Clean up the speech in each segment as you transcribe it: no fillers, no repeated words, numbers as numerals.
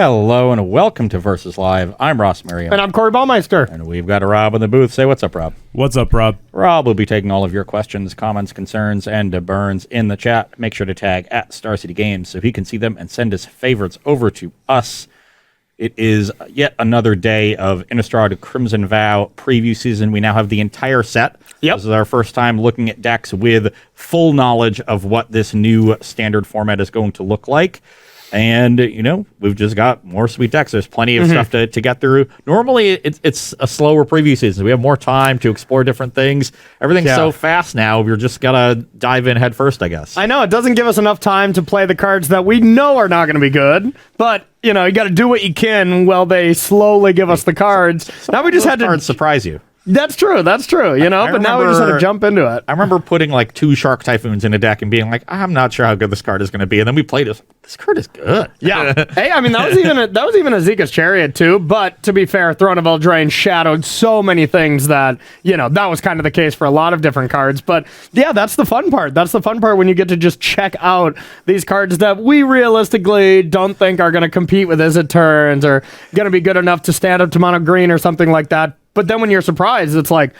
Hello and welcome to Versus Live. I'm Ross Merriam. And I'm Corey Baumeister. And we've got Rob in the booth. Say what's up, Rob. What's up, Rob? Rob will be taking all of your questions, comments, concerns, and burns in the chat. Make sure to tag at Star City Games so he can see them and send his favorites over to us. It is yet another day of Innistrad Crimson Vow preview season. We now have the entire set. Yep. This is our first time looking at decks with full knowledge of what this new standard format is going to look like. And, you know, we've just got more sweet decks. There's plenty of stuff to get through. Normally, it's a slower preview season. We have more time to explore different things. Everything's so fast now, we're just got to dive in head first, I guess. I know, it doesn't give us enough time to play the cards that we know are not going to be good. But, you know, you got to do what you can while they slowly give us the cards. Now we just had to... cards surprise you. That's true, you know, but now we just had to jump into it. I remember putting like 2 Shark Typhoons in a deck and being like, I'm not sure how good this card is going to be. And then we played it. This card is good. Yeah. Hey, I mean, that was even a Zika's Chariot too. But to be fair, Throne of Eldraine shadowed so many things that, you know, that was kind of the case for a lot of different cards. But yeah, that's the fun part. That's the fun part when you get to just check out these cards that we realistically don't think are going to compete with Izzet turns or going to be good enough to stand up to mono green or something like that. But then when you're surprised, it's like,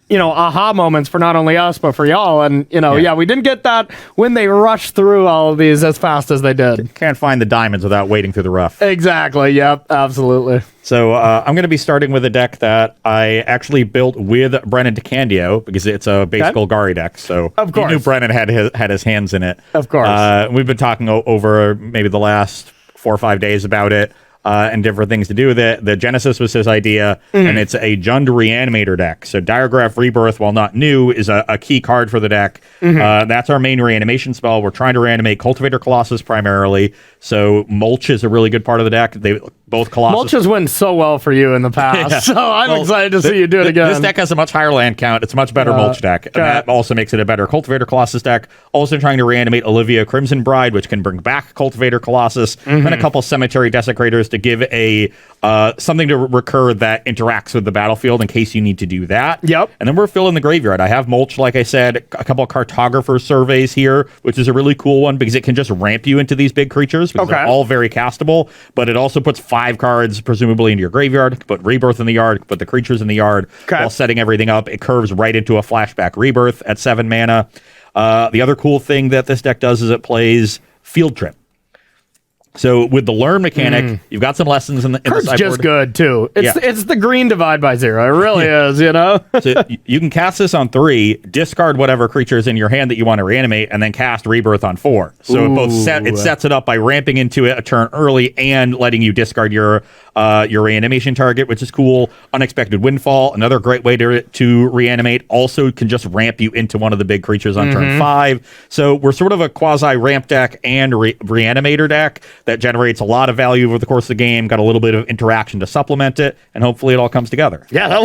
you know, aha moments for not only us, but for y'all. And, you know, we didn't get that when they rushed through all of these as fast as they did. Can't find the diamonds without wading through the rough. Exactly. Yep. Absolutely. So I'm going to be starting with a deck that I actually built with Brennan DeCandio because it's a base Golgari deck. So of course. You knew Brennan had his hands in it. Of course. We've been talking over maybe the last 4 or 5 days about it. And different things to do with it. The genesis was his idea, and it's a Jund Reanimator deck. So Diregraph Rebirth, while not new, is a key card for the deck. That's our main reanimation spell. We're trying to reanimate Cultivator Colossus primarily. So Mulch is a really good part of the deck. They both Colossus. Mulch has went so well for you in the past, so I'm excited to see you do it again. This deck has a much higher land count. It's a much better Mulch deck. And that also makes it a better Cultivator Colossus deck. Also trying to reanimate Olivia Crimson Bride, which can bring back Cultivator Colossus. Then a couple Cemetery Desecrators to give a something to recur that interacts with the battlefield in case you need to do that. Yep. And then we're filling the graveyard. I have Mulch, like I said, a couple of Cartographer Surveys here, which is a really cool one because it can just ramp you into these big creatures because they're all very castable, but it also puts 5 cards presumably into your graveyard, put Rebirth in the yard, put the creatures in the yard while setting everything up. It curves right into a flashback Rebirth at 7 mana. The other cool thing that this deck does is it plays Field Trip. So with the learn mechanic, you've got some lessons in the card's sideboard. Just good too. It's the green divide by 0. It really is, you know. So you can cast this on 3, discard whatever creature is in your hand that you want to reanimate, and then cast Rebirth on 4. So it sets it up by ramping into it a turn early and letting you discard your reanimation target, which is cool. Unexpected Windfall, another great way to reanimate. Also can just ramp you into one of the big creatures on turn 5. So we're sort of a quasi ramp deck and reanimator deck that generates a lot of value over the course of the game, got a little bit of interaction to supplement it, and hopefully it all comes together. Yeah, that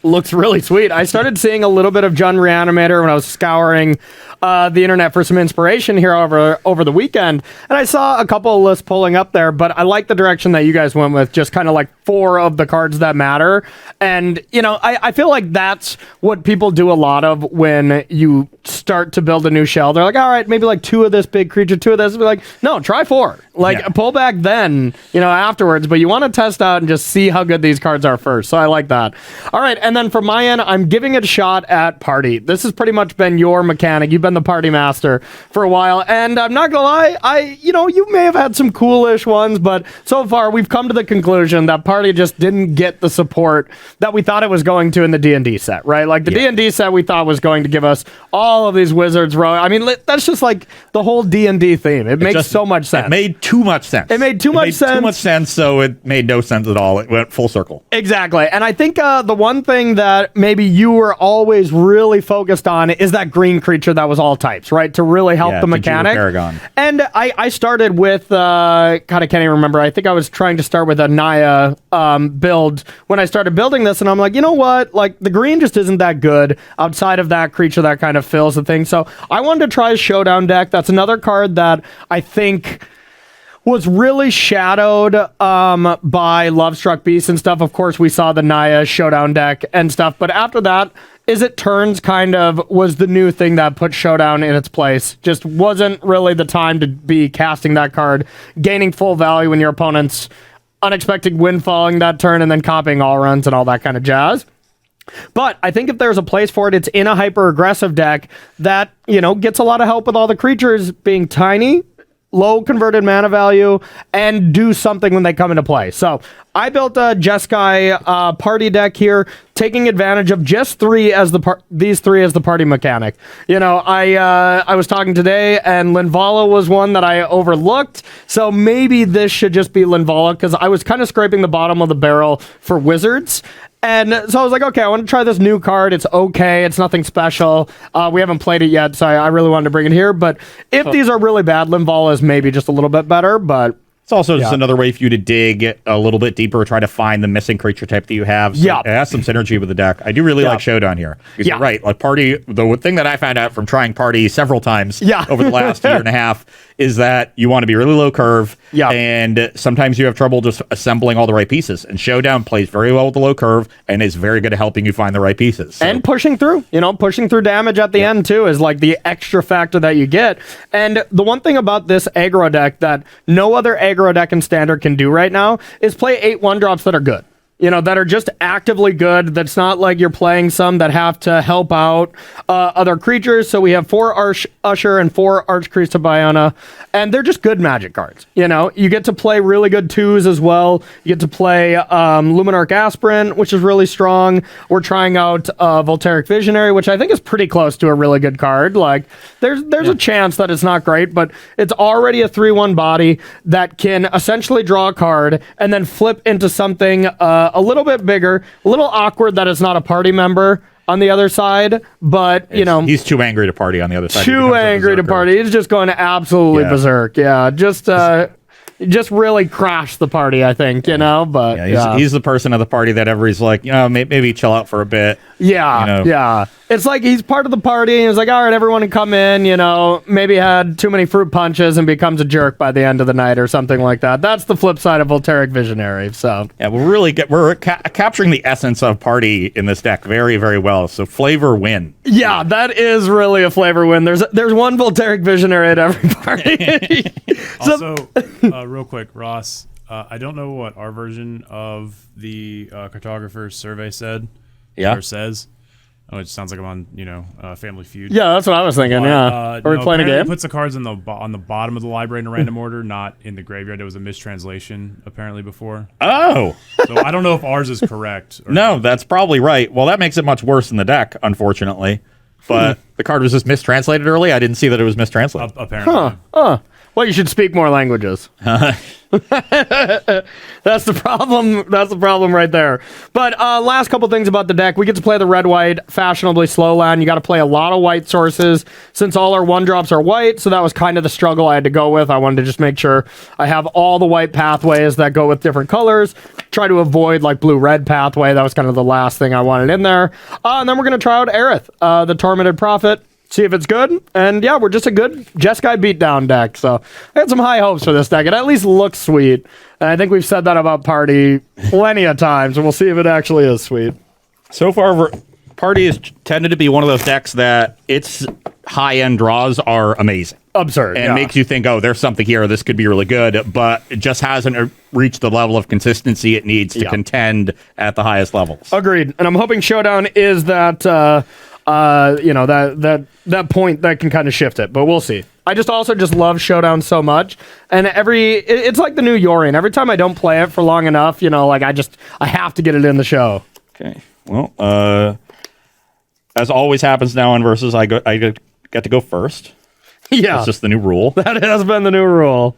looks really sweet. I started seeing a little bit of Jund Reanimator when I was scouring the internet for some inspiration here over the weekend, and I saw a couple of lists pulling up there, but I like the direction that you guys went with, just kind of like 4 of the cards that matter. And, you know, I feel like that's what people do a lot of when you start to build a new shell. They're like, all right, maybe like 2 of this big creature, 2 of this. Be like, no, try 4. Like, pull back then, you know, afterwards. But you want to test out and just see how good these cards are first. So I like that. All right, and then from my end, I'm giving it a shot at Party. This has pretty much been your mechanic. You've been the Party Master for a while. And I'm not going to lie, you may have had some coolish ones, but so far we've come to the conclusion that Party just didn't get the support that we thought it was going to in the D&D set, right? Like the D&D set we thought was going to give us all of these wizards. I mean, that's just like the whole D&D theme. It makes so much sense. It made too much sense. It made too much sense, so it made no sense at all. It went full circle. Exactly. And I think the one thing that maybe you were always really focused on is that green creature that was all types, right? To really help the mechanic. Paragon. And I started with, God, I can't even remember. I think I was trying to start with a Naya build when I started building this, and I'm like, you know what? Like, the green just isn't that good outside of that creature that kind of fills the thing. So I wanted to try a Showdown deck. That's another card that I think was really shadowed by Lovestruck Beast and stuff. Of course, we saw the Naya Showdown deck and stuff, but after that, Izzet Turns kind of was the new thing that put Showdown in its place. Just wasn't really the time to be casting that card, gaining full value when your opponent's unexpected windfalling that turn and then copying all runs and all that kind of jazz. But I think if there's a place for it, it's in a hyper-aggressive deck that, gets a lot of help with all the creatures being tiny, low converted mana value, and do something when they come into play. So I built a Jeskai party deck here, taking advantage of just these three as the party mechanic. I was talking today, and Linvala was one that I overlooked. So maybe this should just be Linvala, because I was kind of scraping the bottom of the barrel for wizards. And so I was like, okay, I want to try this new card. It's okay. It's nothing special. We haven't played it yet, so I really wanted to bring it here. But if these are really bad, Linvala is maybe just a little bit better, but... It's also just another way for you to dig a little bit deeper, try to find the missing creature type that you have. So it has some synergy with the deck. I do really like Showdown here. You're right. Like Party, the thing that I found out from trying Party several times over the last year and a half is that you want to be really low curve, and sometimes you have trouble just assembling all the right pieces. And Showdown plays very well with the low curve and is very good at helping you find the right pieces. So. And pushing through, pushing through damage at the end too is like the extra factor that you get. And the one thing about this aggro deck that no other aggro deck in Standard can do right now is play 8 1-drops that are good. That are just actively good. That's not like you're playing some that have to help out other creatures. So we have 4 Usher and 4 Archpriest of Biona, and they're just good magic cards. You get to play really good 2s as well. You get to play Luminarch Aspirant, which is really strong. We're trying out Voltaic Visionary, which I think is pretty close to a really good card. Like, there's a chance that it's not great, but it's already a 3/1 body that can essentially draw a card and then flip into something a little bit bigger, a little awkward that it's not a party member on the other side, but he's too angry to party on the other side. Too angry to party. He's just going to absolutely berserk. Yeah, just really crash the party, I think, but he's the person of the party that everybody's like, maybe chill out for a bit. Yeah. It's like he's part of the party, and he's like, all right, everyone can come in, maybe had too many fruit punches and becomes a jerk by the end of the night or something like that. That's the flip side of Voltaic Visionary, so. Yeah, we're capturing the essence of party in this deck very, very well, so flavor win. Yeah, that is really a flavor win. There's one Voltaic Visionary at every party. Also, real quick, Ross, I don't know what our version of the cartographer's survey said. Or says. Oh, it sounds like I'm on, Family Feud. Yeah, that's what I was thinking. Are we playing a game? It puts the cards on the bottom of the library in a random order, not in the graveyard. There was a mistranslation apparently before. Oh, so I don't know if ours is correct. No, that's probably right. Well, that makes it much worse in the deck, unfortunately. But the card was just mistranslated early. I didn't see that it was mistranslated. Apparently. Well, you should speak more languages. That's the problem. That's the problem right there. But last couple things about the deck. We get to play the red-white fashionably slow land. You got to play a lot of white sources since all our 1-drops are white. So that was kind of the struggle I had to go with. I wanted to just make sure I have all the white pathways that go with different colors. Try to avoid like blue-red pathway. That was kind of the last thing I wanted in there. And then we're going to try out Aerith, the Tormented Prophet. See if it's good. And yeah, we're just a good Jeskai beatdown deck. So I had some high hopes for this deck. It at least looks sweet. And I think we've said that about Party plenty of times. And we'll see if it actually is sweet. So far, Party has tended to be one of those decks that its high-end draws are amazing. Absurd. And makes you think, there's something here. This could be really good. But it just hasn't reached the level of consistency it needs to contend at the highest levels. Agreed. And I'm hoping Showdown is that... that point that can kind of shift it, but we'll see. I just love Showdown so much, and it's like the new Yorion. Every time I don't play it for long enough, I have to get it in the show. Okay. Well, as always happens now on Versus, I get to go first. Yeah. It's just the new rule. That has been the new rule.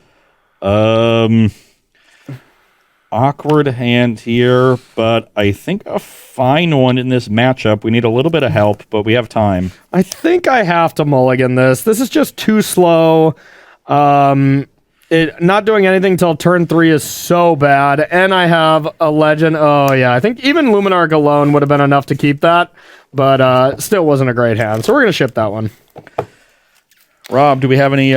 Awkward hand here, but I think a fine one in this matchup. We need a little bit of help, but we have time. I think I have to mulligan this. This is just too slow. Not doing anything till turn 3 is so bad, and I have a legend. Oh yeah, I think even Luminarch alone would have been enough to keep that, but still wasn't a great hand. So we're gonna ship that one. Rob, do we have any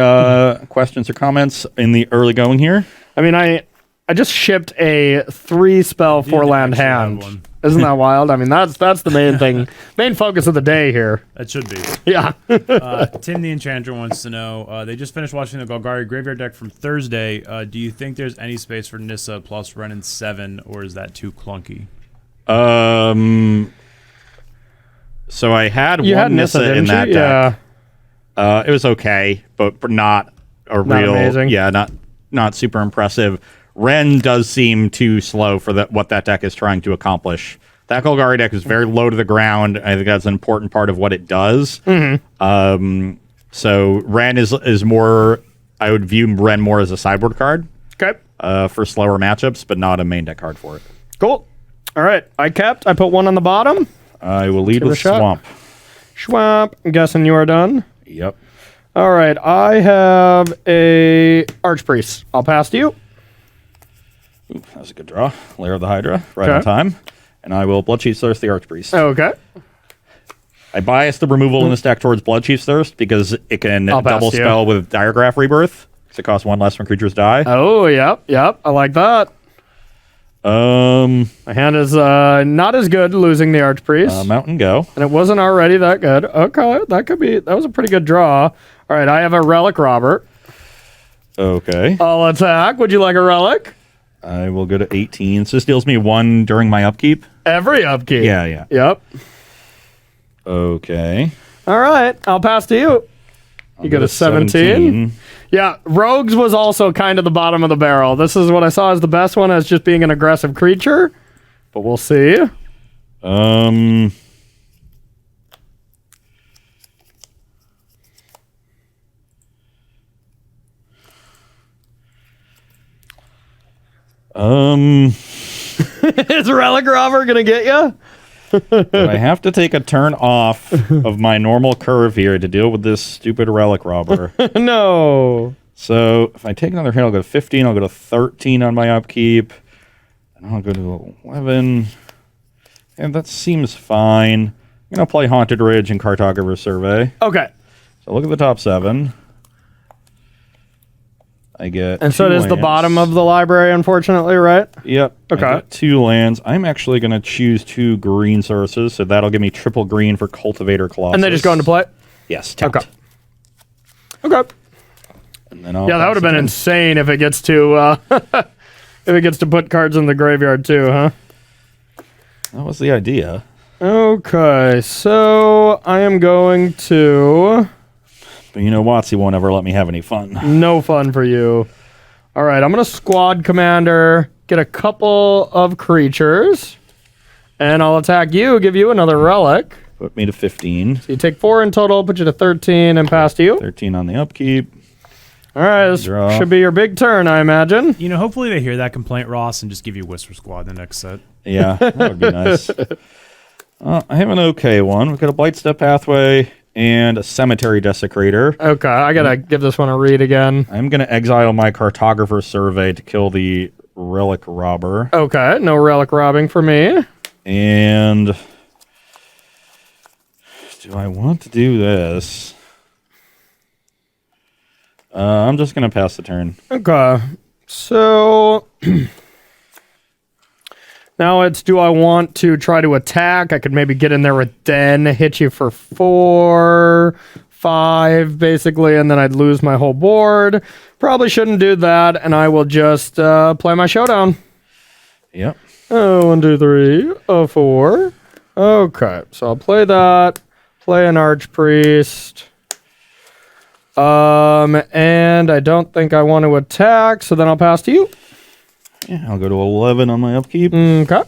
questions or comments in the early going here? I mean, I just shipped a 3-spell, 4-land actually have hand. one. Isn't that wild? I mean, that's the main thing, main focus of the day here. That should be. Yeah. Tim the Enchanter wants to know, they just finished watching the Golgari graveyard deck from Thursday. Do you think there's any space for Nissa plus Ren and 7, or is that too clunky? So I had You one had Nissa in that deck. Yeah. It was okay, but not a Not real, amazing. yeah, not super impressive. Ren does seem too slow for what that deck is trying to accomplish. That Golgari deck is very low to the ground. I think that's an important part of what it does. So Ren is more. I would view Ren more as a sideboard card. Okay. For slower matchups, but not a main deck card for it. Cool. All right. I put one on the bottom. I will lead Give it a with shot. Swamp. Schwamp. I'm guessing you are done. Yep. All right. I have a Archpriest. I'll pass to you. Ooh, that was a good draw. Lair of the Hydra, right Okay. on time. And I will Bloodchief's Thirst the Archpriest. Okay. I bias the removal in this deck towards Bloodchief's Thirst because it can I'll pass double to you. spell with Diregraph Rebirth. Because it costs 1 less when creatures die. Oh, yep. I like that. My hand is not as good losing the Archpriest. Mountain Go. And it wasn't already that good. Okay. That was a pretty good draw. All right. I have a Relic Robber. Okay. I'll attack. Would you like a Relic? I will go to 18. So this deals me 1 during my upkeep. Every upkeep. Yeah. Yep. Okay. All right. I'll pass to you. You go to 17. Yeah, Rogues was also kind of the bottom of the barrel. This is what I saw as the best one, as just being an aggressive creature. But we'll see. Is Relic Robber going to get you? I have to take a turn off of my normal curve here to deal with this stupid Relic Robber. No. So if I take another hit, I'll go to 15. I'll go to 13 on my upkeep. And I'll go to 11. And that seems fine. I'm going to play Haunted Ridge and Cartographer Survey. Okay. So look at the top 7. I get And so it is the lands. bottom of the library, unfortunately, right? Yep. Okay. I got 2 lands. I'm actually going to choose 2 green sources, so that'll give me triple green for Cultivator Colossus. And they just go into play? Yes. Tapped. Okay. And then I'll Yeah, that would have been insane if it gets to if it gets to put cards in the graveyard too, huh? That was the idea. Okay, so I am going to... But you know, WotC won't ever let me have any fun. No fun for you. All right, I'm going to Squad Commander, get a couple of creatures, and I'll attack you, give you another Relic. Put me to 15. So you take 4 in total, put you to 13, and pass to you. 13 on the upkeep. All right, this Draw. should be your big turn, I imagine. You know, hopefully they hear that complaint, Ross, and just give you Whisper Squad the next set. Yeah, that would be nice. I have an okay one. We've got a Blightstep Pathway and a Cemetery Desecrator. Okay, I got to give this one a read again. I'm going to exile my Cartographer Survey to kill the Relic Robber. Okay, no Relic robbing for me. And do I want to do this? I'm just going to pass the turn. Okay, so now it's, do I want to try to attack? I could maybe get in there with Den, hit you for 4, 5, basically, and then I'd lose my whole board. Probably shouldn't do that, and I will just play my showdown. Yep. 1, 2, 3, 4. Okay, so I'll play that. Play an Archpriest. And I don't think I want to attack, so then I'll pass to you. Yeah, I'll go to 11 on my upkeep. Okay.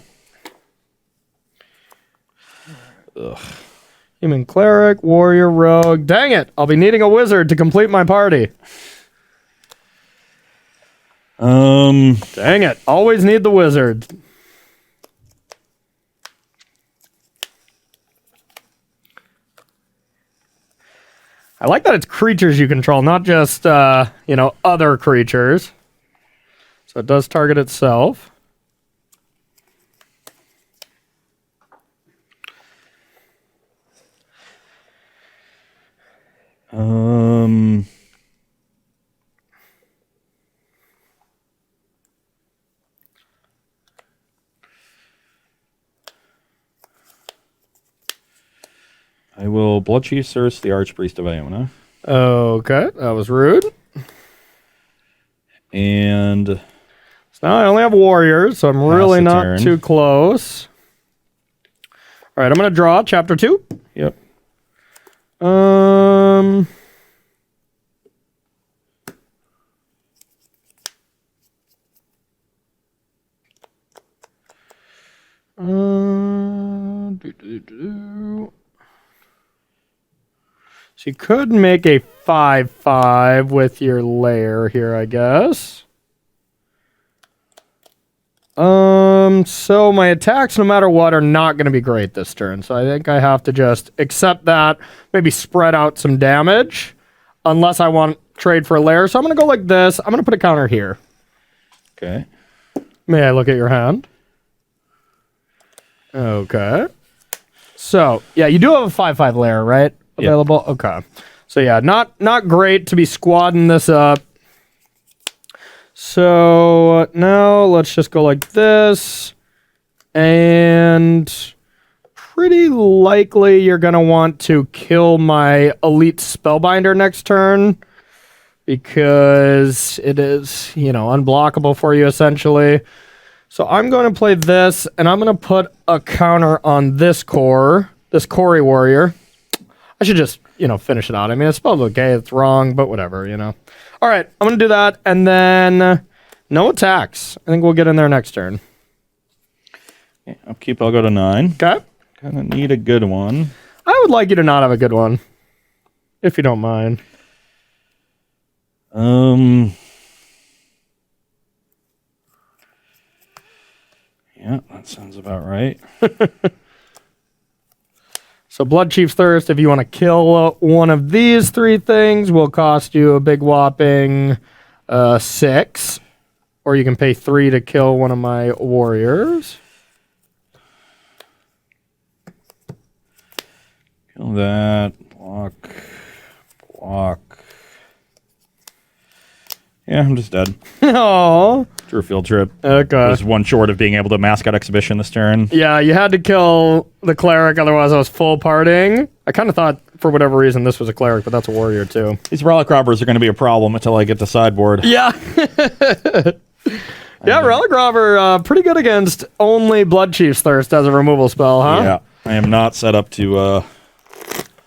Ugh. Human Cleric, Warrior, Rogue. Dang it! I'll be needing a wizard to complete my party. Dang it! Always need the wizard. I like that it's creatures you control, not just other creatures. So it does target itself. I will Blood Chief Circe the Archpriest of Iona. Okay, that was rude. And so now I only have warriors, so I'm really not turn. too close. All right, I'm going to draw chapter 2. Yep. So you could make a 5/5 with your lair here, I guess. So my attacks, no matter what, are not going to be great this turn. So I think I have to just accept that, maybe spread out some damage, unless I want to trade for a lair. So I'm going to go like this. I'm going to put a counter here. Okay. May I look at your hand? Okay. So, yeah, you do have a 5/5 lair, right? Available? Yep. Okay. So, yeah, not great to be squadding this up. So, now let's just go like this. And pretty likely you're going to want to kill my Elite Spellbinder next turn. Because it is, unblockable for you, essentially. So I'm going to play this, and I'm going to put a counter on this Corey Warrior. I should just, finish it out. I mean, it's spelled okay, it's wrong, but whatever, All right, I'm going to do that, and then no attacks. I think we'll get in there next turn. Yeah, upkeep, I'll go to 9. Okay. Kind of need a good one. I would like you to not have a good one, if you don't mind. Yeah, that sounds about right. So Blood Chief's Thirst, if you want to kill one of these 3 things, will cost you a big whopping 6. Or you can pay 3 to kill one of my warriors. Kill that. Block. Yeah, I'm just dead. Oh. Drew field trip. Okay. Was one short of being able to Mascot Exhibition this turn. Yeah, you had to kill the cleric, otherwise I was full partying. I kind of thought, for whatever reason, this was a cleric, but that's a warrior too. These Relic Robbers are going to be a problem until I get to sideboard. Yeah. Yeah, Relic Robber, pretty good against only Blood Chief's Thirst as a removal spell, huh? Yeah, I am not set up to...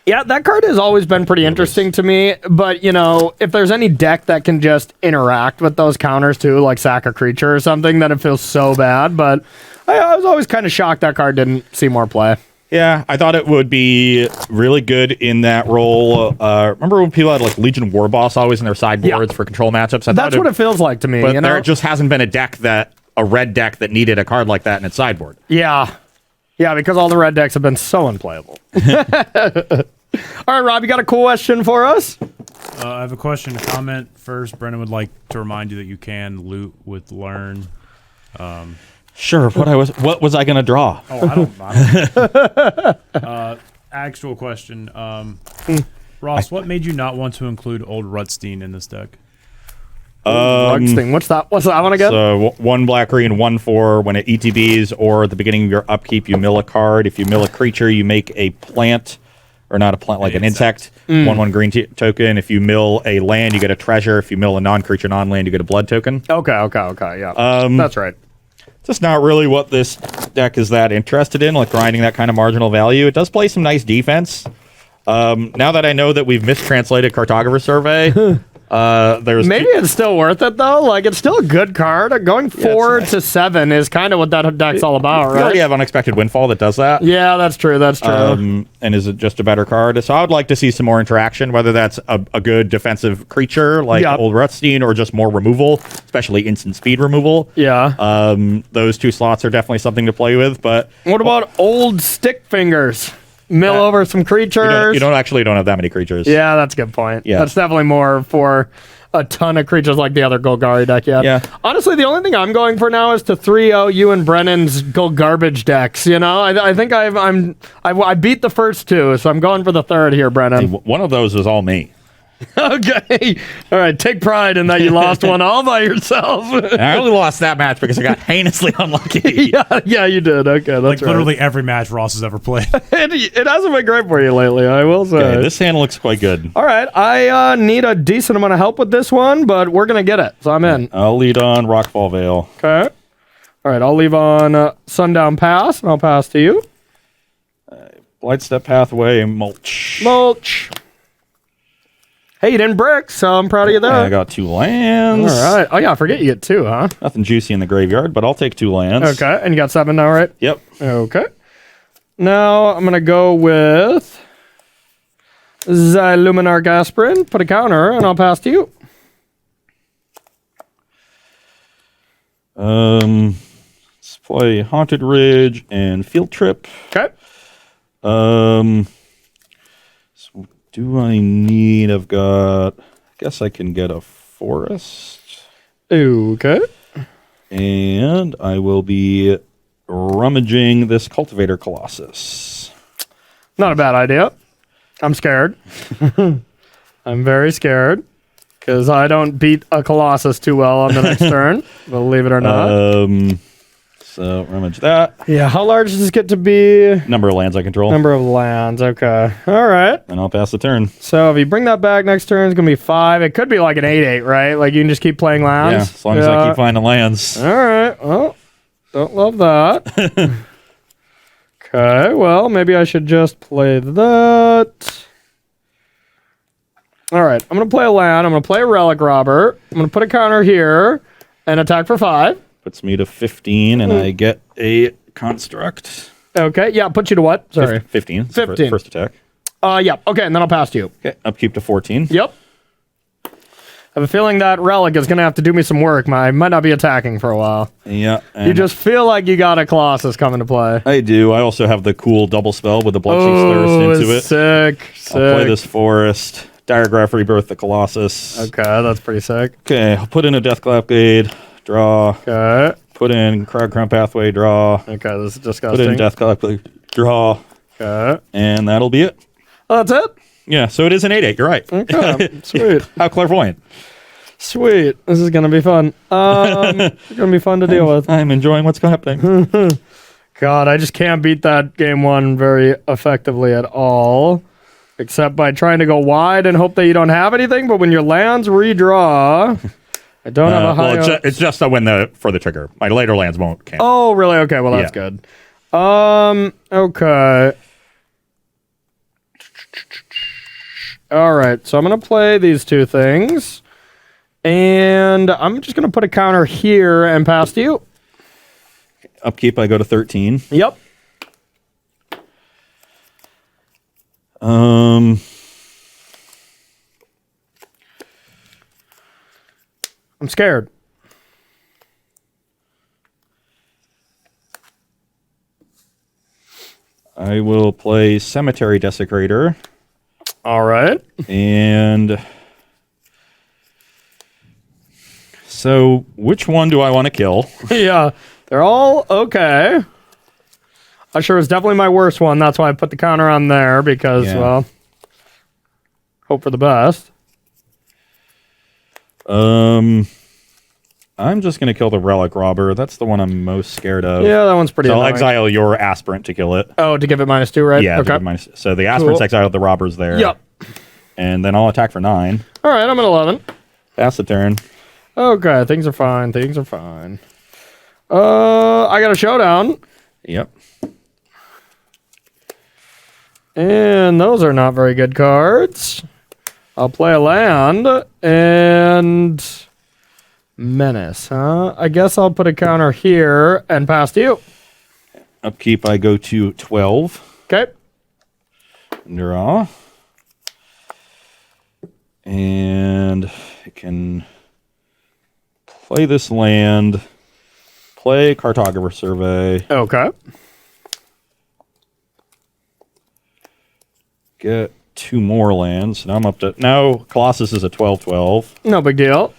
Yeah, that card has always been pretty interesting to me, but, if there's any deck that can just interact with those counters too, like sack a creature or something, then it feels so bad, but I was always kind of shocked that card didn't see more play. Yeah, I thought it would be really good in that role. Remember when people had like Legion War Boss always in their sideboards for control matchups? That's what it feels like to me. But there just hasn't been a red deck that needed a card like that in its sideboard. Yeah. Yeah, because all the red decks have been so unplayable. All right, Rob, you got a question for us? I have a question, a comment. First, Brennan would like to remind you that you can loot with Learn. Sure. What was I going to draw? Oh, I don't. Actual question. Ross, what made you not want to include Old Rutstein in this deck? Rutstein. What's that one again? So 1 black green, 1/4. When it ETBs or at the beginning of your upkeep, you mill a card. If you mill a creature, you make a plant. Or not a plant, like an insect. 1/1 green token. If you mill a land, you get a treasure. If you mill a non-creature, non-land, you get a blood token. Okay, yeah. That's right. Just not really what this deck is that interested in, like grinding that kind of marginal value. It does play some nice defense. Now that I know that we've mistranslated Cartographer Survey, there's maybe it's still worth it though. Like it's still a good card. Going 4 to 7 is kind of what that deck's all about, right? You already have Unexpected Windfall that does that. Yeah, that's true. And is it just a better card? So I would like to see some more interaction, whether that's a good defensive creature like Old Rutstein or just more removal, especially instant speed removal. Yeah. Those 2 slots are definitely something to play with. But what about Old Stick Fingers? Mill over some creatures. You don't have that many creatures. Yeah, that's a good point. Yeah. That's definitely more for a ton of creatures like the other Golgari deck. Yeah. Honestly, the only thing I'm going for now is to 3-0 you and Brennan's garbage decks. I think I beat the first 2, so I'm going for the third here, Brennan. One of those was all me. Okay. All right. Take pride in that you lost one all by yourself. I only lost that match because I got heinously unlucky. yeah, you did. Okay, that's Like right. literally every match Ross has ever played. It hasn't been great for you lately, I will say. Okay, this hand looks quite good. All right, I need a decent amount of help with this one, but we're going to get it, so I'm in. I'll lead on Rockfall Vale. Okay. All right, I'll leave on Sundown Pass, and I'll pass to you. Blightstep Pathway, Mulch. Mulch. Hey, you didn't brick, so I'm proud of you there. I got 2 lands. All right. Oh, yeah, I forget you get 2, huh? Nothing juicy in the graveyard, but I'll take 2 lands. Okay, and you got 7 now, right? Yep. Okay. Now I'm going to go with Luminarch Aspirin, put a counter, and I'll pass to you. Let's play Haunted Ridge and Field Trip. Okay. So do I need? I've got. I guess I can get a forest. Okay. And I will be rummaging this Cultivator Colossus. Not a bad idea. I'm scared. I'm very scared because I don't beat a Colossus too well on the next turn, believe it or not. So rummage that. Yeah, how large does this get to be? Number of lands I control. Number of lands, okay. All right. And I'll pass the turn. So if you bring that back next turn, it's going to be 5. It could be like an 8-8, right? Like you can just keep playing lands? Yeah, as long as I keep finding lands. All right. Well, don't love that. Okay, well, maybe I should just play that. All right, I'm going to play a land. I'm going to play a Relic Robber. I'm going to put a counter here and attack for 5. Puts me to 15, and I get a construct. Okay, yeah, put you to what? Sorry. 15. 15. First attack. Yeah, okay, and then I'll pass to you. Okay, upkeep to 14. Yep. I have a feeling that Relic is going to have to do me some work. I might not be attacking for a while. Yeah. You just feel like you got a Colossus coming to play. I do. I also have the cool double spell with the Bloodchief's Thirst into it. Sick. I'll play this forest. Diregraph Rebirth the Colossus. Okay, that's pretty sick. Okay, I'll put in a Deathclap Blade. Draw. Okay. Put in Crowd Crown Pathway. Draw. Okay, this is disgusting. Put in Deathclap Blade. Draw. Okay. And that'll be it. Oh, that's it? Yeah, so it is an 8-8. You're right. Okay, sweet. How clairvoyant. Sweet. This is going to be fun. It's going to be fun to deal with. I'm enjoying what's happening. God, I just can't beat that game 1 very effectively at all. Except by trying to go wide and hope that you don't have anything. But when your lands redraw, I don't have a high... Well, it's just for the trigger. My later lands won't count. Oh, really? Okay, well, that's good. Okay. All right, so I'm going to play these 2 things. And I'm just going to put a counter here and pass to you. Upkeep, I go to 13. Yep. I'm scared. I will play Cemetery Desecrator. All right. And so which one do I want to kill? Yeah, they're all okay. Usher is definitely my worst one. That's why I put the counter on there because, well, hope for the best. I'm just going to kill the Relic Robber. That's the one I'm most scared of. Yeah, that one's pretty So I'll annoying. exile your Aspirant to kill it. Oh, to give it -2, right? Yeah. Okay. So the Aspirant's exiled, the Robber's there. Yep. And then I'll attack for 9. All right, I'm at 11. Pass the turn. Okay, things are fine. Things are fine. I got a showdown. Yep. And those are not very good cards. I'll play a land and menace, huh? I guess I'll put a counter here and pass to you. Upkeep, I go to 12. Okay. Draw. And I can play this land. Play Cartographer Survey. Okay. Get 2 more lands. Now I'm up to... Now Colossus is a 12/12. No big deal.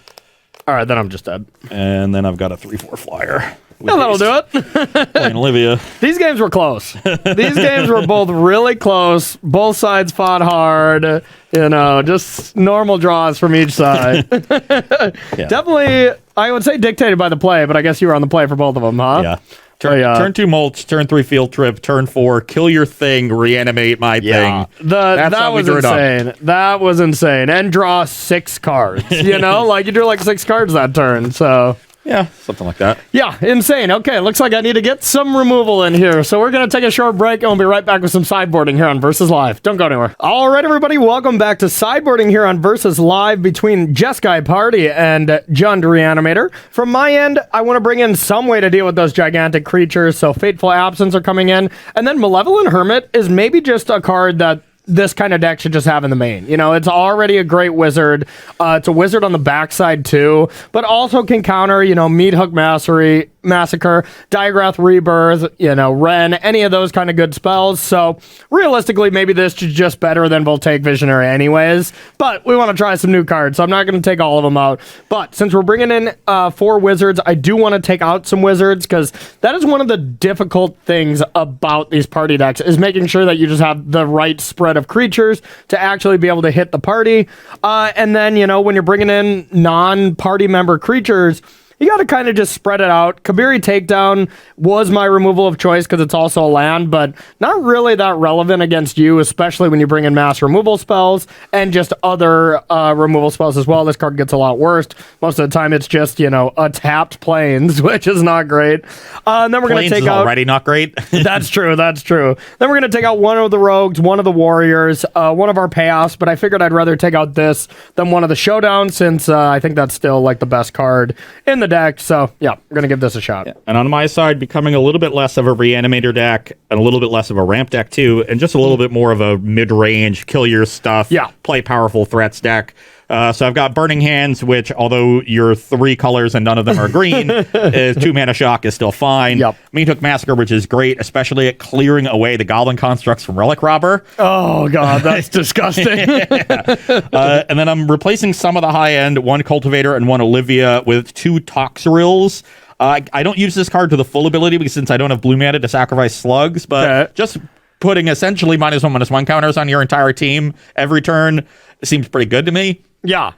All right, then I'm just dead. And then I've got a 3/4 flyer. Yeah, that'll do it. Playing Olivia. These games were close. These games were both really close. Both sides fought hard. Just normal draws from each side. Definitely, I would say dictated by the play, but I guess you were on the play for both of them, huh? Yeah. Turn 2 mulch, turn 3 field trip, turn 4 kill your thing, reanimate my thing. That was insane. That was insane. And draw 6 cards. You drew like 6 cards that turn. So yeah, something like that. Yeah, insane. Okay, looks like I need to get some removal in here. So we're going to take a short break, and we'll be right back with some sideboarding here on Versus Live. Don't go anywhere. All right, everybody, welcome back to sideboarding here on Versus Live between Jeskai Party and Jund Reanimator. From my end, I want to bring in some way to deal with those gigantic creatures, so Fateful Absence are coming in. And then Malevolent Hermit is maybe just a card that this kind of deck should just have in the main. It's already a great wizard. It's a wizard on the backside too, but also can counter, Meat Hook Massacre, Diagrath Rebirth, Ren, any of those kind of good spells. So realistically, maybe this is just better than Voltaic Visionary anyways, but we want to try some new cards, so I'm not going to take all of them out. But since we're bringing in 4 wizards, I do want to take out some wizards, because that is one of the difficult things about these party decks, is making sure that you just have the right spread of creatures to actually be able to hit the party. And then, when you're bringing in non-party member creatures, you got to kind of just spread it out. Kabiri Takedown was my removal of choice because it's also a land, but not really that relevant against you, especially when you bring in mass removal spells and just other removal spells as well. This card gets a lot worse. Most of the time it's just, a tapped Plains, which is not great. And then we're going to take out... already not great. That's true. Then we're going to take out one of the rogues, one of the warriors, one of our payoffs, but I figured I'd rather take out this than one of the showdowns, since I think that's still like the best card in the deck. So yeah, we're gonna give this a shot. Yeah. And on my side, becoming a little bit less of a reanimator deck and a little bit less of a ramp deck too, and just a little bit more of a mid-range kill your stuff, play powerful threats deck. So I've got Burning Hands, which, although you're 3 colors and none of them are green, is 2 mana shock is still fine. Meat Hook Massacre, which is great, especially at clearing away the Goblin constructs from Relic Robber. Oh god, that's disgusting. And then I'm replacing some of the high end, 1 Cultivator and 1 Olivia, with 2 Toxrils. I don't use this card to the full ability, because since I don't have blue mana to sacrifice slugs, but just putting essentially -1/-1 counters on your entire team every turn seems pretty good to me. Yeah.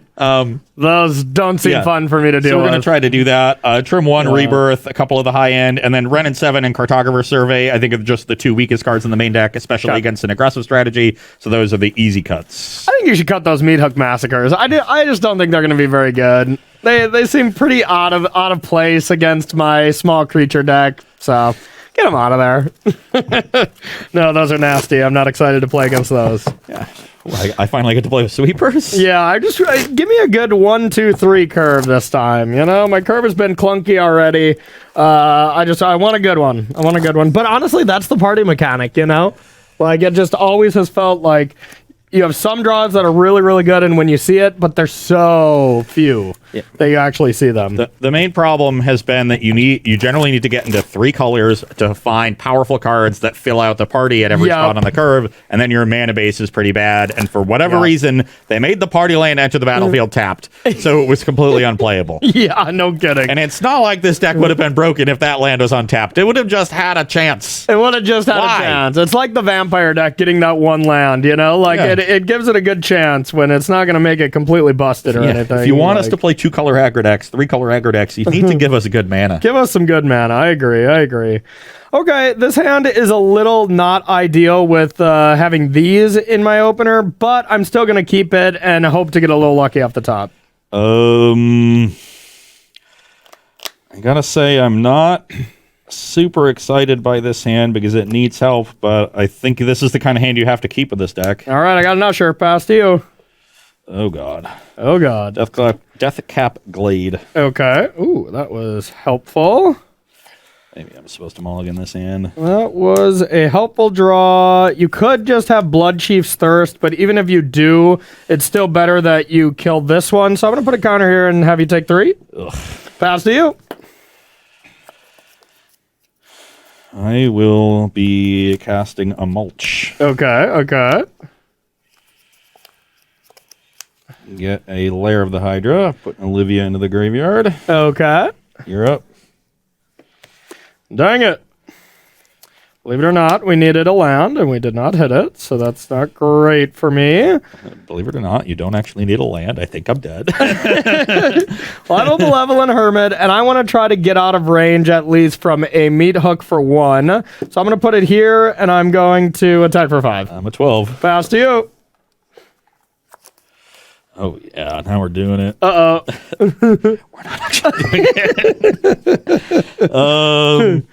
Those don't seem fun for me to deal with. So we're going to try to do that. Trim 1, Rebirth, a couple of the high end, and then Ren and 7 and Cartographer Survey, I think, are just the 2 weakest cards in the main deck, especially against an aggressive strategy. So those are the easy cuts. I think you should cut those Meat Hook Massacres. I just don't think they're going to be very good. They seem pretty out of place against my small creature deck. So get them out of there. No, those are nasty. I'm not excited to play against those. Yeah. I finally get to play with sweepers. Yeah, give me a good 1, 2, 3 curve this time. My curve has been clunky already. I want a good one. But honestly, that's the party mechanic. Like, it just always has felt like you have some draws that are really, really good, and when you see it, but there's so few that you actually see them. The main problem has been that you generally need to get into 3 colors to find powerful cards that fill out the party at every spot on the curve, and then your mana base is pretty bad. And for whatever reason, they made the party land enter the battlefield tapped, so it was completely unplayable. Yeah, no kidding. And it's not like this deck would have been broken if that land was untapped. It would have just had a chance. It would have just had a chance. It's like the vampire deck getting that one land, it gives it a good chance when it's not going to make it completely busted or anything. If you want us to play 2-color aggro decks, 3-color aggro decks, you need to give us a good mana. Give us some good mana. I agree. Okay, this hand is a little not ideal with having these in my opener, but I'm still going to keep it and hope to get a little lucky off the top. I gotta say, I'm not super excited by this hand because it needs help, but I think this is the kind of hand you have to keep with this deck. All right, I got an usher. Pass to you. Oh god. Death Cap Glade. Okay. Ooh, that was helpful. Maybe I'm supposed to mulligan this hand. That was a helpful draw. You could just have Blood Chief's Thirst, but even if you do, it's still better that you kill this one. So I'm going to put a counter here and have you take 3. Ugh. Pass to you. I will be casting a mulch. Okay. Get a Lair of the Hydra. Put Olivia into the graveyard. Okay. You're up. Dang it. Believe it or not, we needed a land, and we did not hit it, so that's not great for me. Believe it or not, you don't actually need a land. I think I'm dead. Well, I'm a Malevolent Hermit, and I want to try to get out of range at least from a meat hook for 1. So I'm going to put it here, and I'm going to attack for 5. I'm a 12. Pass to you. Oh, yeah, now we're doing it. Uh-oh. We're not actually doing it.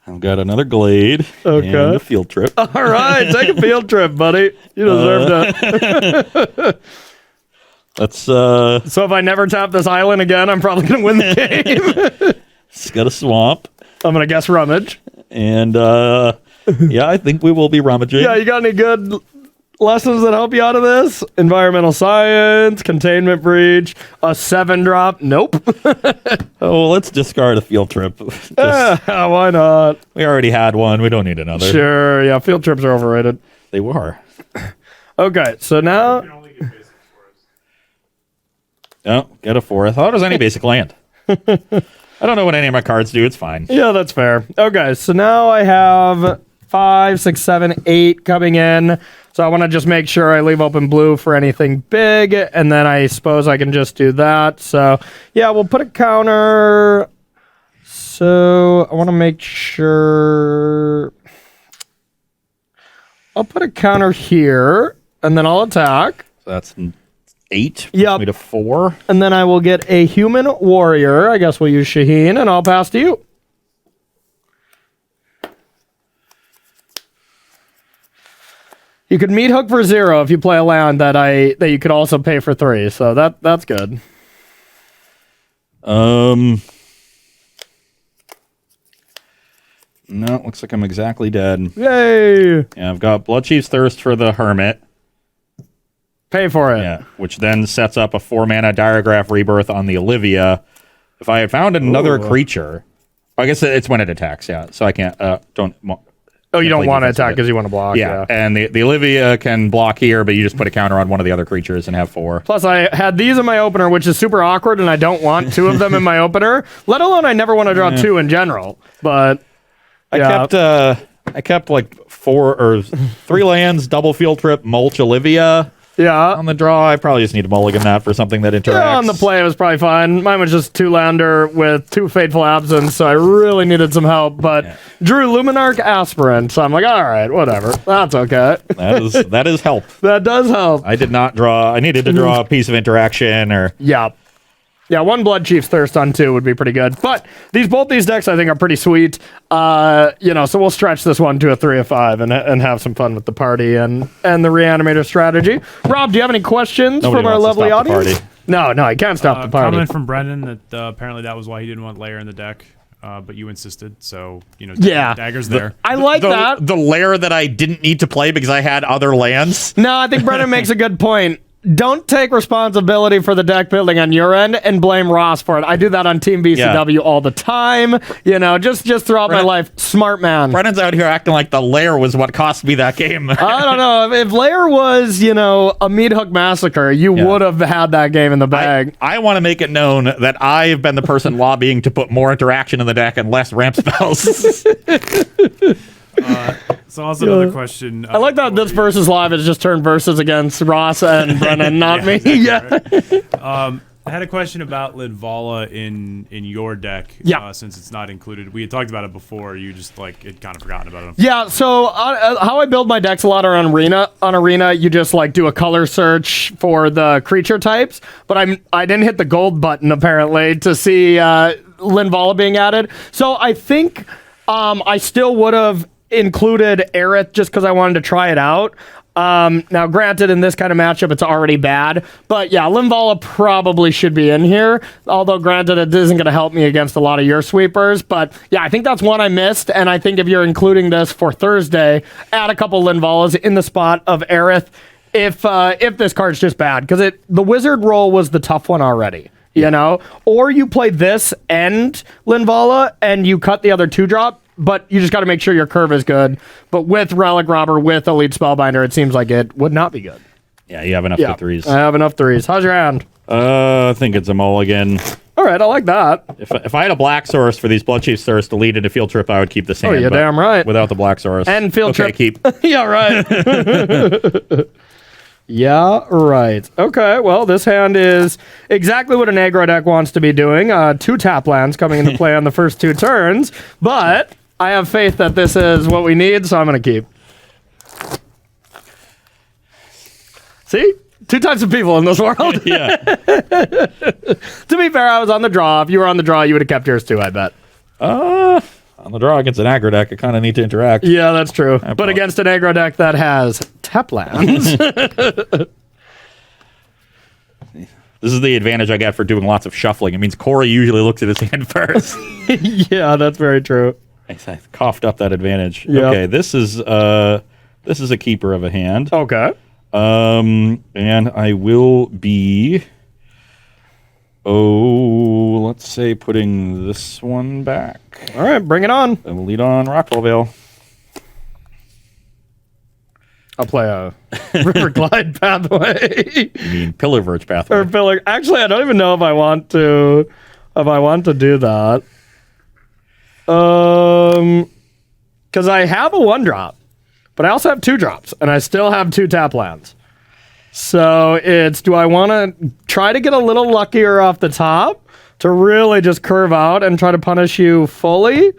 I've got another glade and a field trip. All right, take a field trip, buddy. You deserve that. Let's. So if I never tap this island again, I'm probably going to win the game. It's got a swamp. I'm going to guess rummage. And, yeah, I think we will be rummaging. Yeah, you got any good lessons that help you out of this? Environmental science, containment breach, a 7-drop. Nope. Oh, let's discard a field trip. Why not? We already had one. We don't need another. Sure, yeah, field trips are overrated. They were. Okay, so now... Oh, get a 4. I thought it was any basic land. I don't know what any of my cards do. It's fine. Yeah, that's fair. Okay, so now I have 5, 6, 7, 8 coming in. So I want to just make sure I leave open blue for anything big, and then I suppose I can just do that. So, yeah, we'll put a counter. So I want to make sure... I'll put a counter here, and then I'll attack. So that's 8. Yep. Me to 4. And then I will get a human warrior. I guess we'll use Shaheen, and I'll pass to you. You could meat hook for 0 if you play a land that you could also pay for 3. So that's good. No, looks like I'm exactly dead. Yay! Yeah, I've got Bloodchief's Thirst for the Hermit. Pay for it. Yeah, which then sets up a 4-mana Diregraph Rebirth on the Olivia. If I had found another creature, I guess it's when it attacks. Yeah, so I can't. Don't. Oh, you don't want to attack because you want to block. Yeah, and the Olivia can block here, but you just put a counter on one of the other creatures and have 4. Plus, I had these in my opener, which is super awkward, and I don't want 2 of them in my opener. Let alone, I never want to draw 2 in general. But I kept like 4 or 3 lands, double field trip, mulch Olivia. Yeah. On the draw, I probably just need to mulligan that for something that interacts. Yeah, on the play, it was probably fine. Mine was just 2-lander with 2 Fateful Absence, so I really needed some help. But drew Luminarch Aspirant, so I'm like, all right, whatever. That's okay. That is help. That does help. I did not draw. I needed to draw a piece of interaction or... Yeah. Yeah, 1 Bloodchief's Thirst on 2 would be pretty good. But both these decks, I think, are pretty sweet. So we'll stretch this one to a 3 of 5 and have some fun with the party and the Reanimator strategy. Rob, do you have any questions from our lovely audience? No, I can't stop the party. Comment from Brendan that apparently that was why he didn't want Lair in the deck. But you insisted, so Dagger's there. I like that. The lair that I didn't need to play because I had other lands. No, I think Brendan makes a good point. Don't take responsibility for the deck building on your end and blame Ross for it. I do that on Team BCW all the time. Just throughout my life. Smart man. Brennan's out here acting like the lair was what cost me that game. I don't know. If lair was, a meat hook massacre, you would have had that game in the bag. I want to make it known that I've been the person lobbying to put more interaction in the deck and less ramp spells. So also another question. I like that this versus live is just turned versus against Ross and Brennan, not me. Exactly, right. I had a question about Linvala in your deck. Since it's not included. We had talked about it before. You just it kind of forgotten about it. Yeah. So how I build my decks a lot are on Arena. On Arena, you just do a color search for the creature types. But I didn't hit the gold button apparently to see Linvala being added. So I think I still would have included Aerith just because I wanted to try it out. Now, granted, in this kind of matchup, it's already bad. But yeah, Linvala probably should be in here. Although, granted, it isn't going to help me against a lot of your sweepers. But yeah, I think that's one I missed. And I think if you're including this for Thursday, add a couple Linvalas in the spot of Aerith if this card's just bad. Because the wizard roll was the tough one already. Or you play this and Linvala and you cut the other 2-drop. But you just got to make sure your curve is good. But with Relic Robber, with Elite Spellbinder, it seems like it would not be good. Yeah, you have enough 3s. I have enough 3s. How's your hand? I think it's a mulligan. All right, I like that. If I had a black source for these Bloodchief Thirst deleted to Field Trip, I would keep this hand. Oh, you're damn right. Without the black source. And Field Trip. keep. Yeah, right. Yeah, right. Okay, well, this hand is exactly what an aggro deck wants to be doing. 2 tap lands coming into play on the first 2 turns, but I have faith that this is what we need, so I'm going to keep. See? 2 types of people in this world. Yeah. To be fair, I was on the draw. If you were on the draw, you would have kept yours too, I bet. On the draw against an aggro deck, I kind of need to interact. Yeah, that's true. But against an aggro deck that has tap lands. This is the advantage I get for doing lots of shuffling. It means Corey usually looks at his hand first. Yeah, that's very true. I coughed up that advantage. Yep. Okay, this is a keeper of a hand. Okay. And I will be let's say putting this one back. All right, bring it on. And we'll lead on Rockwell Vale. I'll play a River Glide Pathway. You mean Pillar Verge Pathway? Or Pillar. Actually, I don't even know if I want to do that. Because I have a 1-drop, but I also have 2 drops, and I still have 2 tap lands. So it's, do I want to try to get a little luckier off the top to really just curve out and try to punish you fully?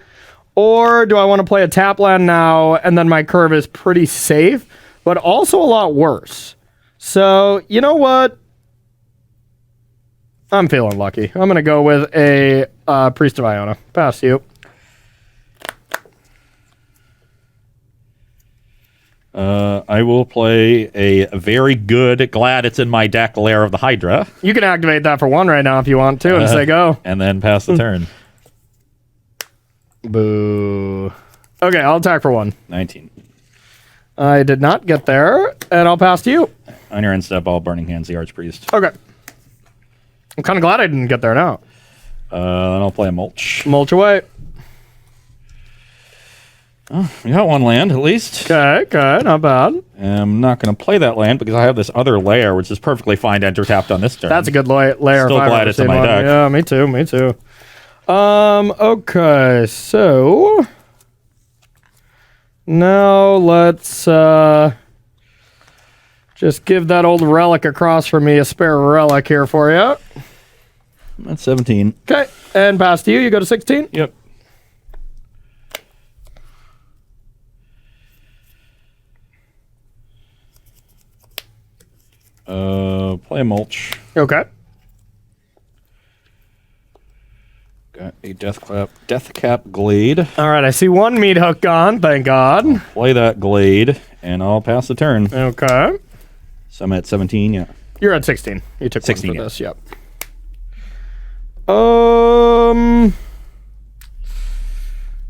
Or do I want to play a tap land now and then my curve is pretty safe, but also a lot worse? So, you know what? I'm feeling lucky. I'm going to go with a Priest of Iona. Pass you. I will play a very good, glad it's in my deck, Lair of the Hydra. You can activate that for 1 right now if you want to and say go. And then pass the turn. Boo. Okay, I'll attack for 1. 19. I did not get there, and I'll pass to you. On your end step, all Burning Hands the Archpriest. Okay. I'm kind of glad I didn't get there now. Then I'll play a Mulch. Mulch away. Oh, we got 1 land at least. Okay, not bad. I'm not going to play that land because I have this other lair, which is perfectly fine to enter tapped on this turn. That's a good layer. Still glad it's in my deck. Yeah, me too. Okay, so now let's just give that old relic across for me, a spare relic here for you. That's 17. Okay, and pass to you. You go to 16? Yep. Play a Mulch. Okay. Got a Death Cap Glade. All right, I see 1 meat hook gone, thank God. Play that Glade, and I'll pass the turn. Okay. So I'm at 17, yeah. You're at 16. You took 16, 1 for yeah. this, yep.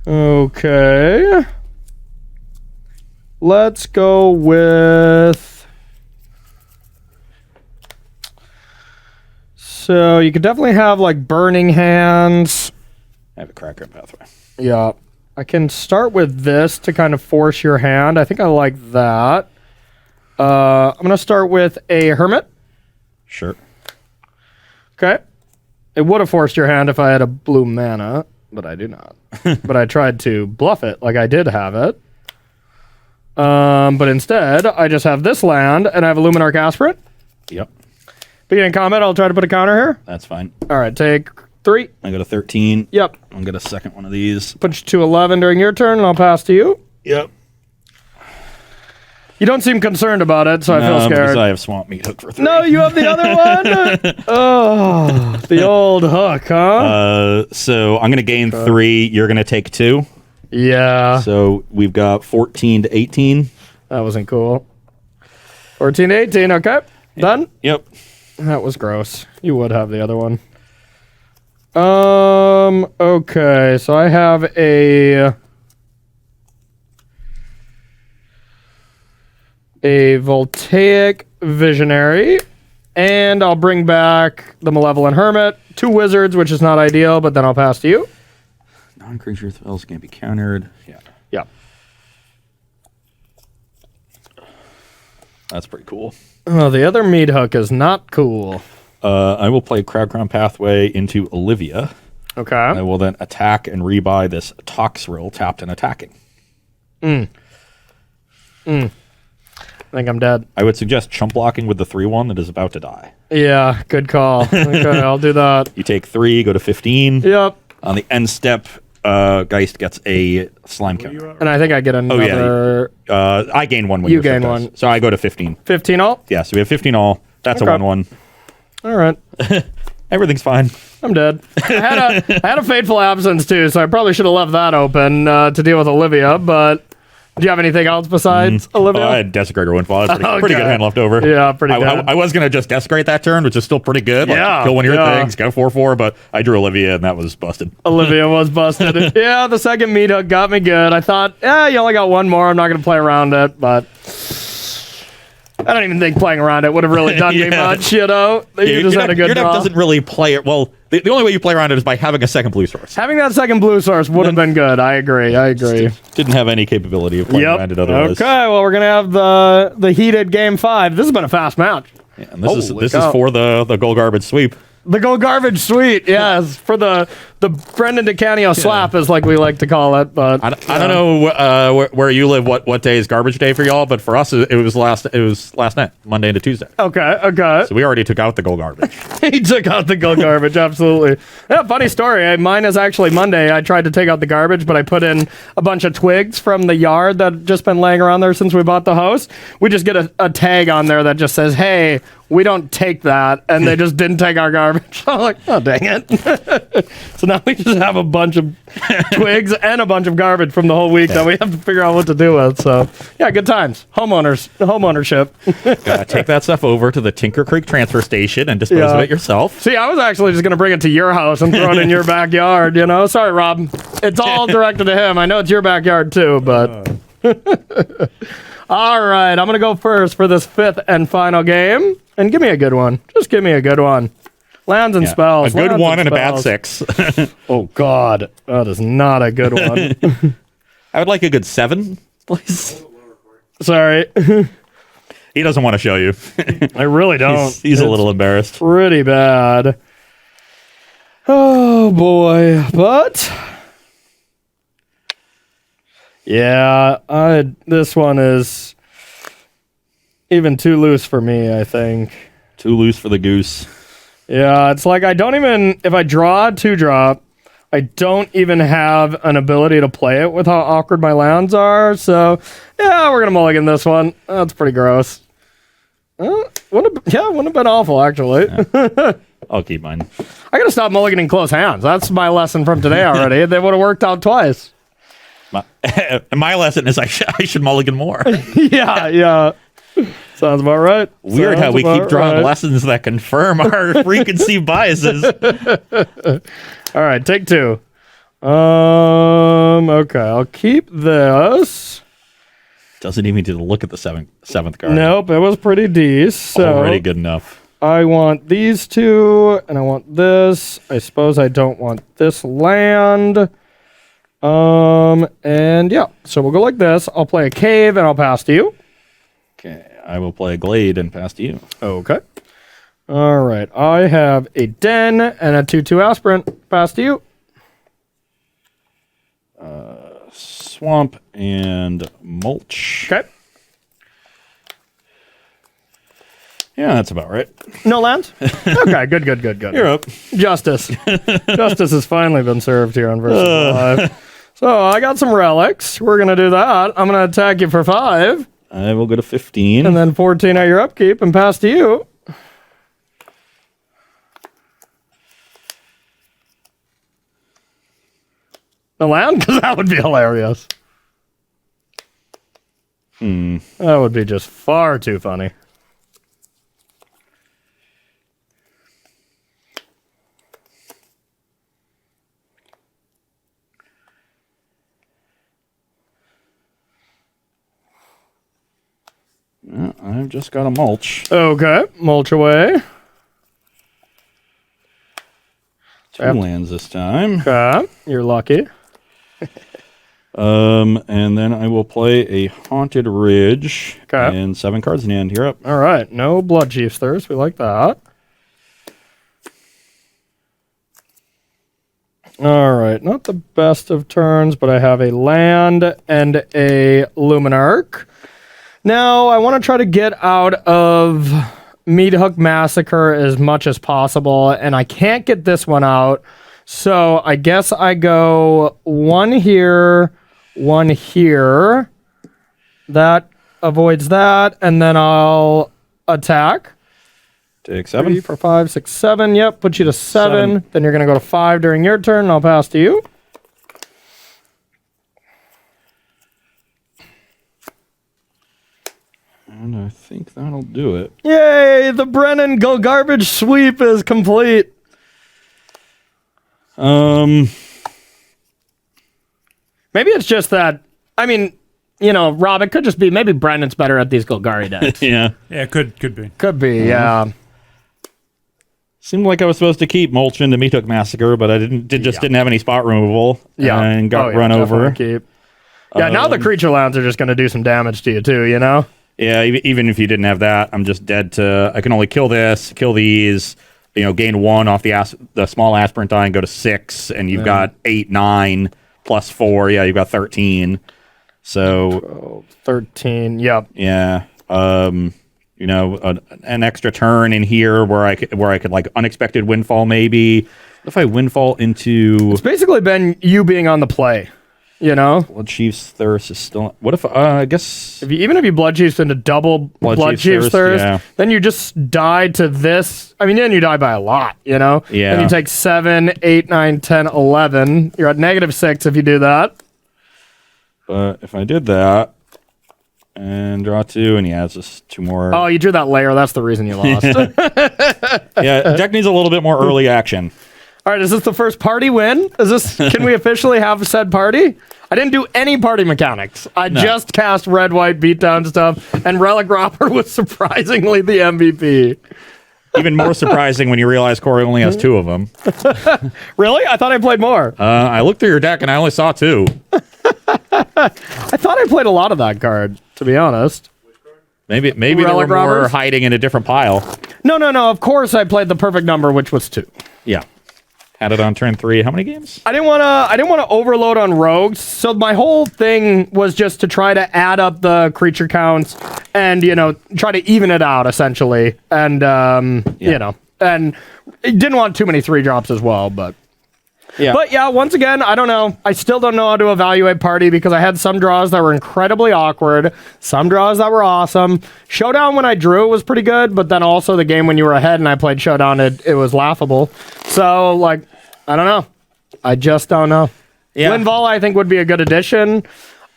Okay. Let's go with... So you could definitely have like Burning Hands. I have a Cracker Pathway. Yeah. I can start with this to kind of force your hand. I think I like that. I'm going to start with a Hermit. Sure. Okay. It would have forced your hand if I had a blue mana, but I do not. But I tried to bluff it like I did have it. But instead, I just have this land, and I have a Luminarch Aspirant. Yep. Beginning combat, I'll try to put a counter here. That's fine. All right, take 3. I go to 13. Yep. I'll get a second one of these. Put you to 11 during your turn, and I'll pass to you. Yep. You don't seem concerned about it, so I feel Because scared. I have Swamp Meat Hook for 3. No, you have the other one? Oh, the old hook, huh? So I'm going to gain 3. You're going to take 2. Yeah. So we've got 14 to 18. That wasn't cool. 14 to 18, okay. Done? Yep. That was gross. You would have the other one. Okay, so I have a Voltaic Visionary, and I'll bring back the Malevolent Hermit, 2 wizards, which is not ideal, but then I'll pass to you. Non-creature spells can't be countered. Yeah. Yeah. That's pretty cool. Oh, the other meat hook is not cool. I will play Crowd Crown Pathway into Olivia. Okay. I will then attack and rebuy this Toxrill tapped and attacking. I think I'm dead. I would suggest chump blocking with the 3/1 that is about to die. Yeah, good call. Okay, I'll do that. You take 3, go to 15. Yep. On the end step, Geist gets a slime counter. And I think I get another... I gain 1 when you gain 1. So I go to 15. 15 all? Yeah, so we have 15 all. That's Okay. a 1/1. All right. Everything's fine. I'm dead. I had a fateful absence too, so I probably should have left that open to deal with Olivia. But do you have anything else besides Olivia? I had Desecrator Windfall. That's pretty, Okay. pretty good hand left over. Yeah, pretty good. I was going to just Desecrate that turn, which is still pretty good. Like, Yeah, kill one of your yeah. things, get a 4/4, but I drew Olivia, and that was busted. Olivia was busted. Yeah, the second meat hook got me good. I thought, you only got one more. I'm not going to play around it, but I don't even think playing around it would have really done me much, you know? You just had a good Your deck draw. doesn't really play it. Well, the only way you play around it is by having a second blue source. Having that second blue source would have been good. I agree. Didn't have any capability of playing around it otherwise. Okay, well, we're going to have the heated game 5. This has been a fast match. Yeah, and this Holy is cow. for the gold garbage sweep. The Gold Garbage Suite, yes, for the Brendan DeCanio slap, is like we like to call it. But I don't know where you live. What day is garbage day for y'all? But for us, it was last night, Monday into Tuesday. Okay. So we already took out the gold garbage. He took out the Gold Garbage, absolutely. Yeah, funny story. Mine is actually Monday. I tried to take out the garbage, but I put in a bunch of twigs from the yard that had just been laying around there since we bought the house. We just get a tag on there that just says, "Hey, we don't take that," and they just didn't take our garbage. I'm like, oh, dang it. So now we just have a bunch of twigs and a bunch of garbage from the whole week that we have to figure out what to do with. So, yeah, good times. Homeownership. Gotta take that stuff over to the Tinker Creek transfer station and dispose of it yourself. See, I was actually just going to bring it to your house and throw it in your backyard, you know? Sorry, Rob. It's all directed to him. I know it's your backyard, too, but... All right, I'm going to go first for this 5th and final game. And give me a good one. Just give me a good one. Lands and spells. A good lands one and a bad spells. 6. Oh, God. That is not a good one. I would like a good 7, please. Sorry. He doesn't want to show you. I really don't. He's a little embarrassed. Pretty bad. Oh, boy. But... yeah, this one is even too loose for me, I think. Too loose for the goose. Yeah, it's like I don't even, if I draw a 2-drop, I don't even have an ability to play it with how awkward my lands are. So, yeah, we're going to mulligan this one. That's pretty gross. Wouldn't have been awful, actually. Yeah. I'll keep mine. I got to stop mulliganing close hands. That's my lesson from today already. They would have worked out twice. My lesson is I should mulligan more. Yeah. Sounds about right. Weird how we keep drawing lessons that confirm our preconceived biases. All right, take 2. Okay, I'll keep this. Doesn't even need to look at the seventh card. Nope, it was pretty decent. So already good enough. I want these 2, and I want this. I suppose I don't want this land. And yeah, so we'll go like this. I'll play a cave and I'll pass to you. Okay, I will play a glade and pass to you. Okay. All right, I have a den and a 2/2 aspirant. Pass to you. Swamp and mulch. Okay. Yeah, that's about right. No lands? Okay, good. You're up. Justice. Justice has finally been served here on Versus 5. So I got some relics. We're going to do that. I'm going to attack you for 5. I will go to 15. And then 14 at your upkeep and pass to you. The land? Because that would be hilarious. That would be just far too funny. I've just got a mulch. Okay, mulch away. 2 lands this time. Okay, you're lucky. And then I will play a Haunted Ridge. Okay. And 7 cards in hand. You're up. All right, no Blood Chief's Thirst. We like that. All right, not the best of turns, but I have a land and a Luminarch. Now, I want to try to get out of Meat Hook Massacre as much as possible, and I can't get this one out. So I guess I go one here, one here. That avoids that, and then I'll attack. Take 7. 3, 4, 5, 6, 7. Yep, put you to 7. Then you're going to go to 5 during your turn, and I'll pass to you. And I think that'll do it. Yay! The Brennan garbage sweep is complete. Maybe it's just that. I mean, Rob, it could just be maybe Brennan's better at these Golgari decks. Yeah, could be. Could be, yeah. Seemed like I was supposed to keep Mulch in the Meat Hook Massacre, but I didn't have any spot removal. Yeah, and got run over. Keep. Yeah, now the creature lands are just going to do some damage to you too. Yeah, even if you didn't have that, I'm just dead to. I can only kill this, kill these. Gain 1 off the small aspirant die and go to 6, and you've got 8, 9 plus 4. Yeah, you've got 13. So 13. Yep. Yeah. An extra turn in here where I could like unexpected windfall maybe. What if I windfall into? It's basically been you being on the play. Blood Chief's Thirst is still. What if I guess even if you Blood Chiefs into double Blood Chief's Thirst, then you just die to this. I mean, then you die by a lot. Yeah. Then you take 7, 8, 9, 10, 11. You're at -6 if you do that. But if I did that and draw 2, and it's just 2 more. Oh, you drew that layer. That's the reason you lost. Yeah, deck needs a little bit more early action. All right, is this the first party win? Can we officially have said party? I didn't do any party mechanics. I just cast red-white beatdown stuff, and Relic Robber was surprisingly the MVP. Even more surprising when you realize Corey only has 2 of them. Really? I thought I played more. I looked through your deck, and I only saw 2. I thought I played a lot of that card, to be honest. Maybe there were more hiding in a different pile. No. Of course I played the perfect number, which was 2. Yeah. Had it on turn 3. How many games? I didn't want to overload on rogues, so my whole thing was just to try to add up the creature counts and try to even it out essentially, and and didn't want too many 3-drops as well, but. Yeah. But yeah, once again, I don't know. I still don't know how to evaluate party because I had some draws that were incredibly awkward, some draws that were awesome. Showdown when I drew was pretty good, but then also the game when you were ahead and I played Showdown, it was laughable. So, I don't know. I just don't know. Yeah. Linval, I think, would be a good addition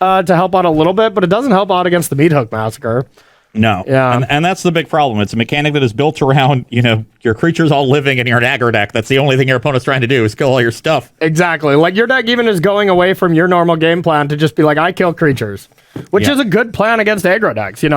to help out a little bit, but it doesn't help out against the Meat Hook Massacre. No. Yeah. And that's the big problem. It's a mechanic that is built around, your creatures all living in your aggro deck. That's the only thing your opponent's trying to do is kill all your stuff. Exactly. Your deck even is going away from your normal game plan to just be I kill creatures, which is a good plan against aggro decks. When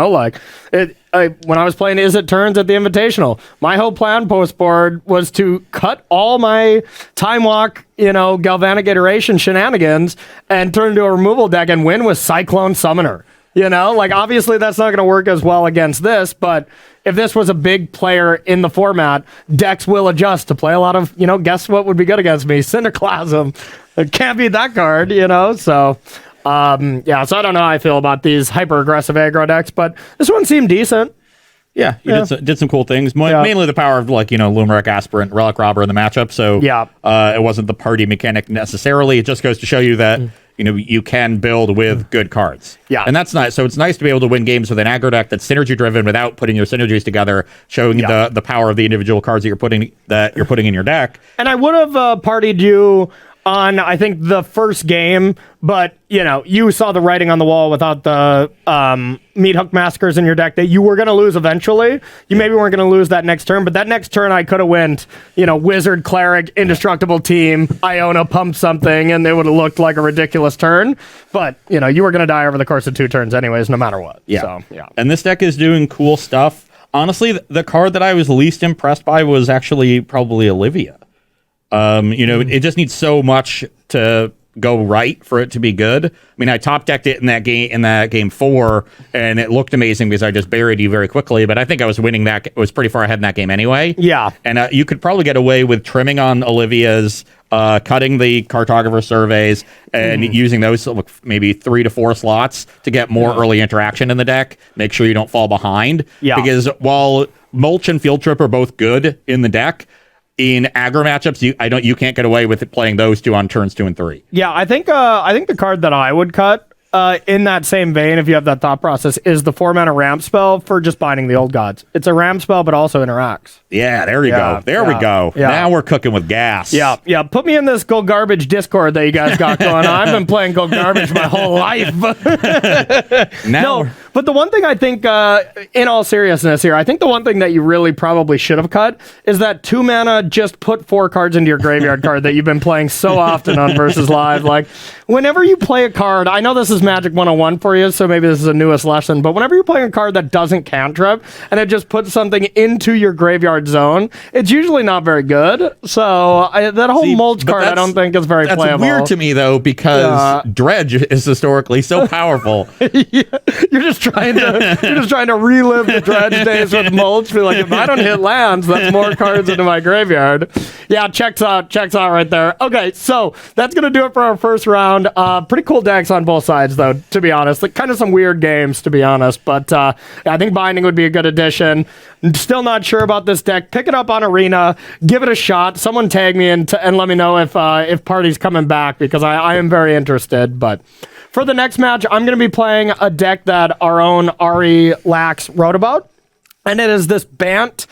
I was playing Is It Turns at the Invitational, my whole plan post board was to cut all my Time Walk, Galvanic Iteration shenanigans and turn into a removal deck and win with Cyclone Summoner. Obviously that's not going to work as well against this, but if this was a big player in the format, decks will adjust to play a lot of, guess what would be good against me? Cinderclasm. It can't beat that card, so... so I don't know how I feel about these hyper-aggressive aggro decks, but this one seemed decent. Yeah, you did some cool things. Mainly the power of, Lumeric, Aspirant, Relic Robber in the matchup, so it wasn't the party mechanic necessarily. It just goes to show you that... you can build with good cards. Yeah. And that's nice. So it's nice to be able to win games with an aggro deck that's synergy driven without putting your synergies together, showing the power of the individual cards that you're putting in your deck. And I would have partied you on, I think, the first game, but, you saw the writing on the wall without the Meat Hook Massacres in your deck that you were going to lose eventually. You maybe weren't going to lose that next turn, but that next turn I could have went, Wizard, Cleric, Indestructible Team, Iona pumped something, and it would have looked like a ridiculous turn. But, you were going to die over the course of 2 turns anyways, no matter what. Yeah. So, yeah. And this deck is doing cool stuff. Honestly, the card that I was least impressed by was actually probably Olivia. It just needs so much to go right for it to be good. I mean, I top decked it in that game 4, and it looked amazing because I just buried you very quickly. But I think I was winning that. It was pretty far ahead in that game anyway. Yeah, and you could probably get away with trimming on Olivia's, cutting the cartographer surveys, and using those maybe 3 to 4 slots to get more early interaction in the deck. Make sure you don't fall behind. Yeah, because while Mulch and Field Trip are both good in the deck, in aggro matchups, you can't get away with it playing those 2 on turns 2 and 3. Yeah, I think the card that I would cut in that same vein, if you have that thought process, is the 4-mana ramp spell for just binding the old gods. It's a ramp spell, but also interacts. Yeah, there you go. There we go. Yeah. Now we're cooking with gas. Yeah. Put me in this Go Garbage Discord that you guys got going on. I've been playing Go Garbage my whole life. No, but the one thing I think, in all seriousness here, I think the one thing that you really probably should have cut is that 2-mana just put 4 cards into your graveyard card that you've been playing so often on Versus Live. Like, whenever you play a card, I know this is Magic 101 for you, so maybe this is a newest lesson, but whenever you're playing a card that doesn't cantrip and it just puts something into your graveyard zone, it's usually not very good. So that whole Mulch card, I don't think is very playable. That's weird to me, though, because Dredge is historically so powerful. You're just trying to relive the Dredge days with Mulch. Be like, if I don't hit lands, that's more cards into my graveyard. Yeah, checks out right there. Okay, so that's gonna do it for our first round. Pretty cool decks on both sides, though, to be honest. Like, kind of some weird games, to be honest. But I think Binding would be a good addition. Still not sure about this deck. Pick it up on Arena. Give it a shot. Someone tag me and let me know if Party's coming back, because I am very interested. But for the next match, I'm going to be playing a deck that our own Ari Lax wrote about. And it is this Bant,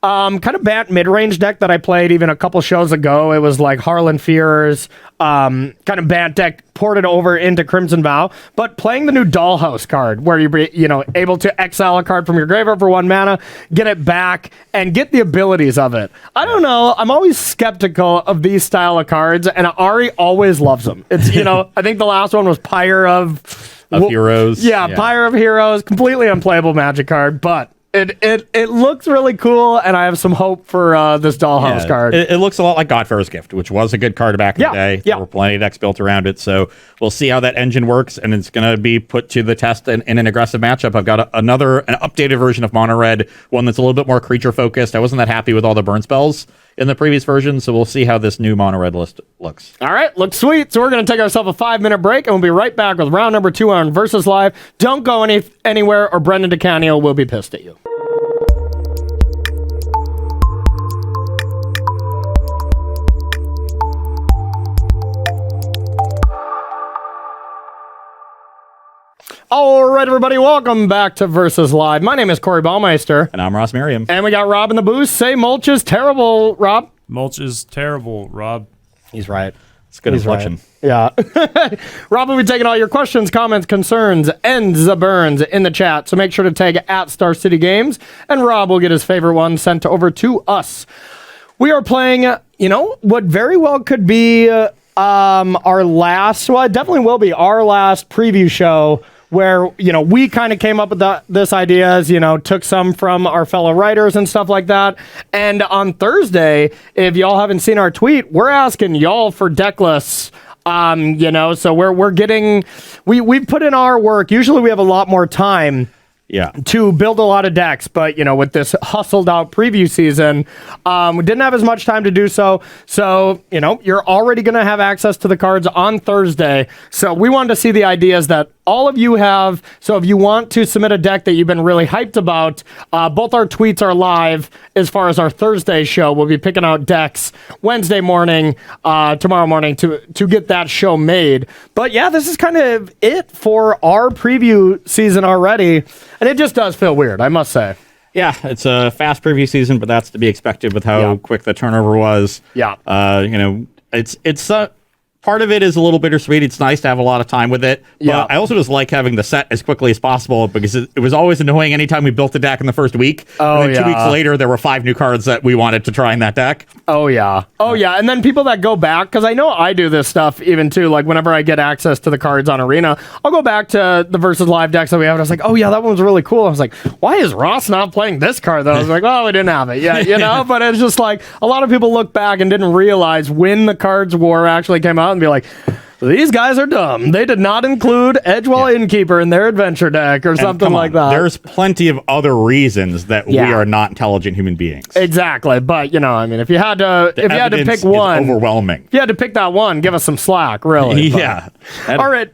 kind of Bant mid-range deck that I played even a couple shows ago. It was like Harlan Fear's kind of Bant deck ported over into Crimson Vow, but playing the new Dollhouse card where you're able to exile a card from your graveyard for 1 mana, get it back, and get the abilities of it. I don't know. I'm always skeptical of these style of cards, and Ari always loves them. It's, I think the last one was Pyre of Heroes. Yeah, Pyre of Heroes. Completely unplayable Magic card, but It looks really cool, and I have some hope for this Dollhouse card. It looks a lot like Godfarer's Gift, which was a good card back in the day. There were plenty of decks built around it, so we'll see how that engine works, and it's going to be put to the test in an aggressive matchup. I've got an updated version of Mono Red, one that's a little bit more creature-focused. I wasn't that happy with all the burn spells in the previous version, so we'll see how this new Mono Red list looks. All right, looks sweet. So we're going to take ourselves a 5-minute break, and we'll be right back with round number 2 on Versus Live. Don't go anywhere, or Brendan DeCanio will be pissed at you. All right, everybody, welcome back to Versus Live. My name is Corey Baumeister. And I'm Ross Merriam. And we got Rob in the booth. Say Mulch is terrible, Rob. Mulch is terrible, Rob. He's right. It's good inflection. Right. Yeah. Rob will be taking all your questions, comments, concerns, and burns in the chat. So make sure to tag at Star City Games, and Rob will get his favorite one sent over to us. We are playing, what very well could be our last, well, it definitely will be our last preview show, where, we kind of came up with this idea, took some from our fellow writers and stuff like that. And on Thursday, if y'all haven't seen our tweet, we're asking y'all for deck lists. So we're getting, we've put in our work. Usually we have a lot more time to build a lot of decks, but with this hustled out preview season, we didn't have as much time to do so. So you're already going to have access to the cards on Thursday. So we wanted to see the ideas that all of you have. So if you want to submit a deck that you've been really hyped about, both our tweets are live as far as our Thursday show. We'll be picking out decks Wednesday morning, tomorrow morning to get that show made. But yeah, this is kind of it for our preview season already. And it just does feel weird, I must say. Yeah, it's a fast preview season, but that's to be expected with how quick the turnover was. Yeah. It's part of it is a little bittersweet. It's nice to have a lot of time with it. But I also just like having the set as quickly as possible, because it was always annoying anytime we built a deck in the first week. Oh, and then 2 weeks later, there were 5 new cards that we wanted to try in that deck. Oh, yeah. Oh, yeah. And then people that go back, because I know I do this stuff even too, like whenever I get access to the cards on Arena, I'll go back to the Versus Live decks that we have, and I was like, oh, yeah, that one was really cool. I was like, why is Ross not playing this card, though? I was like, well, we didn't have it. Yeah, but it's just like a lot of people look back and didn't realize when the cards war actually came out and be like, These guys are dumb. They did not include Edgewell Innkeeper in their adventure deck or something like that. There's plenty of other reasons that we are not intelligent human beings. Exactly. But, I mean, if you had to pick one. Overwhelming. If you had to pick that one, give us some slack, really. Yeah. All right.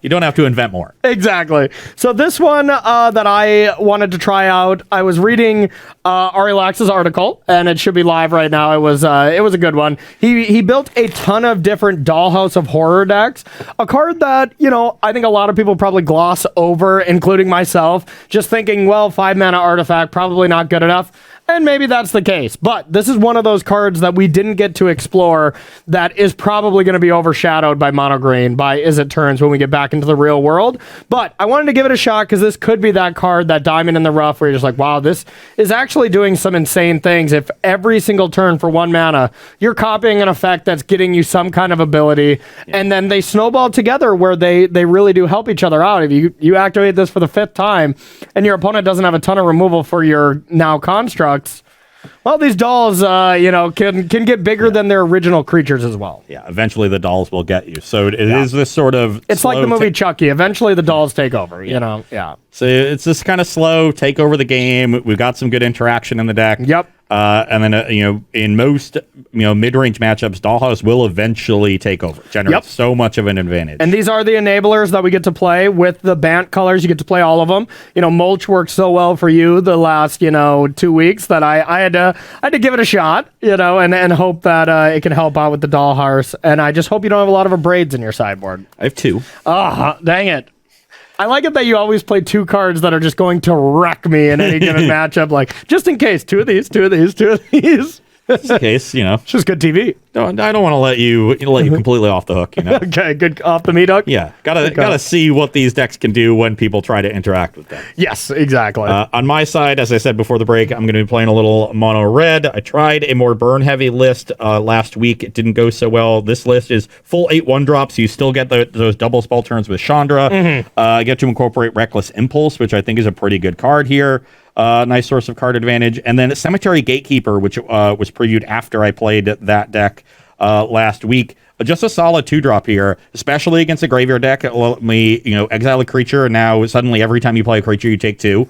You don't have to invent more. Exactly. So this one that I wanted to try out, I was reading Ari Lax's article, and it should be live right now. It was a good one. He built a ton of different Dollhouse of Horror decks. A card that, I think a lot of people probably gloss over, including myself, just thinking, well, 5-mana artifact, probably not good enough. And maybe that's the case. But this is one of those cards that we didn't get to explore that is probably going to be overshadowed by mono green, by Is It Turns when we get back into the real world. But I wanted to give it a shot because this could be that card, that diamond in the rough, where you're just like, wow, this is actually doing some insane things. If every single turn for 1 mana, you're copying an effect that's getting you some kind of ability, and then they snowball together where they really do help each other out. If you activate this for the 5th time, and your opponent doesn't have a ton of removal for your now construct, well, these dolls, can get bigger than their original creatures as well. Yeah, eventually the dolls will get you. So it is this sort of... It's like the movie Chucky. Eventually the dolls take over, Yeah. So it's this kind of slow take over the game. We've got some good interaction in the deck. Yep. And then, in most, mid-range matchups, Dollhouse will eventually take over. Generate so much of an advantage. And these are the enablers that we get to play with the Bant colors. You get to play all of them. Mulch worked so well for you the last, 2 weeks that I had to give it a shot, and hope that it can help out with the Dollhouse. And I just hope you don't have a lot of Abrades in your sideboard. I have 2. Dang it. I like it that you always play 2 cards that are just going to wreck me in any given matchup. Like, just in case, 2 of these, 2 of these, 2 of these. Just in case, It's just good TV. No, I don't want to let you completely off the hook, Okay, good off the meat hook. Yeah, gotta see what these decks can do when people try to interact with them. Yes, exactly. On my side, as I said before the break, I'm going to be playing a little mono red. I tried a more burn heavy list last week. It didn't go so well. This list is full 8 1-drops. You still get those double spell turns with Chandra. I get to incorporate Reckless Impulse, which I think is a pretty good card here. Nice source of card advantage. And then Cemetery Gatekeeper, which was previewed after I played that deck last week. Just a solid 2-drop here, especially against a graveyard deck. Let me, exile a creature, and now suddenly every time you play a creature, you take 2.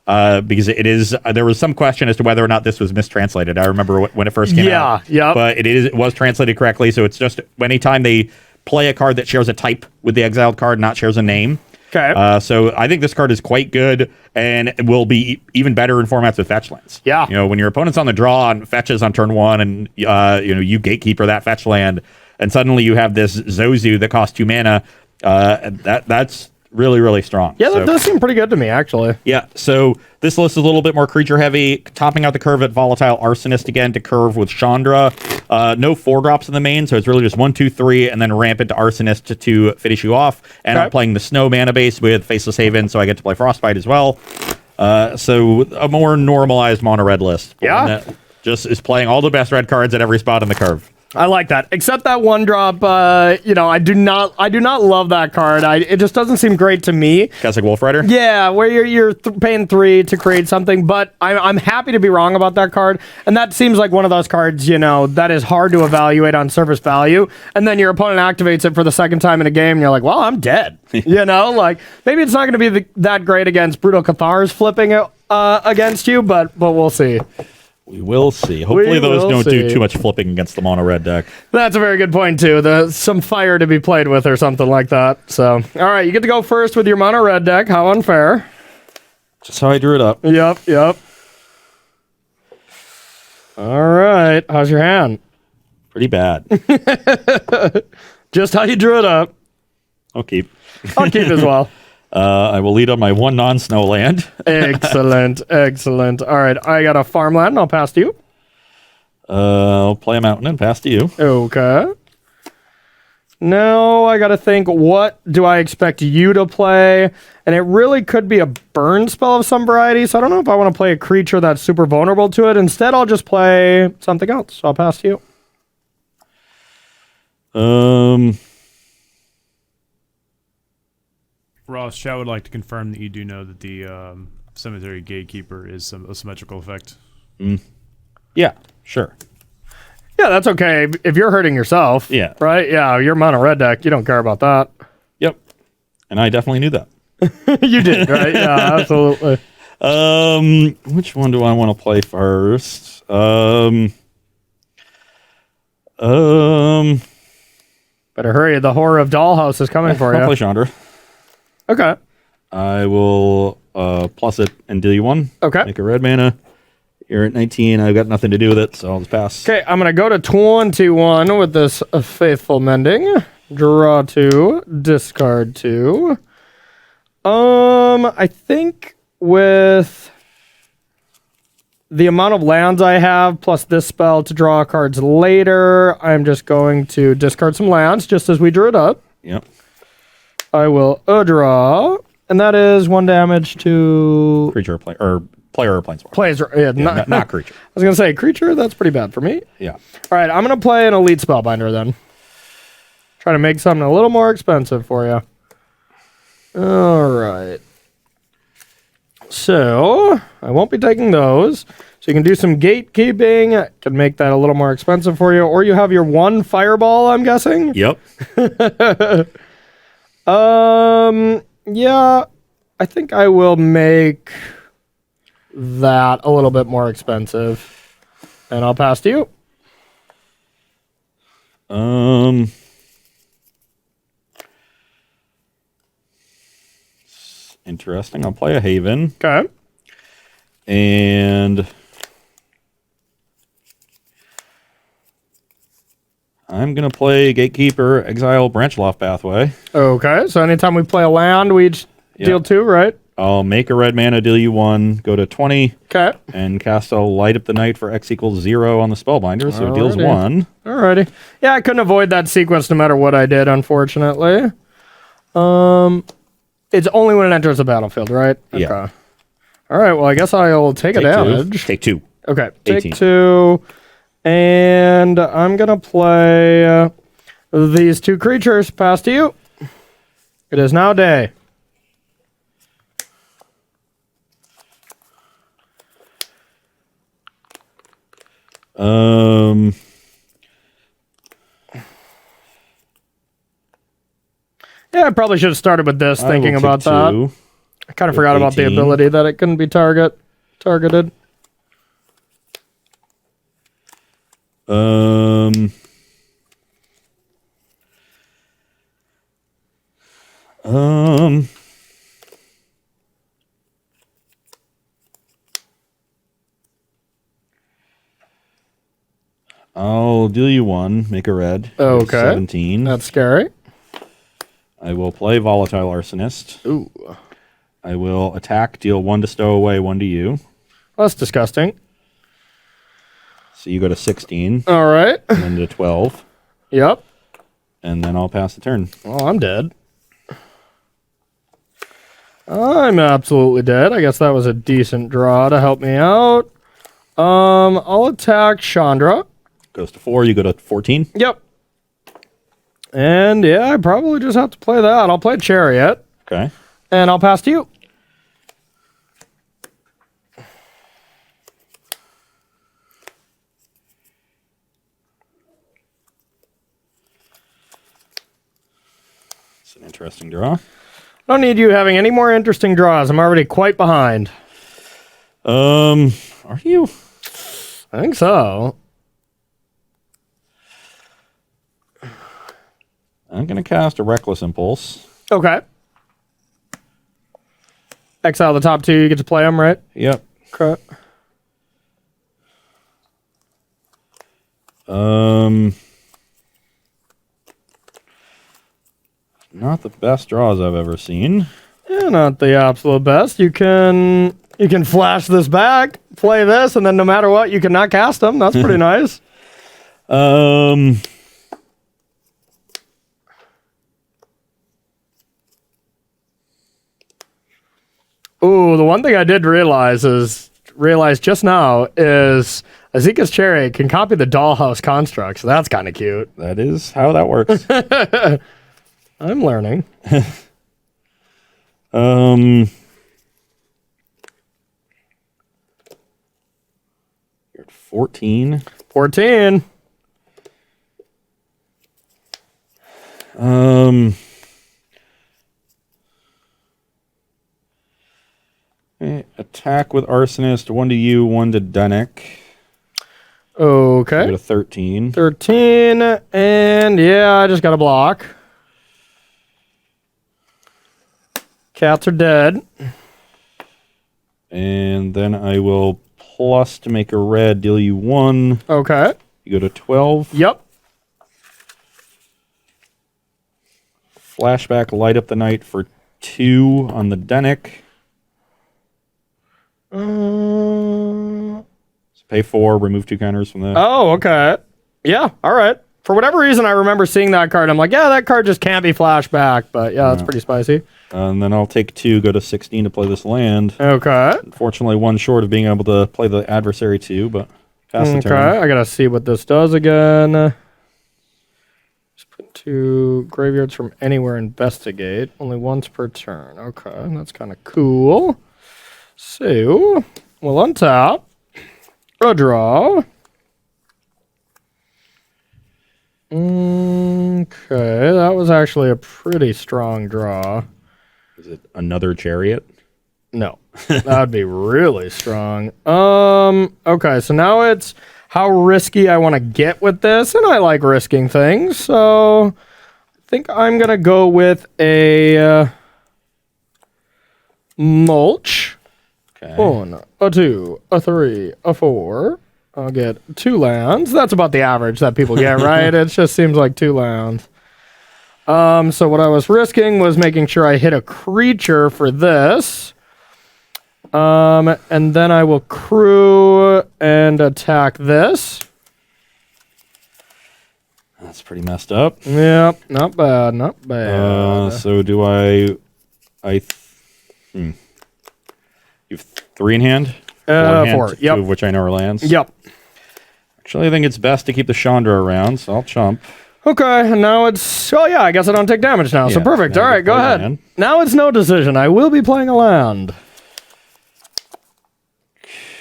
Because it is, there was some question as to whether or not this was mistranslated. I remember when it first came out. Yeah. But it was translated correctly, so it's just anytime they play a card that shares a type with the exiled card, not shares a name. Okay. So I think this card is quite good and will be even better in formats with fetch lands. Yeah. When your opponent's on the draw and fetches on turn 1 and, you gatekeeper that fetch land and suddenly you have this Zozu that costs 2 mana, that's really, really strong. Yeah, that does seem pretty good to me, actually. Yeah, so this list is a little bit more creature heavy, topping out the curve at Volatile Arsonist again to curve with Chandra. No 4-drops in the main, so it's really just 1, 2, 3, and then ramp into Arsonist to finish you off. And I'm playing the Snow mana base with Faceless Haven, so I get to play Frostbite as well. So a more normalized mono red list. Yeah. That just is playing all the best red cards at every spot in the curve. I like that. Except that 1-drop, I do not love that card. It just doesn't seem great to me. Classic Wolf Rider? Yeah, where you're paying 3 to create something, but I'm happy to be wrong about that card. And that seems like one of those cards, that is hard to evaluate on surface value. And then your opponent activates it for the second time in a game, and you're like, well, I'm dead. Maybe it's not going to be that great against Brutal Cathars flipping it against you, but we'll see. We will see. Hopefully those don't do too much flipping against the mono red deck. That's a very good point, too. There's some fire to be played with or something like that. So, all right, you get to go first with your mono red deck. How unfair. Just how I drew it up. Yep. All right. How's your hand? Pretty bad. Just how you drew it up. I'll keep as well. I will lead on my 1 non-snow land. Excellent. All right, I got a farmland, and I'll pass to you. I'll play a mountain and pass to you. Okay. Now I got to think, what do I expect you to play? And it really could be a burn spell of some variety, so I don't know if I want to play a creature that's super vulnerable to it. Instead, I'll just play something else. I'll pass to you. Ross, chat would like to confirm that you do know that the Cemetery Gatekeeper is a symmetrical effect. Yeah, sure. Yeah, that's okay. If you're hurting yourself, Yeah. right? Yeah, you're mono red deck. You don't care about that. Yep. And I definitely knew that. You did, right? Yeah, absolutely. Which one do I want to play first? Better hurry. The horror of Dollhouse is coming for I'll you. play Chandra. Okay. I will plus it and deal you 1. Okay. Make a red mana. You're at 19. I've got nothing to do with it, so I'll just pass. Okay, I'm going to go to 21 with this Faithful Mending. Draw 2, discard 2. I think with the amount of lands I have, plus this spell to draw cards later, I'm just going to discard some lands, just as we drew it up. Yep. I will draw, and that is 1 damage to... Creature or player or planeswalker. Plays, yeah, Not creature. I was going to say, creature, that's pretty bad for me. Yeah. All right, I'm going to play an Elite Spellbinder then. Try to make something a little more expensive for you. All right. So, I won't be taking those. So you can do some gatekeeping. Can make that a little more expensive for you. Or you have your 1 fireball, I'm guessing? Yep. Yeah. I think I will make that a little bit more expensive. And I'll pass to you. Interesting. I'll play a Haven. Okay. And I'm going to play Gatekeeper, Exile, Branchloft Pathway. Okay. So anytime we play a land, we each deal 2, right? I'll make a red mana, deal you 1, go to 20. Okay. And cast a Light Up the Night for X equals 0 on the Spellbinder, so it deals 1. Alrighty. Yeah, I couldn't avoid that sequence no matter what I did, unfortunately. It's only when it enters the battlefield, right? Okay. Yeah. All right, well, I guess I'll take a damage. Take 2. Okay, 18. take 2. And I'm going to play these 2 creatures. Pass to you. It is now day. Yeah, I probably should have started with this, thinking about that. I kind of forgot about the ability that it couldn't be targeted. I'll deal you 1, make a red. Okay. 17. That's scary. I will play Volatile Arsonist. Ooh. I will attack, deal 1 to Stowaway, 1 to you. That's disgusting. So you go to 16. All right. And then to 12. Yep. And then I'll pass the turn. Well, I'm dead. I'm absolutely dead. I guess that was a decent draw to help me out. I'll attack Chandra. Goes to 4, you go to 14. Yep. And yeah, I probably just have to play that. I'll play Chariot. Okay. And I'll pass to you. It's an interesting draw. I don't need you having any more interesting draws. I'm already quite behind. Are you? I think so. I'm going to cast a Reckless Impulse. Okay. Exile the top 2. You get to play them, right? Yep. Okay. Not the best draws I've ever seen. Yeah, not the absolute best. You can flash this back, play this, and then no matter what, you can not cast them. That's pretty nice. Ooh, the one thing I did realize just now is Azika's Chariot can copy the Dollhouse construct, so that's kind of cute. That is how that works. I'm learning. You're at 14. 14. Attack with Arsonist, 1 to you, 1 to Dunnick. Okay. Go to 13. 13, and yeah, I just got a block. Cats are dead. And then I will plus to make a red, deal you 1. Okay. You go to 12. Yep. Flashback, light up the night for 2 on the Dunnick. So pay 4, remove 2 counters from that. Oh, okay. Yeah, all right. For whatever reason, I remember seeing that card. I'm like, yeah, that card just can't be flashback, but yeah, that's pretty spicy. And then I'll take 2, go to 16 to play this land. Okay. Unfortunately, 1 short of being able to play the adversary 2, but pass the turn. Okay, I gotta see what this does again. Just put 2 graveyards from anywhere, investigate. Only once per turn. Okay, that's kind of cool. So, we'll untap. A draw. Okay, that was actually a pretty strong draw. Is it another chariot? No, that'd be really strong. Okay, so now it's how risky I want to get with this, and I like risking things, so I think I'm gonna go with a mulch. Okay. 1, a 2, a 3, a 4. I'll get 2 lands. That's about the average that people get, right? It just seems like 2 lands. So what I was risking was making sure I hit a creature for this. And then I will crew and attack this. That's pretty messed up. Yep, not bad, not bad. So do I... You've 3 in hand? 4 in hand, 4, yep. 2 of which I know are lands? Yep. Actually, I think it's best to keep the Chandra around, so I'll chump. Okay, and now it's... Oh, yeah, I guess I don't take damage now, so Yeah, perfect. now All you right, go play ahead. land. Now it's no decision. I will be playing a land.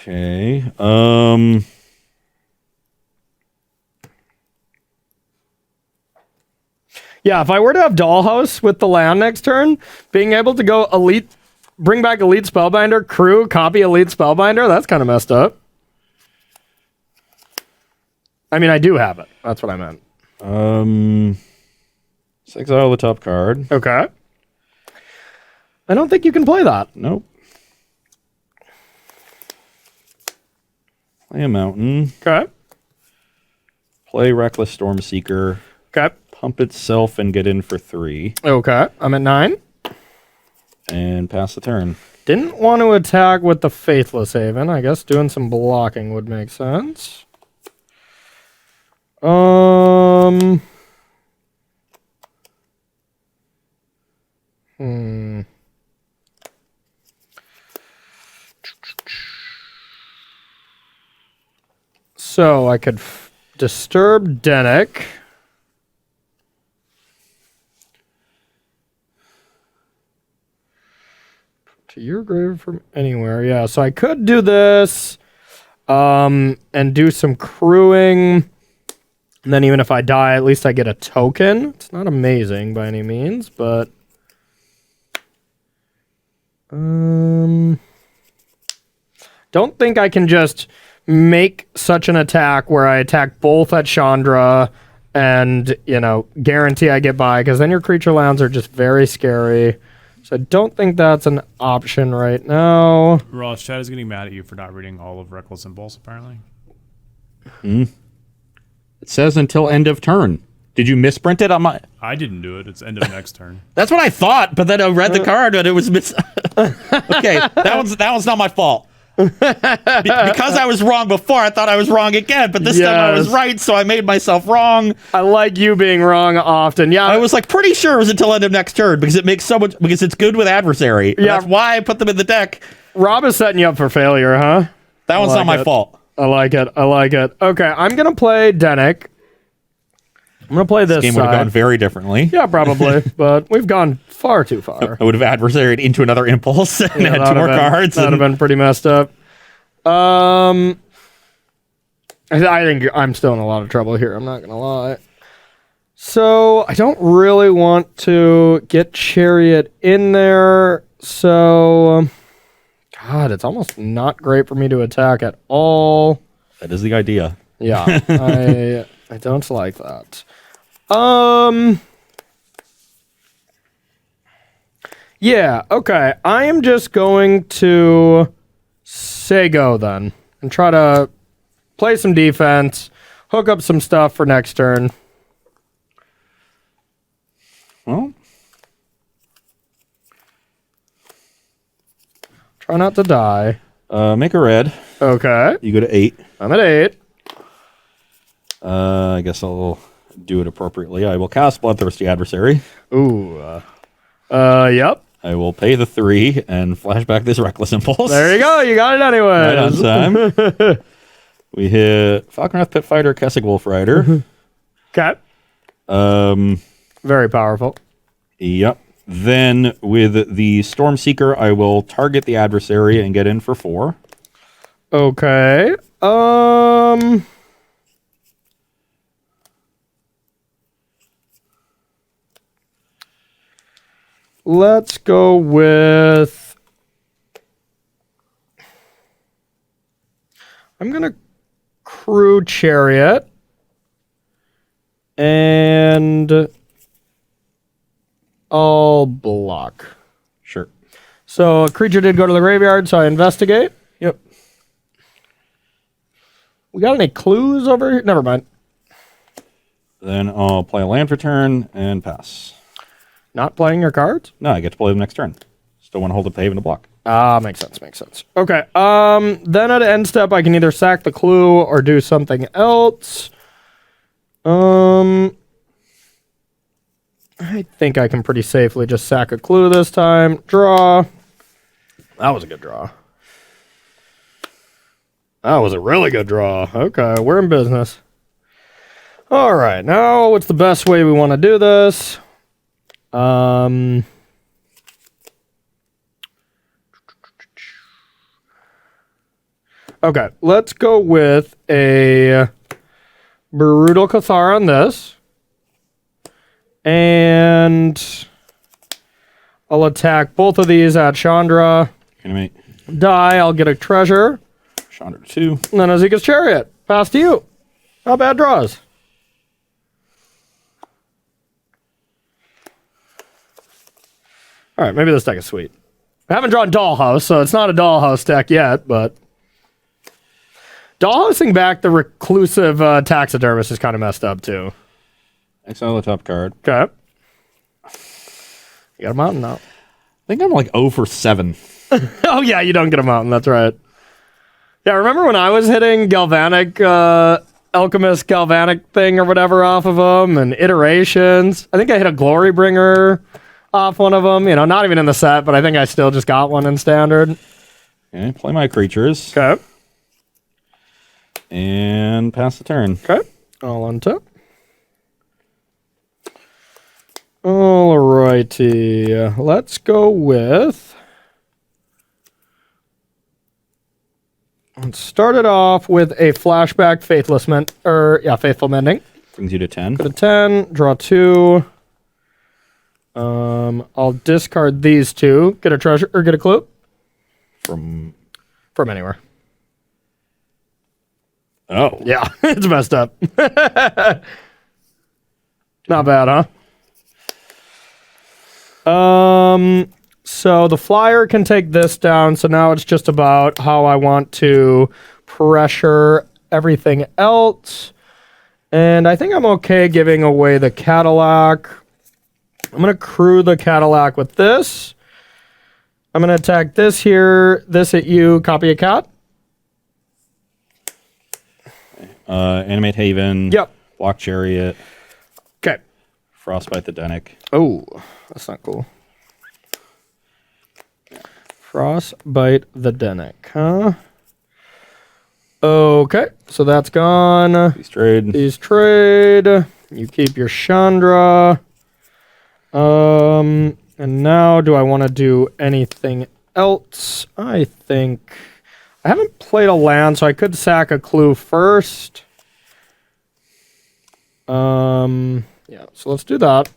Okay. Yeah, if I were to have Dollhouse with the land next turn, being able to go Elite... Bring back Elite Spellbinder, crew, copy Elite Spellbinder, that's kind of messed up. I mean, I do have it. That's what I meant. Exile the top card. Okay. I don't think you can play that. Nope. Play a mountain. Okay. Play Reckless Stormseeker. Okay. Pump itself and get in for 3. Okay. I'm at 9. And pass the turn. Didn't want to attack with the Faithless Haven. I guess doing some blocking would make sense. So I could disturb Dennick. To your grave from anywhere. Yeah, so I could do this and do some crewing. And then even if I die, at least I get a token. It's not amazing by any means, but don't think I can just make such an attack where I attack both at Chandra and, you know, guarantee I get by, because then your creature lands are just very scary. So I don't think that's an option right now. Ross, Chad is getting mad at you for not reading all of Reckless Impulse, apparently. It says until end of turn. Did you misprint it on my... I didn't do it. It's end of next turn. That's what I thought, but then I read the card and it was Okay, that one's not my fault. Because I was wrong before, I thought I was wrong again, but this time I was right, so I made myself wrong. I like you being wrong often. Yeah, I was like pretty sure it was until end of next turn because it makes so much, because it's good with adversary. Yeah, that's why I put them in the deck. Rob is setting you up for failure, huh? That one's not my fault. I like it. I like it. Okay, I'm gonna play Dennick. I'm gonna play this. Game would have gone very differently. Yeah, probably, but we've gone far too far. I would have adversaried into another impulse and had 2 more cards. That would have been pretty messed up. I think I'm still in a lot of trouble here. I'm not gonna lie. So I don't really want to get Chariot in there. So, God, it's almost not great for me to attack at all. That is the idea. Yeah, I don't like that. Yeah, okay. I am just going to say go then and try to play some defense, hook up some stuff for next turn. Well, try not to die. Make a red. Okay. You go to 8. I'm at 8. I guess I'll do it appropriately. I will cast Bloodthirsty Adversary. Ooh. Yep. I will pay the 3 and flash back this Reckless Impulse. There you go. You got it anyway. Right on time. We hit Falconrath Pit Fighter, Kessig Wolf Rider. Okay. Very powerful. Yep. Then with the Stormseeker, I will target the adversary and get in for 4. Okay. Let's go with... I'm going to crew Chariot. And I'll block. Sure. So a creature did go to the graveyard, so I investigate. Yep. We got any clues over here? Never mind. Then I'll play a land for turn and pass. Not playing your cards? No, I get to play them next turn. Still want to hold up to Haven to block. Ah, makes sense, makes sense. Okay, then at end step, I can either sack the clue or do something else. I think I can pretty safely just sack a clue this time. Draw. That was a good draw. That was a really good draw. Okay, we're in business. All right, now what's the best way we want to do this? Okay, let's go with a Brutal Cathar on this. And I'll attack both of these at Chandra. Animate. Die, I'll get a treasure. Chandra to 2. And then Azika's Chariot. Pass to you. Not bad draws. All right, maybe this deck is sweet. I haven't drawn Dollhouse, so it's not a Dollhouse deck yet, but... Dollhousing back the reclusive taxidermist is kind of messed up, too. Exile the top card. Okay. You got a mountain now. I think I'm like 0 for 7. Oh, yeah, you don't get a mountain. That's right. Yeah, remember when I was hitting Galvanic, Alchemist Galvanic thing or whatever off of them and iterations? I think I hit a Glory Bringer off one of them. You know, not even in the set, but I think I still just got one in Standard. Okay, play my creatures. Okay. And pass the turn. Okay. All on top. Alrighty. Let's go with... Let's start it off with a flashback Faithful Mending. Brings you to 10. Go to 10, draw 2. I'll discard these 2. Get a treasure or get a clue. From Anywhere. Oh. Yeah, it's messed up. Not bad, huh? So the flyer can take this down, so now it's just about how I want to pressure everything else. And I think I'm okay giving away the Cadillac. I'm going to crew the Cadillac with this. I'm going to attack this here, this at you, copy a cat. Animate Haven. Yep. Block Chariot. Okay. Frostbite the Denic. Oh, that's not cool. Frostbite the Denic, huh? Okay, so that's gone. These trade. These trade. You keep your Chandra. And now do I want to do anything else? I think... I haven't played a land, so I could sack a clue first. Yeah, so let's do that.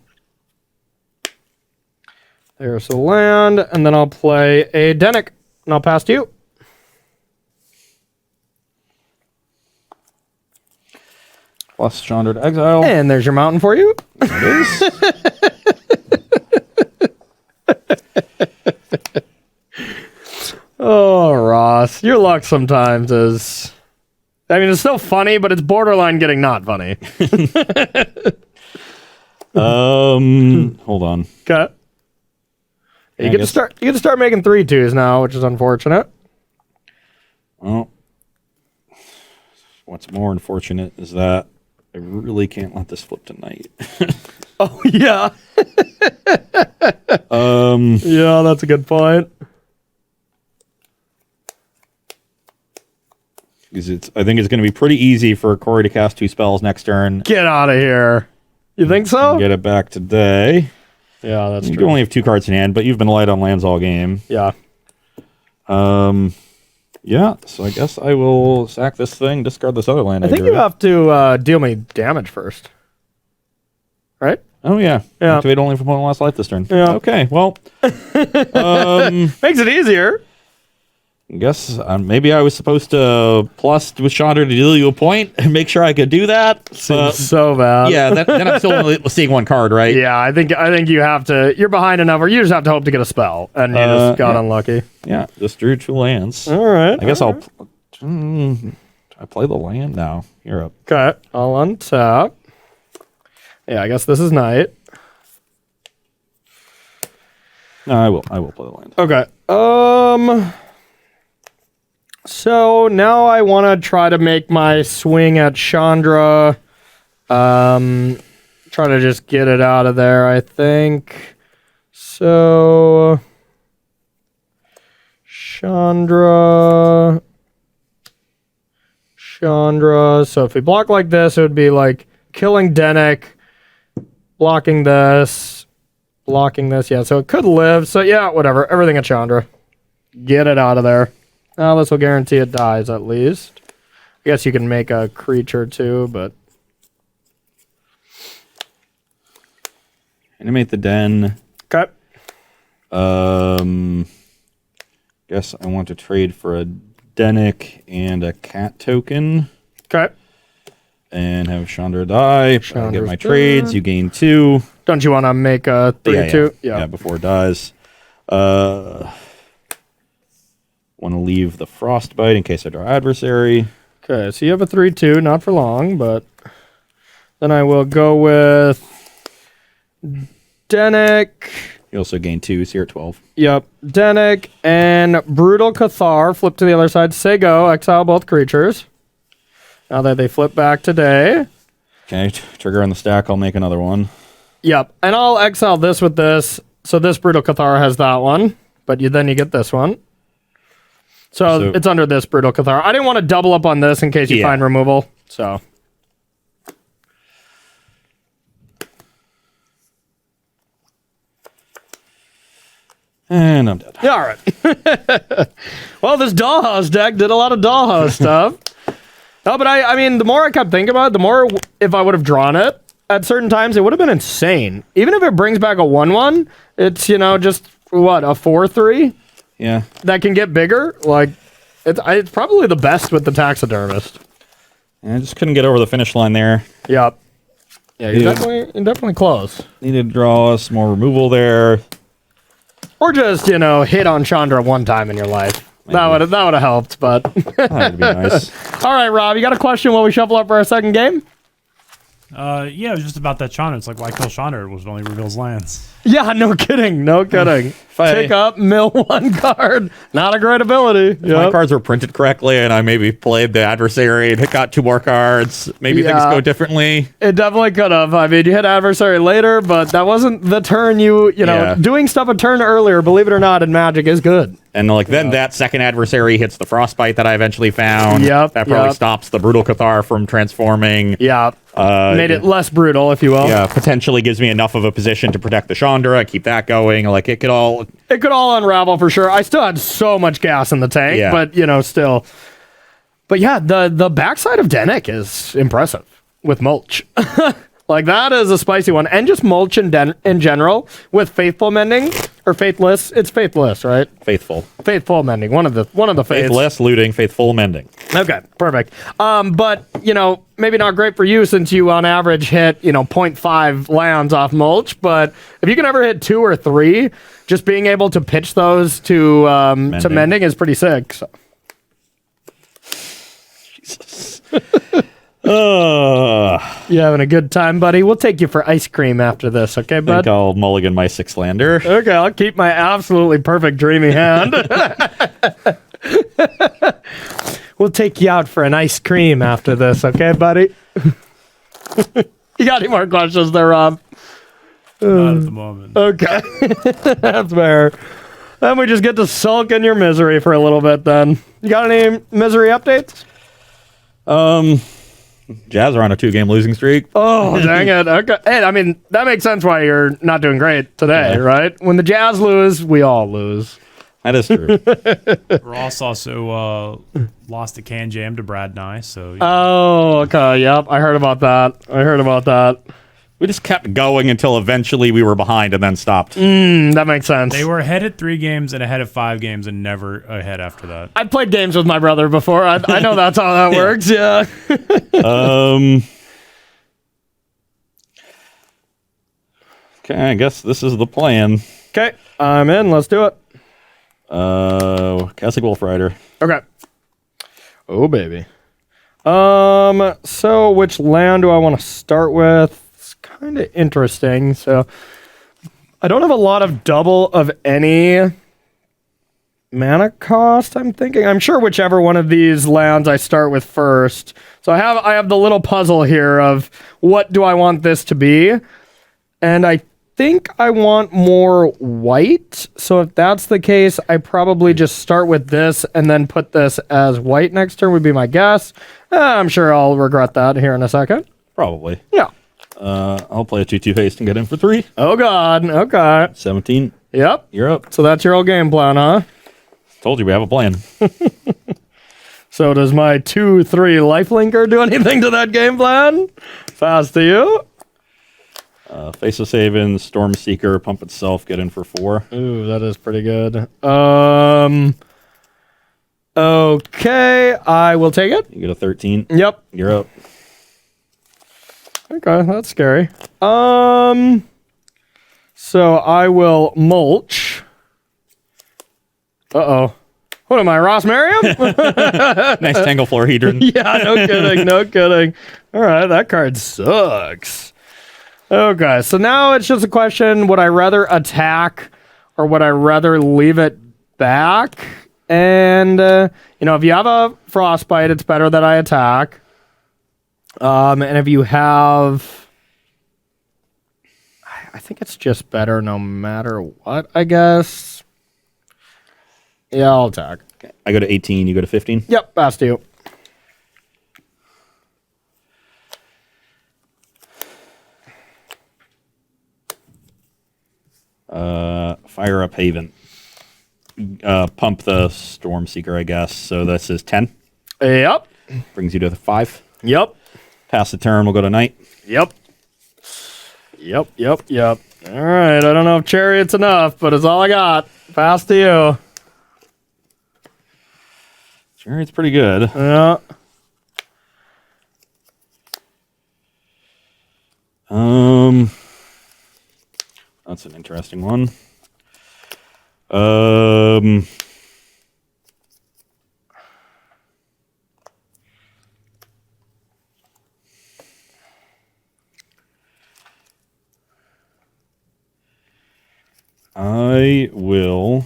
There's the land, and then I'll play a Denick, and I'll pass to you. Plus Chandra to exile. And there's your mountain for you. There it is. Oh, Ross, your luck sometimes is... I mean, it's still funny, but it's borderline getting not funny. Hold on. Okay. You get to start making 3/2s now, which is unfortunate. Well, what's more unfortunate is that I really can't let this flip tonight. Oh yeah. Yeah, that's a good point. Because I think it's going to be pretty easy for Corey to cast 2 spells next turn. Get out of here. You think so? Get it back today. Yeah, that's you true. You only have 2 cards in hand, but you've been light on lands all game. Yeah. Yeah, so I guess I will sack this thing, discard this other land. I think you have to deal me damage first. Right? Oh, yeah. Yeah. Activate only from one last life this turn. Yeah. Okay, well. Makes it easier. I guess maybe I was supposed to plus with Chandra to deal you a point and make sure I could do that. So bad. Yeah, then I'm still only seeing 1 card, right? Yeah, I think you have to. You're behind enough, or you just have to hope to get a spell, and you just got unlucky. Yeah, just drew 2 lands. All right. I guess I'll. I play the land now. You're up. Okay. I'll untap. Yeah, I guess this is night. No, I will play the land. Okay. So now I want to try to make my swing at Chandra. Try to just get it out of there, I think. So Chandra. So if we block like this, it would be like killing Denick, blocking this. Yeah, so it could live. So yeah, whatever. Everything at Chandra. Get it out of there. Now this will guarantee it dies at least. I guess you can make a creature too, but... Animate the den. Okay. Guess I want to trade for a Denick and a cat token. Okay. And have Chandra die. I get my trades. Dead. You gain 2. Don't you want to make a 3/2? Yeah, before it dies. Want to leave the Frostbite in case I draw adversary. Okay, so you have a 3/2, not for long, but then I will go with Denick. You also gain 2, so you're at 12. Yep, Denick and Brutal Cathar. Flip to the other side. Say go. Exile both creatures. Now that they flip back today. Okay, trigger on the stack. I'll make another one. Yep, and I'll exile this with this. So this Brutal Cathar has that one, but then you get this one. So it's under this Brutal Cathar. I didn't want to double up on this in case you find removal. So. And I'm dead. Yeah, all right. Well, this Dollhouse deck did a lot of Dollhouse stuff. No, but I mean, the more I kept thinking about it, the more if I would have drawn it at certain times, it would have been insane. Even if it brings back a 1/1, it's, just, what, a 4/3? Yeah. That can get bigger. Like, it's probably the best with the Taxidermist. I just couldn't get over the finish line there. Yep. Yeah, you're definitely close. Needed to draw some more removal there. Or just, hit on Chandra one time in your life. Maybe. That would have helped, but... That'd be nice. All right, Rob, you got a question while we shuffle up for our second game? Yeah, it was just about that Chandra. It's like, why kill Chandra? It was only reveals lands. Yeah, no kidding. Pick up, mill 1 card. Not a great ability. If my cards were printed correctly and I maybe played the adversary and got 2 more cards, maybe things go differently. It definitely could have. I mean, you hit adversary later, but that wasn't the turn doing stuff a turn earlier, believe it or not, in Magic is good. And then that second adversary hits the Frostbite that I eventually found. Yep. That probably stops the Brutal Cathar from transforming. Yeah. Made it less brutal, if you will. Yeah, potentially gives me enough of a position to protect the Chandra, keep that going. Like, it could all unravel for sure. I still had so much gas in the tank, but, still. But yeah, the backside of Denick is impressive with mulch. Like, that is a spicy one. And just mulch in general with faithful mending or faithless. It's faithless, right? Faithful mending. One of the faiths. Faithless, looting, faithful mending. Okay, perfect. But, maybe not great for you since you on average hit, 0.5 lands off mulch. But if you can ever hit 2 or 3, just being able to pitch those to mending is pretty sick. So. Jesus. You having a good time, buddy? We'll take you for ice cream after this, okay, bud? I think I'll mulligan my 6 lander. Okay, I'll keep my absolutely perfect dreamy hand. We'll take you out for an ice cream after this, okay, buddy? You got any more questions there, Rob? Not at the moment. Okay. That's fair. Then we just get to sulk in your misery for a little bit then. You got any misery updates? Jazz are on a 2-game losing streak. Oh, dang it. Okay. Hey, I mean, that makes sense why you're not doing great today, right? When the Jazz lose, we all lose. That is true. Ross also lost a can jam to Brad Nye, so... Oh, okay. Yep. I heard about that. We just kept going until eventually we were behind and then stopped. That makes sense. They were ahead at 3 games and ahead of 5 games and never ahead after that. I played games with my brother before. I know that's how that works. Yeah. Okay, I guess this is the plan. Okay, I'm in. Let's do it. Cassick Wolf Rider. Okay. Oh, baby. So which land do I want to start with? It's kind of interesting. So I don't have a lot of double of any mana cost, I'm thinking. I'm sure whichever one of these lands I start with first. So I have the little puzzle here of what do I want this to be? And I think I want more white. So if that's the case, I probably just start with this and then put this as white next turn would be my guess. I'm sure I'll regret that here in a second. Probably. Yeah. I'll play a 2/2 haste and get in for 3. Oh, God. Okay. 17. Yep. You're up. So that's your old game plan, huh? Told you we have a plan. So does my 2/3 lifelinker do anything to that game plan? Fast to you. Face of Haven, Storm Seeker, pump itself, get in for 4. Ooh, that is pretty good. Okay, I will take it. You get a 13. Yep. You're up. Okay, that's scary. So I will mulch. Uh-oh. What am I, Ross Merriam? Nice Tangle Floor Hedron. Yeah, no kidding, no kidding. All right, that card sucks. Okay, so now it's just a question, would I rather attack or would I rather leave it back? And, if you have a Frostbite, it's better that I attack. And if you have... I think it's just better no matter what, I guess. Yeah, I'll attack. Okay. I go to 18, you go to 15? Yep, past you. Fire up Haven. Pump the Storm Seeker, I guess. So this is 10. Yep. Brings you to the 5. Yep. Pass the turn, we'll go to Knight. Yep. All right, I don't know if Chariot's enough, but it's all I got. Pass to you. Chariot's pretty good. Yeah. That's an interesting one. I will.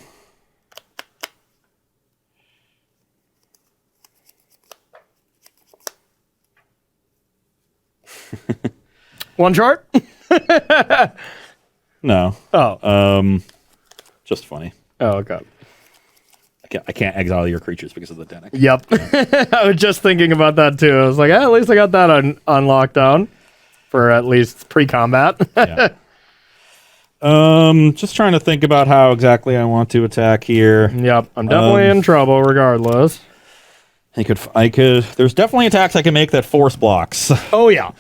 One short? No. Oh. Just funny. Oh, okay. I can't exile your creatures because of the Dennick. Yep. I was just thinking about that too. I was like, at least I got that on lockdown for at least pre-combat. Yeah. Just trying to think about how exactly I want to attack here. Yep. I'm definitely in trouble regardless. I could. There's definitely attacks I can make that force blocks. Oh, yeah.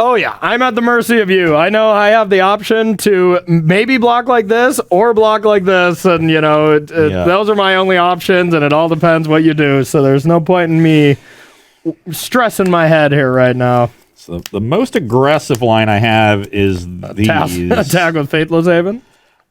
Oh, yeah. I'm at the mercy of you. I know I have the option to maybe block like this or block like this. And, those are my only options, and it all depends what you do. So there's no point in me stressing my head here right now. So the most aggressive line I have is these. Attack with Faithless Haven?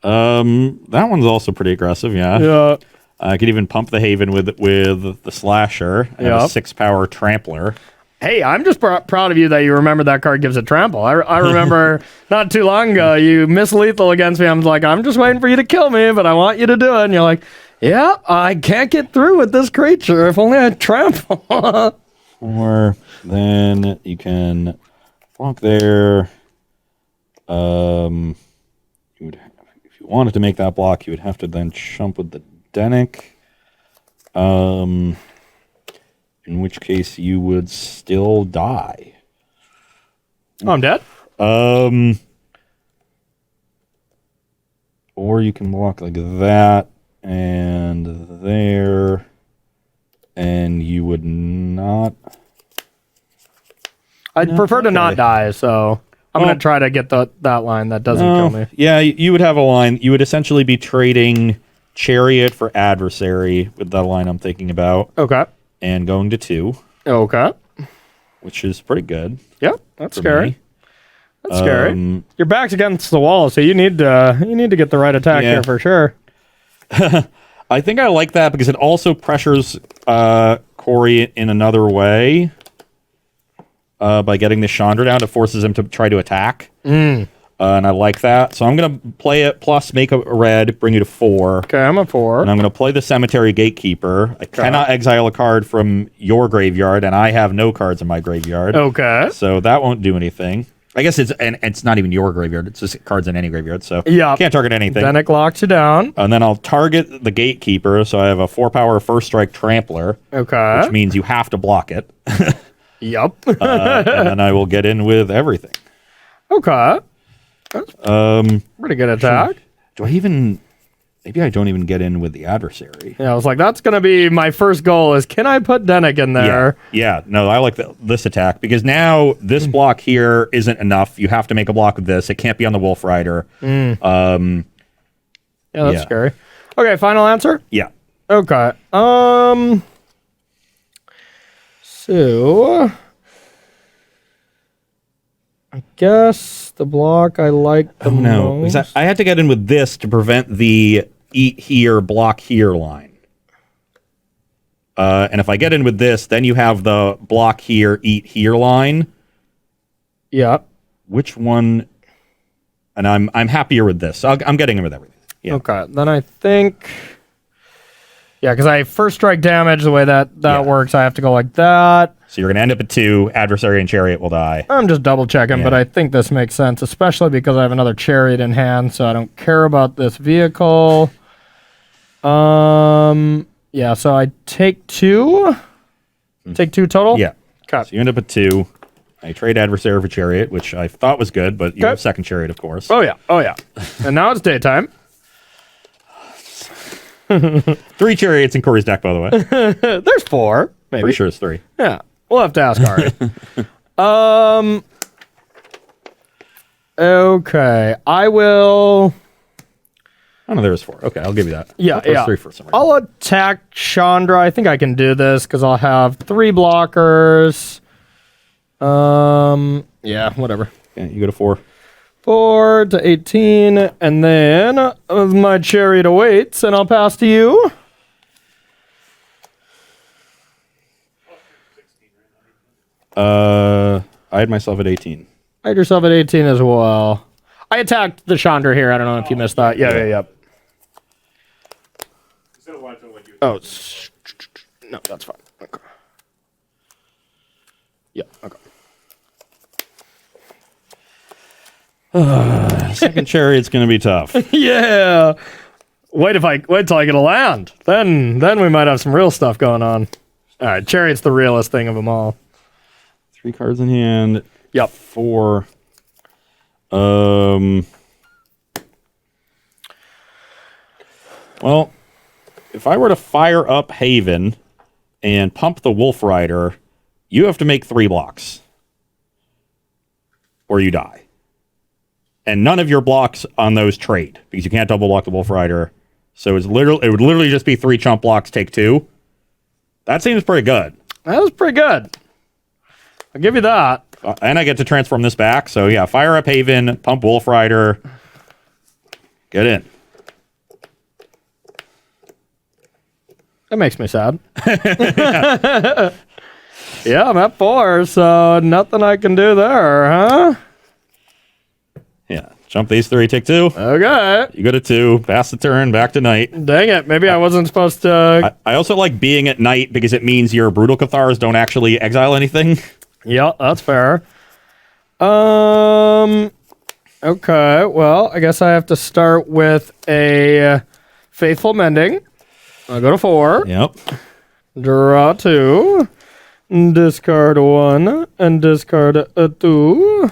That one's also pretty aggressive, yeah. Yeah. I could even pump the Haven with the Slasher and a 6-power Trampler. Hey, I'm just proud of you that you remember that card gives a trample. I remember not too long ago, you missed lethal against me. I'm like, I'm just waiting for you to kill me, but I want you to do it. And you're like, yeah, I can't get through with this creature. If only I had trample. Or then you can block there. If you wanted to make that block, you would have to then chump with the Denic. In which case you would still die. Oh, I'm dead? Or you can block like that and there, and you would not. I'd prefer to not die, so I'm going to try to get that line that doesn't kill me. Yeah, you would have a line. You would essentially be trading Chariot for Adversary with the line I'm thinking about. Okay. And going to 2. Okay. Which is pretty good. Yep, that's scary. Me. That's scary. Your back's against the wall, so you need to get the right attack here for sure. I think I like that because it also pressures Corey in another way by getting the Chandra down. It forces him to try to attack. And I like that. So I'm going to play it plus make a red, bring you to 4. Okay, I'm a 4. And I'm going to play the Cemetery Gatekeeper. I cannot exile a card from your graveyard, and I have no cards in my graveyard. Okay. So that won't do anything. I guess it's not even your graveyard. It's just cards in any graveyard. So can't target anything. Then it locks you down. And then I'll target the Gatekeeper. So I have a 4-power first strike Trampler. Okay. Which means you have to block it. Yep. And then I will get in with everything. Okay. That's pretty good attack. Do I even... Maybe I don't even get in with the Adversary. Yeah, I was like, that's going to be my first goal is, can I put Denic in there? Yeah. No, I like this attack because now this block here isn't enough. You have to make a block with this. It can't be on the Wolf Rider. Yeah, that's scary. Okay, final answer? Yeah. Okay. So... I guess the block I like the most. No, I had to get in with this to prevent the eat here, block here line. And if I get in with this, then you have the block here, eat here line. Yeah. Which one? And I'm happier with this. So I'm getting in with everything. Yeah. Okay. Then I think... Yeah, because I first strike damage, the way that works, I have to go like that. So you're going to end up at 2. Adversary and Chariot will die. I'm just double checking, but I think this makes sense, especially because I have another Chariot in hand, so I don't care about this vehicle. Yeah, so I take 2. Take 2 total? Yeah. Okay. So you end up at 2. I trade Adversary for Chariot, which I thought was good, but you have second Chariot, of course. Oh, yeah. And now it's daytime. 3 Chariots in Corey's deck, by the way. There's 4, maybe. Pretty sure it's 3. Yeah. We'll have to ask Ari. Okay. I will... Oh, no, there's 4. Okay, I'll give you that. Yeah, there's 3 for some reason. I'll attack Chandra. I think I can do this because I'll have 3 blockers. Yeah, whatever. Okay, you go to 4. 4 to 18, and then my Chariot awaits, and I'll pass to you. I had myself at 18. I had yourself at 18 as well. I attacked the Chandra here. I don't know if you missed that. Yeah. Oh, no, that's fine. Okay. Yeah, okay. Second Chariot's going to be tough. Yeah. Wait till I get a land. Then we might have some real stuff going on. All right, Chariot's the realest thing of them all. 3 cards in hand. Yep. 4. Well, if I were to fire up Haven and pump the Wolf Rider, you have to make 3 blocks. or you die. And none of your blocks on those trade because you can't double block the Wolf Rider. So it would literally just be 3 chump blocks, take 2. That seems pretty good. That was pretty good. I'll give you that. And I get to transform this back. So yeah, fire up Haven, pump Wolf Rider. Get in. That makes me sad. Yeah, I'm at 4, so nothing I can do there, huh? Yeah, jump these 3, take 2. Okay. You go to 2, pass the turn, back to night. Dang it, maybe I wasn't supposed to... I also like being at night because it means your Brutal Cathars don't actually exile anything. Yeah, that's fair. Okay, well, I guess I have to start with a Faithful Mending. I'll go to 4. Yep. Draw 2. Discard 1 and discard a 2.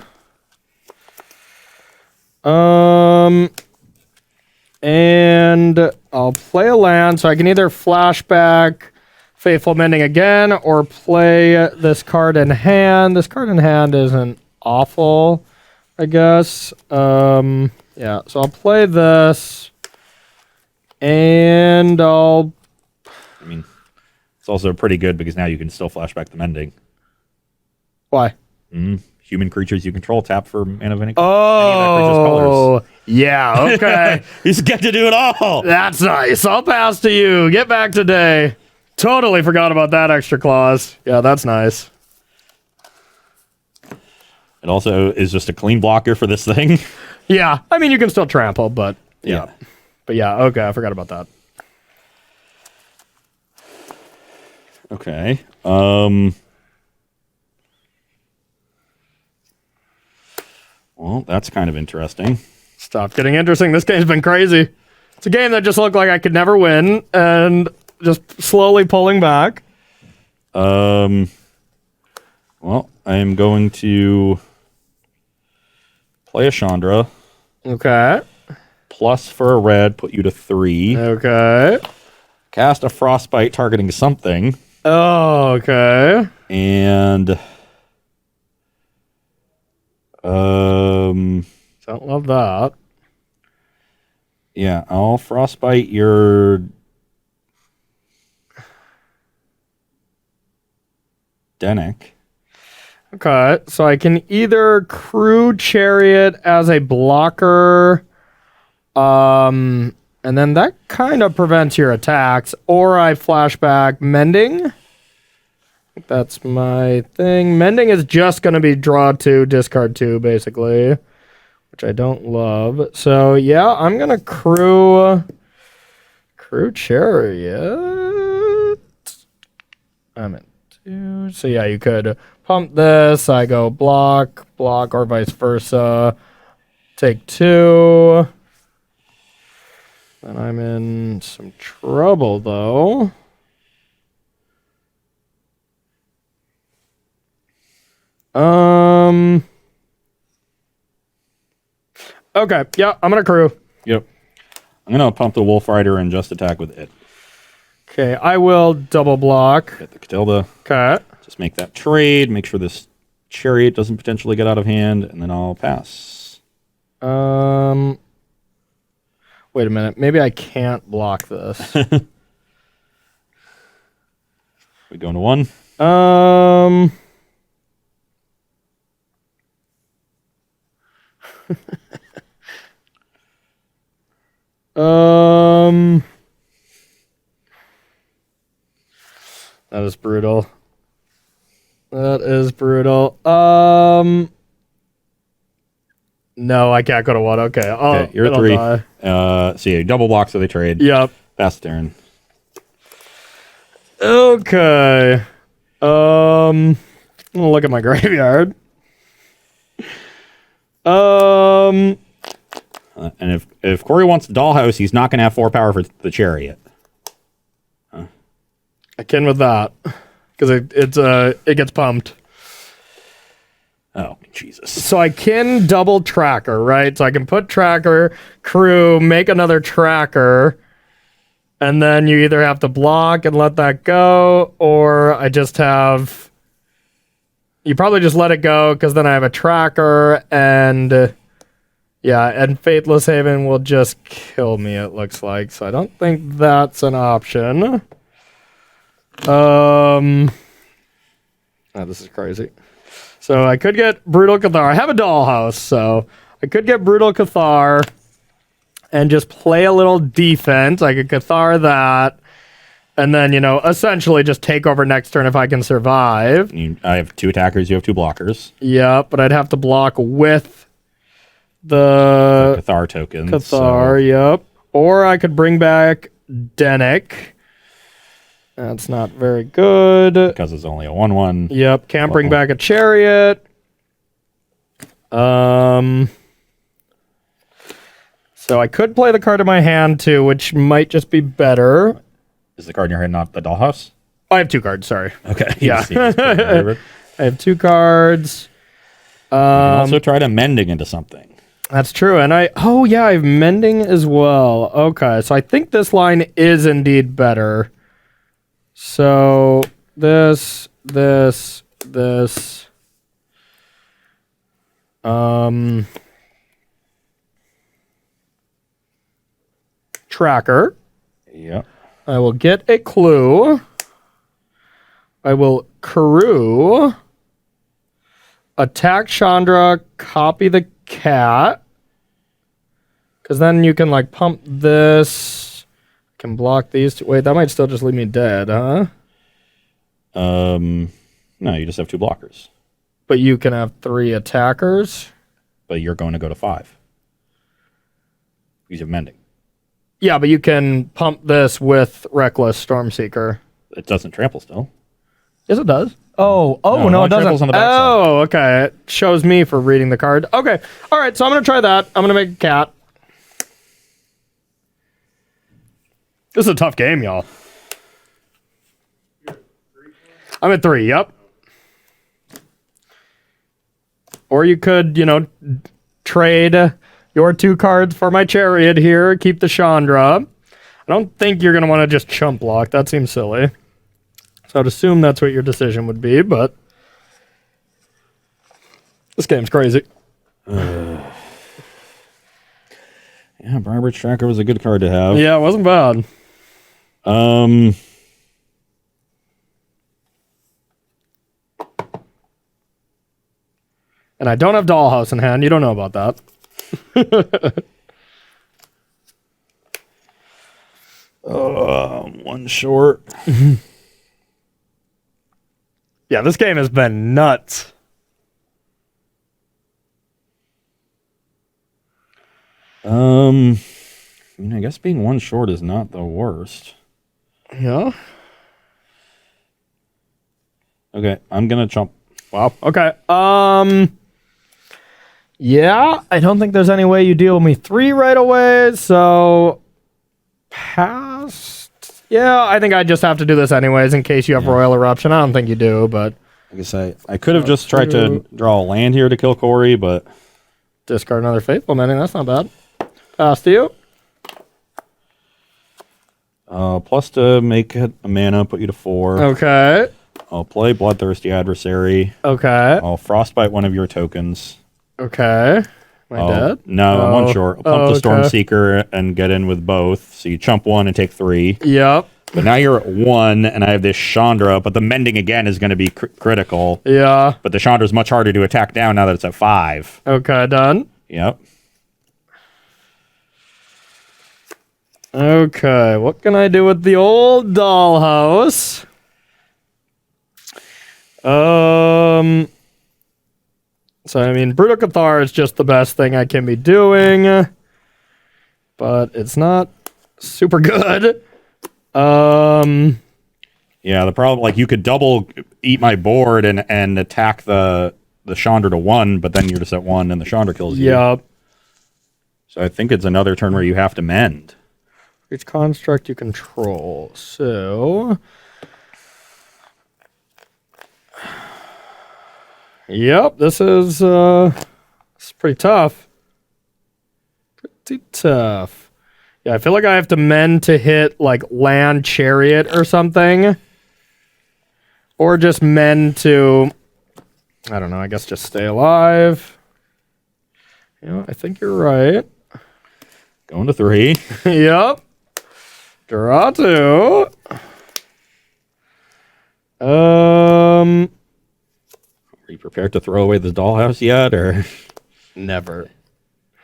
And I'll play a land, so I can either flashback Faithful Mending again or play this card in hand. This card in hand isn't awful, I guess. Yeah, so I'll play this, and I'll... I mean, it's also pretty good because now you can still flashback the Mending. Why? Human creatures you control tap for mana of any Oh, yeah, okay. You just get to do it all. That's nice. I'll pass to you. Get back today. Totally forgot about that extra clause. Yeah, that's nice. It also is just a clean blocker for this thing. Yeah, I mean, you can still trample, but Yeah. But yeah, okay, I forgot about that. Okay. Well, that's kind of interesting. Stop getting interesting. This game's been crazy. It's a game that just looked like I could never win, and just slowly pulling back. Well, I am going to play a Chandra. Okay. Plus for a red, put you to 3. Okay. Cast a Frostbite targeting something. Oh, okay. And don't love that. Yeah, I'll Frostbite your Denick. Okay, so I can either Crew Chariot as a blocker, and then that kind of prevents your attacks, or I flashback Mending. That's my thing. Mending is just going to be draw 2, discard 2, basically, which I don't love. So yeah, I'm going to Crew Chariot. I'm at 2. So yeah, you could pump this. I go block, or vice versa. Take 2. And I'm in some trouble, though. Okay, yeah, I'm gonna Crew. Yep. I'm going to pump the Wolf Rider and just attack with it. Okay, I will double block. Get the Catilda. Okay. Just make that trade. Make sure this Chariot doesn't potentially get out of hand, and then I'll pass. Wait a minute. Maybe I can't block this. We going to 1? That is brutal. That is brutal. No, I can't go to 1. Okay. Okay, you're at 3. So yeah, double block, so they trade. Yep. Pass the turn. Okay. I'm gonna look at my graveyard. And if Corey wants the Dollhouse, he's not going to have 4 power for the Chariot. I can with that because it gets pumped. Oh, Jesus. So I can double tracker, right? So I can put tracker, Crew, make another tracker, and then you either have to block and let that go, or I just have, You probably just let it go because then I have a tracker and and Faithless Haven will just kill me, it looks like. So I don't think that's an option. This is crazy. So I could get Brutal Cathar. I have a Dollhouse, so I could get Brutal Cathar and just play a little defense. I could Cathar that. And then, essentially just take over next turn if I can survive. I have 2 attackers, you have 2 blockers. Yeah, but I'd have to block with the Cathar tokens. Cathar, yep. Or I could bring back Dennick. That's not very good. Because it's only a 1/1. Yep, can't bring back a Chariot. So I could play the card in my hand too, which might just be better. Is the card in your hand not the Dollhouse? I have 2 cards, sorry. Okay. Yeah. I have 2 cards. You can also try to mending into something. That's true. And I have mending as well. Okay, so I think this line is indeed better. So this. Tracker. Yep. I will get a clue. I will Karoo. Attack Chandra, copy the cat. Because then you can pump this. Can block these 2. Wait, that might still just leave me dead, huh? No, you just have 2 blockers. But you can have 3 attackers. But you're going to go to 5. Because you have mending. Yeah, but you can pump this with Reckless Stormseeker. It doesn't trample still. Yes, it does. No, it doesn't. On the Okay. It shows me for reading the card. Okay. All right, so I'm going to try that. I'm going to make a cat. This is a tough game, y'all. I'm at 3, yep. Or you could, trade your 2 cards for my Chariot here. Keep the Chandra. I don't think you're going to want to just chump block. That seems silly. So I'd assume that's what your decision would be, but this game's crazy. Yeah, Briarbert's Tracker was a good card to have. Yeah, it wasn't bad. And I don't have Dollhouse in hand. You don't know about that. One short. Yeah, this game has been nuts. I guess being 1 short is not the worst. Yeah. Okay, I'm gonna chump. Wow. Okay. Yeah, I don't think there's any way you deal with me 3 right away, so pass. Yeah, I think I just have to do this anyways in case you have Royal Eruption. I don't think you do, but Like I say, I could have just tried to draw a land here to kill Corey, but discard another Faithful Mending. That's not bad. Pass to you. plus to make it a mana, put you to 4. Okay. I'll play Bloodthirsty Adversary. Okay. I'll Frostbite one of your tokens. Okay. Am I dead? No, I'm 1 short. I'll pump the Stormseeker and get in with both. So you chump 1 and take 3. Yep. But now you're at 1, and I have this Chandra, but the mending again is going to be critical. Yeah. But the Chandra is much harder to attack down now that it's at 5. Okay, done. Yep. Okay, what can I do with the old Dollhouse? So, I mean, Brutal Cathar is just the best thing I can be doing. But it's not super good. Yeah, the problem, like, you could double eat my board and attack the Chandra to 1, but then you're just at 1 and the Chandra kills you. Yep. So I think it's another turn where you have to mend. Each construct you control. So... Yep, this is it's pretty tough. Pretty tough. Yeah, I feel like I have to mend to hit like land Chariot or something. Or just mend to I don't know. I guess just stay alive. I think you're right. Going to 3. Yep. Draw 2. Are you prepared to throw away the dollhouse yet, or never?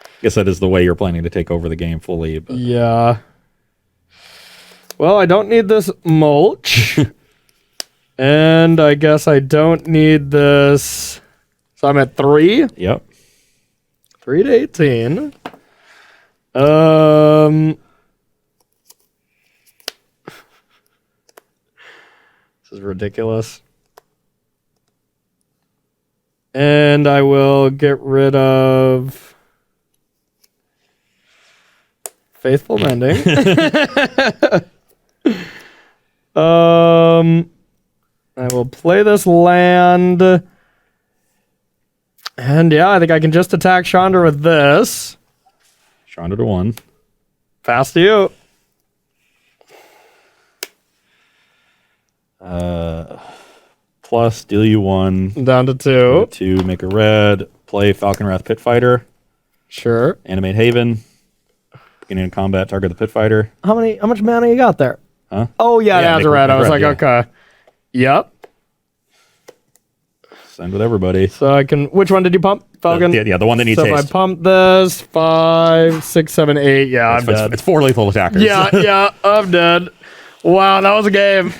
I guess that is the way you're planning to take over the game fully. But. Yeah. Well, I don't need this mulch. And I guess I don't need this. So I'm at 3. Yep. 3 to 18. This is ridiculous. And I will get rid of Faithful Mending. I will play this land. And yeah, I think I can just attack Chandra with this. Chandra to 1. Pass to you. Plus, deal you 1. Down to 2. 2, make a red. Play Falcon Wrath Pit Fighter. Sure. Animate Haven. Beginning of combat, target the Pit Fighter. How much mana you got there? Huh? Oh, yeah, that's red. I was like, okay. Yep. Send with everybody. So I can... Which one did you pump? Falcon? The one that needs haste. So if I pump this, 5, 6, 7, 8, yeah, I'm dead. It's 4 lethal attackers. Yeah, I'm dead. Wow, that was a game.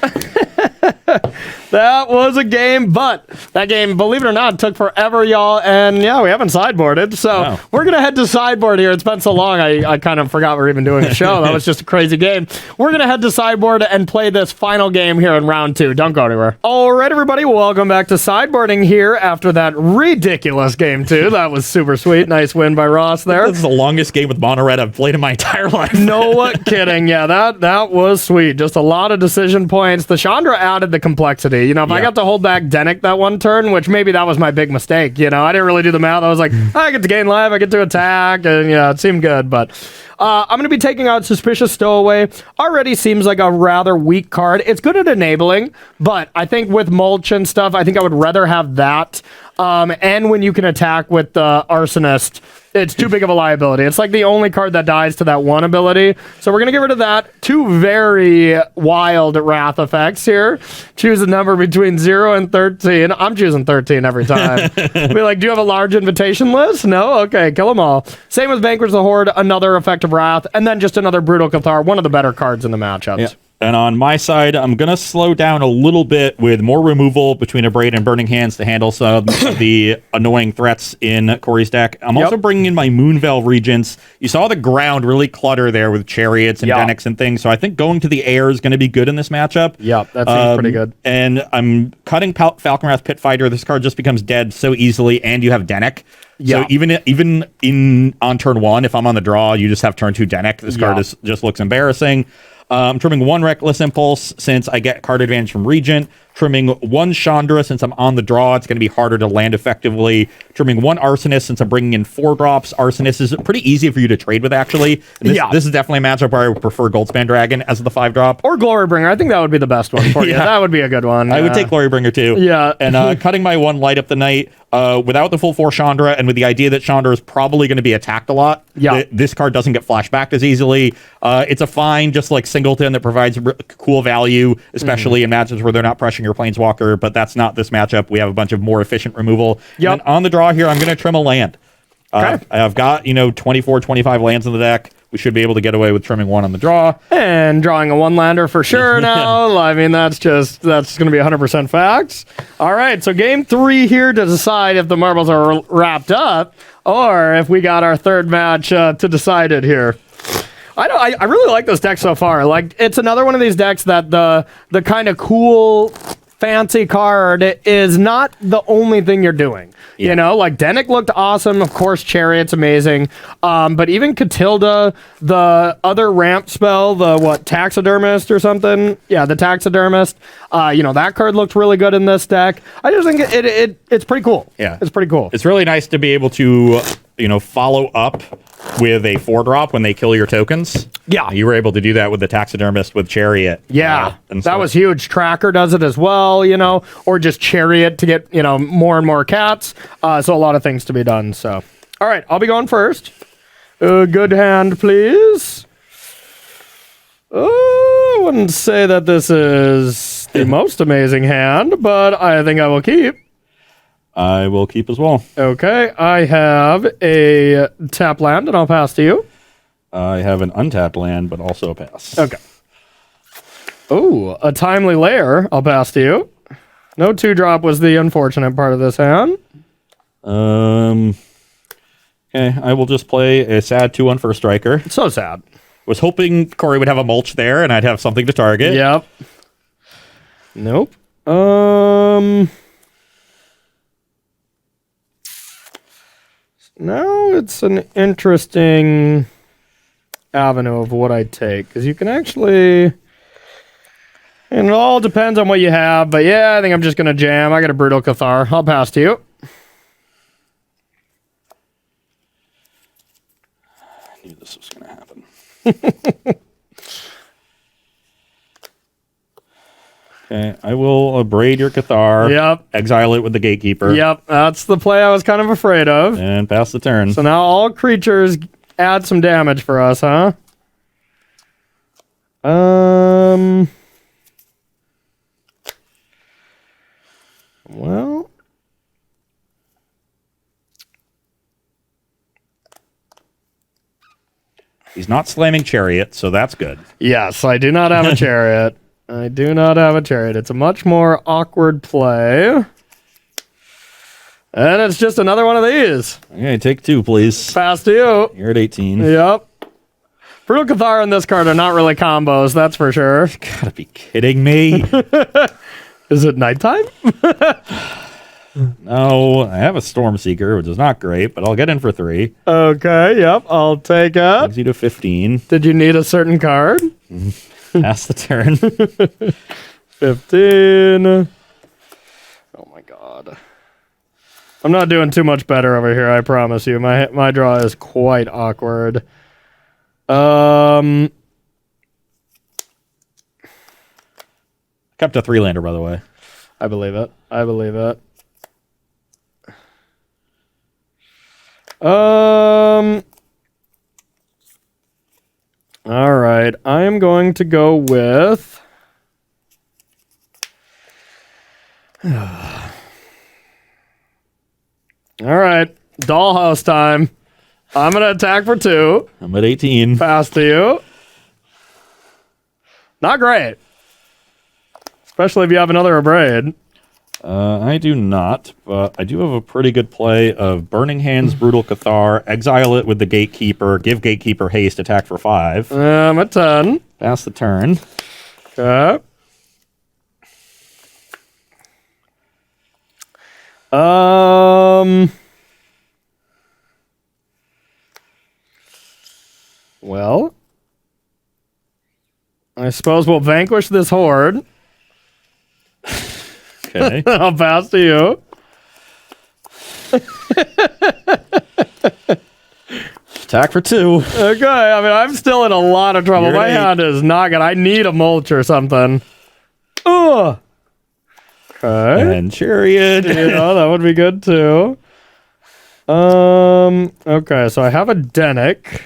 That was a game, but that game, believe it or not, took forever, y'all. And yeah, we haven't sideboarded. So we're going to head to sideboard here. It's been so long, I kind of forgot we were even doing a show. That was just a crazy game. We're going to head to sideboard and play this final game here in round 2. Don't go anywhere. All right, everybody, welcome back to sideboarding here after that ridiculous game 2. That was super sweet. Nice win by Ross there. This is the longest game with mono red I've played in my entire life. No kidding. Yeah, that was sweet. Just a lot of decision points. The Chandra added the complexity. If I got to hold back Denick that one turn, which maybe that was my big mistake. I didn't really do the math. I was like, I get to gain life, I get to attack, and it seemed good. But I'm going to be taking out Suspicious Stowaway. Already seems like a rather weak card. It's good at enabling, but I think with mulch and stuff, I think I would rather have that. And when you can attack with the Arsonist, it's too big of a liability. It's like the only card that dies to that one ability. So we're going to get rid of that. 2 very wild Wrath effects here. Choose a number between 0 and 13. I'm choosing 13 every time. Be like, do you have a large invitation list? No? Okay, kill them all. Same with Vanquish the Horde, another effect of Wrath, and then just another Brutal Cathar, one of the better cards in the matchups. Yeah. And on my side, I'm going to slow down a little bit with more removal between Abrade and Burning Hands to handle some of the annoying threats in Corey's deck. I'm also bringing in my Moonveil Regents. You saw the ground really clutter there with Chariots and Denix and things, so I think going to the air is going to be good in this matchup. Yeah, that seems pretty good. And I'm cutting Falcon Wrath Pit Fighter. This card just becomes dead so easily, and you have Denick. So even on turn 1, if I'm on the draw, you just have turn 2 Denick. This card just looks embarrassing. I'm trimming 1 Reckless Impulse since I get card advantage from Regent. Trimming 1 Chandra since I'm on the draw. It's going to be harder to land effectively. Trimming 1 Arsonist since I'm bringing in 4 drops. Arsonist is pretty easy for you to trade with, actually. This is definitely a matchup where I would prefer Goldspan Dragon as the 5-drop. Or Glorybringer. I think that would be the best one for you. That would be a good one. I would take Glorybringer, too. Yeah. And cutting my 1 Light Up the Night without the full 4 Chandra, and with the idea that Chandra is probably going to be attacked a lot. This card doesn't get flashbacked as easily. It's a fine, just like Singleton, that provides cool value, especially in matchups where they're not pressuring your Planeswalker, but that's not this matchup. We have a bunch of more efficient removal. And on the draw here, I'm going to trim a land. I've got, 24, 25 lands in the deck. We should be able to get away with trimming 1 on the draw. And drawing a 1-lander for sure now. I mean, that's going to be 100% facts. All right, so game 3 here to decide if the marbles are wrapped up or if we got our third match to decide it here. I really like this deck so far. Like, it's another one of these decks that the kind of cool, fancy card is not the only thing you're doing. Like Denick looked awesome. Of course, Chariot's amazing. But even Catilda, the other ramp spell, Taxidermist or something. Yeah, the Taxidermist. That card looked really good in this deck. I just think it's pretty cool. Yeah. It's pretty cool. It's really nice to be able to follow up with a 4-drop when they kill your tokens. Yeah. You were able to do that with the Taxidermist with Chariot. Yeah, and that was huge. Tracker does it as well, or just Chariot to get, more and more cats. So a lot of things to be done. So, all right, I'll be going first. Good hand, please. I wouldn't say that this is the most amazing hand, but I think I will keep. I will keep as well. Okay, I have a tap land, and I'll pass to you. I have an untapped land, but also a pass. Okay. Oh, a Timely Lair. I'll pass to you. No 2-drop was the unfortunate part of this hand. Okay, I will just play a sad 2-1 for a striker. So sad. Was hoping Corey would have a mulch there, and I'd have something to target. Yep. Nope. Now it's an interesting avenue of what I take, because you can actually, and it all depends on what you have, but yeah, I think I'm just going to jam. I got a Brutal Cathar. I'll pass to you. I knew this was going to happen. Okay, I will abrade your Cathar. Yep. Exile it with the Gatekeeper. Yep, that's the play I was kind of afraid of. And pass the turn. So now all creatures add some damage for us, huh? Well. He's not slamming Chariot, so that's good. Yes, I do not have a Chariot. I do not have a Chariot. It's a much more awkward play. And it's just another one of these. Okay, take 2, please. Pass to you. You're at 18. Yep. Brutal Cathar and this card are not really combos, that's for sure. Gotta be kidding me. Is it nighttime? No, I have a Storm Seeker, which is not great, but I'll get in for 3. Okay, yep, I'll take it. Brings you to 15. Did you need a certain card? Pass the turn. 15. Oh my god. I'm not doing too much better over here, I promise you. My draw is quite awkward. Kept a 3-lander, by the way. I believe it. I believe it. All right. I am going to go with. All right. Dollhouse time. I'm going to attack for 2. I'm at 18. Pass to you. Not great. Especially if you have another Abrade. I do not, but I do have a pretty good play of Burning Hands, Brutal Cathar, exile it with the Gatekeeper, give Gatekeeper haste, attack for 5. I'm at 10. Pass the turn. Okay. Well, I suppose we'll vanquish this horde. Okay. I'll pass to you. Attack for 2. Okay, I mean, I'm still in a lot of trouble. You're My at 8. hand is not good. I need a mulch or something. Ugh. Okay. And Chariot. Yeah, that would be good too. Okay, so I have a Denic.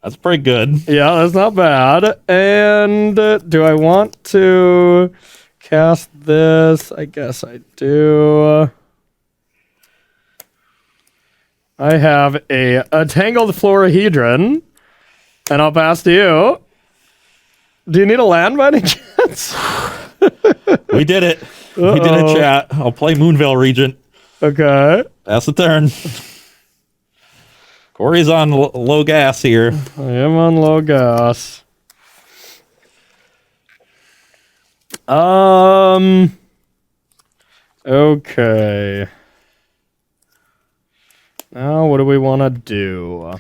That's pretty good. Yeah, that's not bad. And do I want to cast this? I guess I do. I have a Tangled Florahedron, and I'll pass to you. Do you need a land by any chance? We did it. We did it, chat. I'll play Moonveil Regent. Okay. Pass the turn. Corey's on low gas here. I am on low gas. Okay. Now, what do we want to do?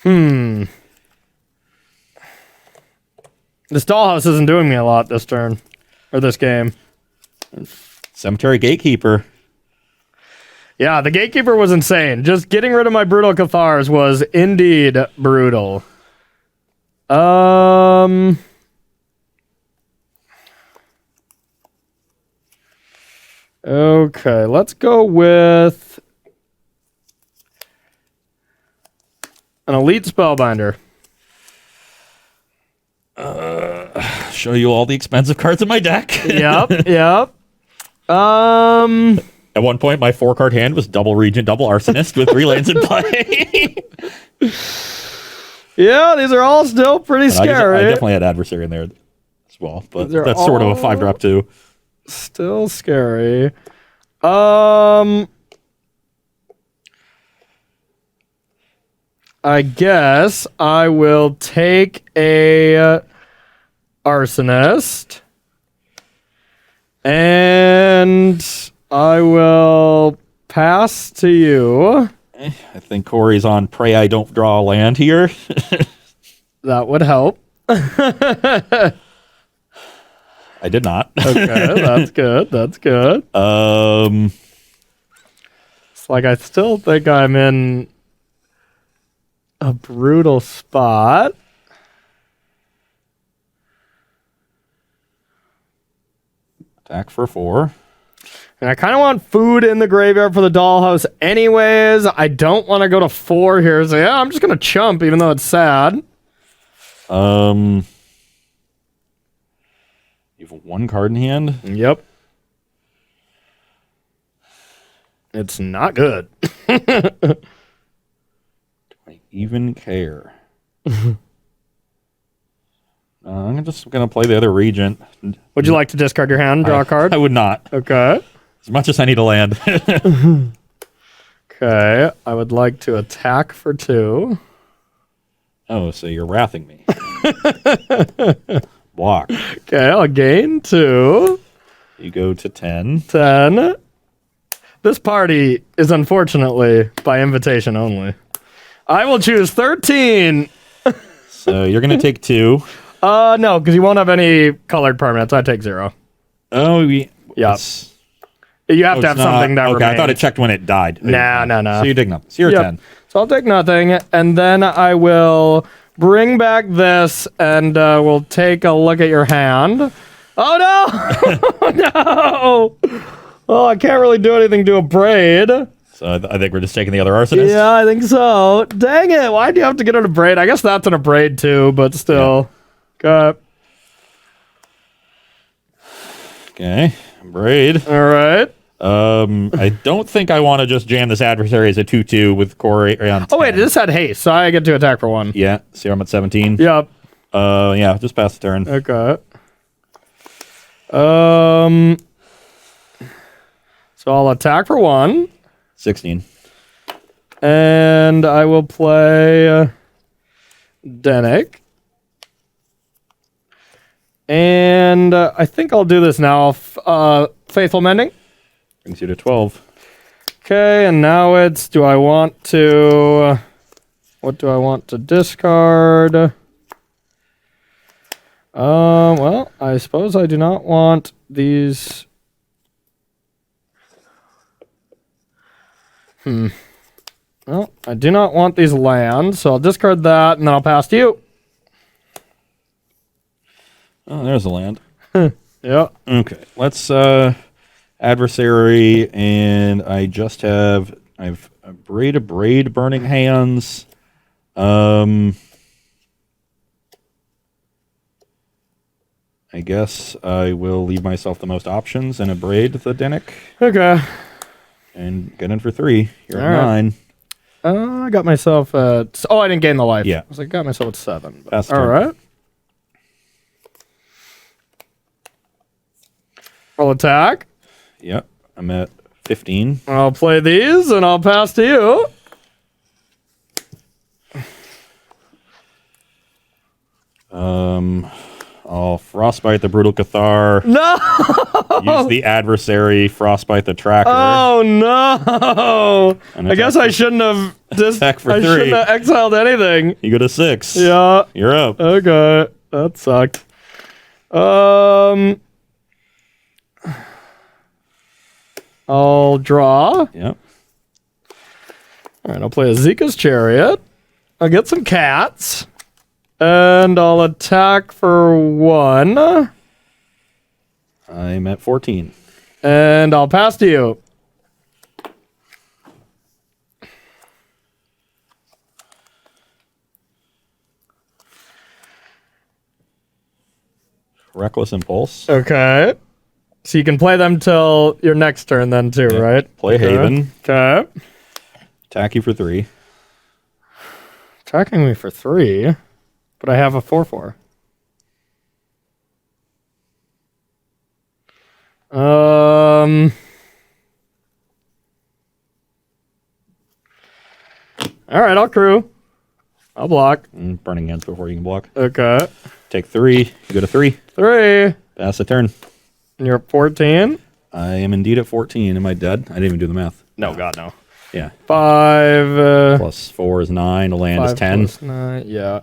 This dollhouse isn't doing me a lot this turn. Or this game. Cemetery Gatekeeper. Yeah, the Gatekeeper was insane. Just getting rid of my Brutal Cathars was indeed brutal. Okay, let's go with an Elite Spellbinder. Show you all the expensive cards in my deck. Yep. At one point, my 4-card hand was double Regent, double Arsonist with 3 lands in play. Yeah, these are all still pretty scary. I definitely had Adversary in there as well, but that's sort of a 5-drop too. Still scary. I guess I will take a Arsonist, and I will pass to you. I think Corey's on Pray I Don't Draw a Land here. That would help. I did not. Okay, that's good. It's like I still think I'm in a brutal spot. Attack for 4. And I kind of want food in the graveyard for the dollhouse anyways. I don't want to go to 4 here. So yeah, I'm just going to chump even though it's sad. You have 1 card in hand? Yep. It's not good. Do I even care? I'm just going to play the other Regent. Would you like to discard your hand, draw a card? I would not. Okay. As much as I need to land. Okay. I would like to attack for 2. Oh, so you're wrathing me. Block. Okay, I'll gain 2. You go to 10. 10. This party is unfortunately by invitation only. I will choose 13. So you're going to take 2. No, because you won't have any colored permanents. I take 0. Oh, yeah. You have to have something that okay, remains. I thought it checked when it died. No. So you dig nothing. So you're 10. So I'll take nothing, and then I will bring back this, and we'll take a look at your hand. Oh, no! No! Oh, I can't really do anything to a braid. So I think we're just taking the other Arsonist. Yeah, I think so. Dang it. Why do you have to get on a braid? I guess that's in a braid, too, but still. Yeah. Okay. Braid. All right. I don't think I want to just jam this Adversary as a 2/2 with Corey on 10. Oh, wait, this had haste, so I get to attack for 1. Yeah, so I'm at 17. Yep. Yeah, just pass the turn. Okay. So I'll attack for 1. 16. And I will play Dennick. And I think I'll do this now. Faithful Mending. Brings you to 12. Okay, and now it's, what do I want to discard? Well, I suppose I do not want these. Well, I do not want these lands, so I'll discard that, and then I'll pass to you. Oh, there's a land. Yeah. Okay, let's Adversary, and I have a braid, burning hands. I guess I will leave myself the most options and a braid the Dennick. Okay. And get in for 3. You're at All right. 9. I got myself at. Oh, I didn't gain the life. Yeah. I was like, got myself at 7. Pass the All turn. right. I'll attack. Yep, I'm at 15. I'll play these, and I'll pass to you. I'll Frostbite the Brutal Cathar. No! Use the Adversary, Frostbite the Tracker. Oh, no! And I guess I shouldn't have Attack for I 3. shouldn't have exiled anything. You go to 6. Yeah. You're up. Okay. That sucked. I'll draw. Yep. All right, I'll play a Zika's Chariot. I'll get some cats. And I'll attack for 1. I'm at 14. And I'll pass to you. Reckless Impulse. Okay. So you can play them till your next turn then too, right? Play Haven. Okay. Attack you for 3. Attacking me for 3, but I have a 4/4. All right, I'll crew. I'll block. Burning Hands before you can block. Okay. Take 3. You go to 3. 3. Pass the turn. And you're at 14? I am indeed at 14. Am I dead? I didn't even do the math. No, God, no. Yeah. 5. Plus 4 is 9. A land is 10. 9, yeah.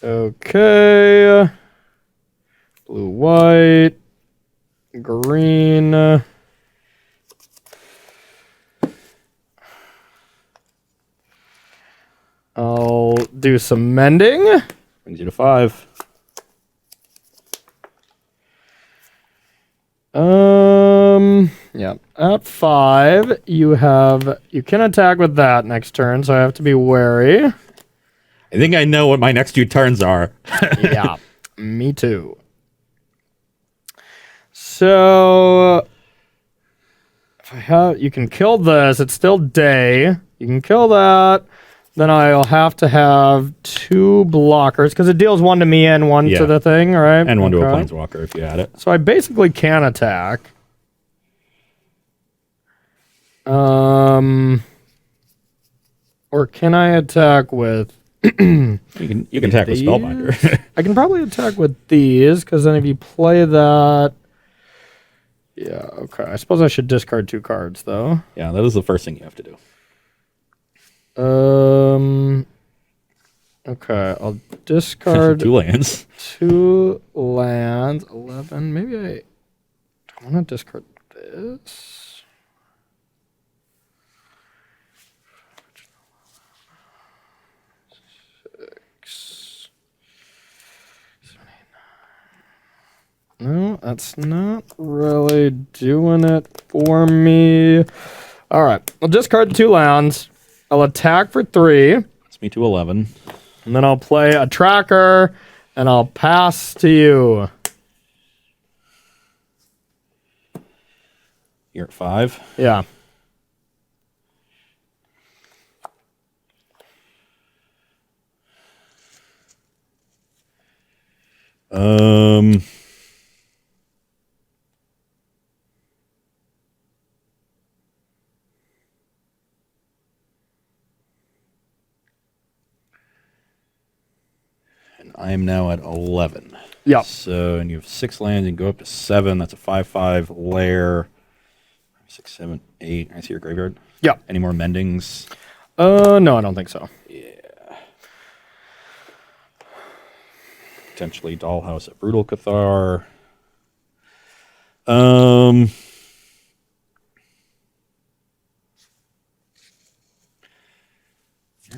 Okay. Blue, white, green. I'll do some mending. Brings you to 5. Yeah. At 5, you can attack with that next turn, so I have to be wary. I think I know what my next 2 turns are. Yeah. Me too. So you can kill this. It's still day. You can kill that. Then I'll have to have 2 blockers because it deals 1 to me and 1 to the thing, right? And 1 to a planeswalker if you had it. So I basically can attack. Or can I attack with? You can attack with Spellbinder. I can probably attack with these because then if you play that, yeah, okay. I suppose I should discard 2 cards though. Yeah, that is the first thing you have to do. Okay, I'll discard 2 lands. 2 lands. 11. Maybe I want to discard this. No, that's not really doing it for me. All right, I'll discard 2 lands. I'll attack for 3. It's me to 11. And then I'll play a tracker, and I'll pass to you. You're at 5. Yeah. And I am now at 11. Yep. So, and you have 6 lands, you can go up to 7. That's a 5/5 lair. 6, 7, 8. I see your graveyard. Yep. Any more mendings? No, I don't think so. Yeah. Potentially Dollhouse at Brutal Cathar. You're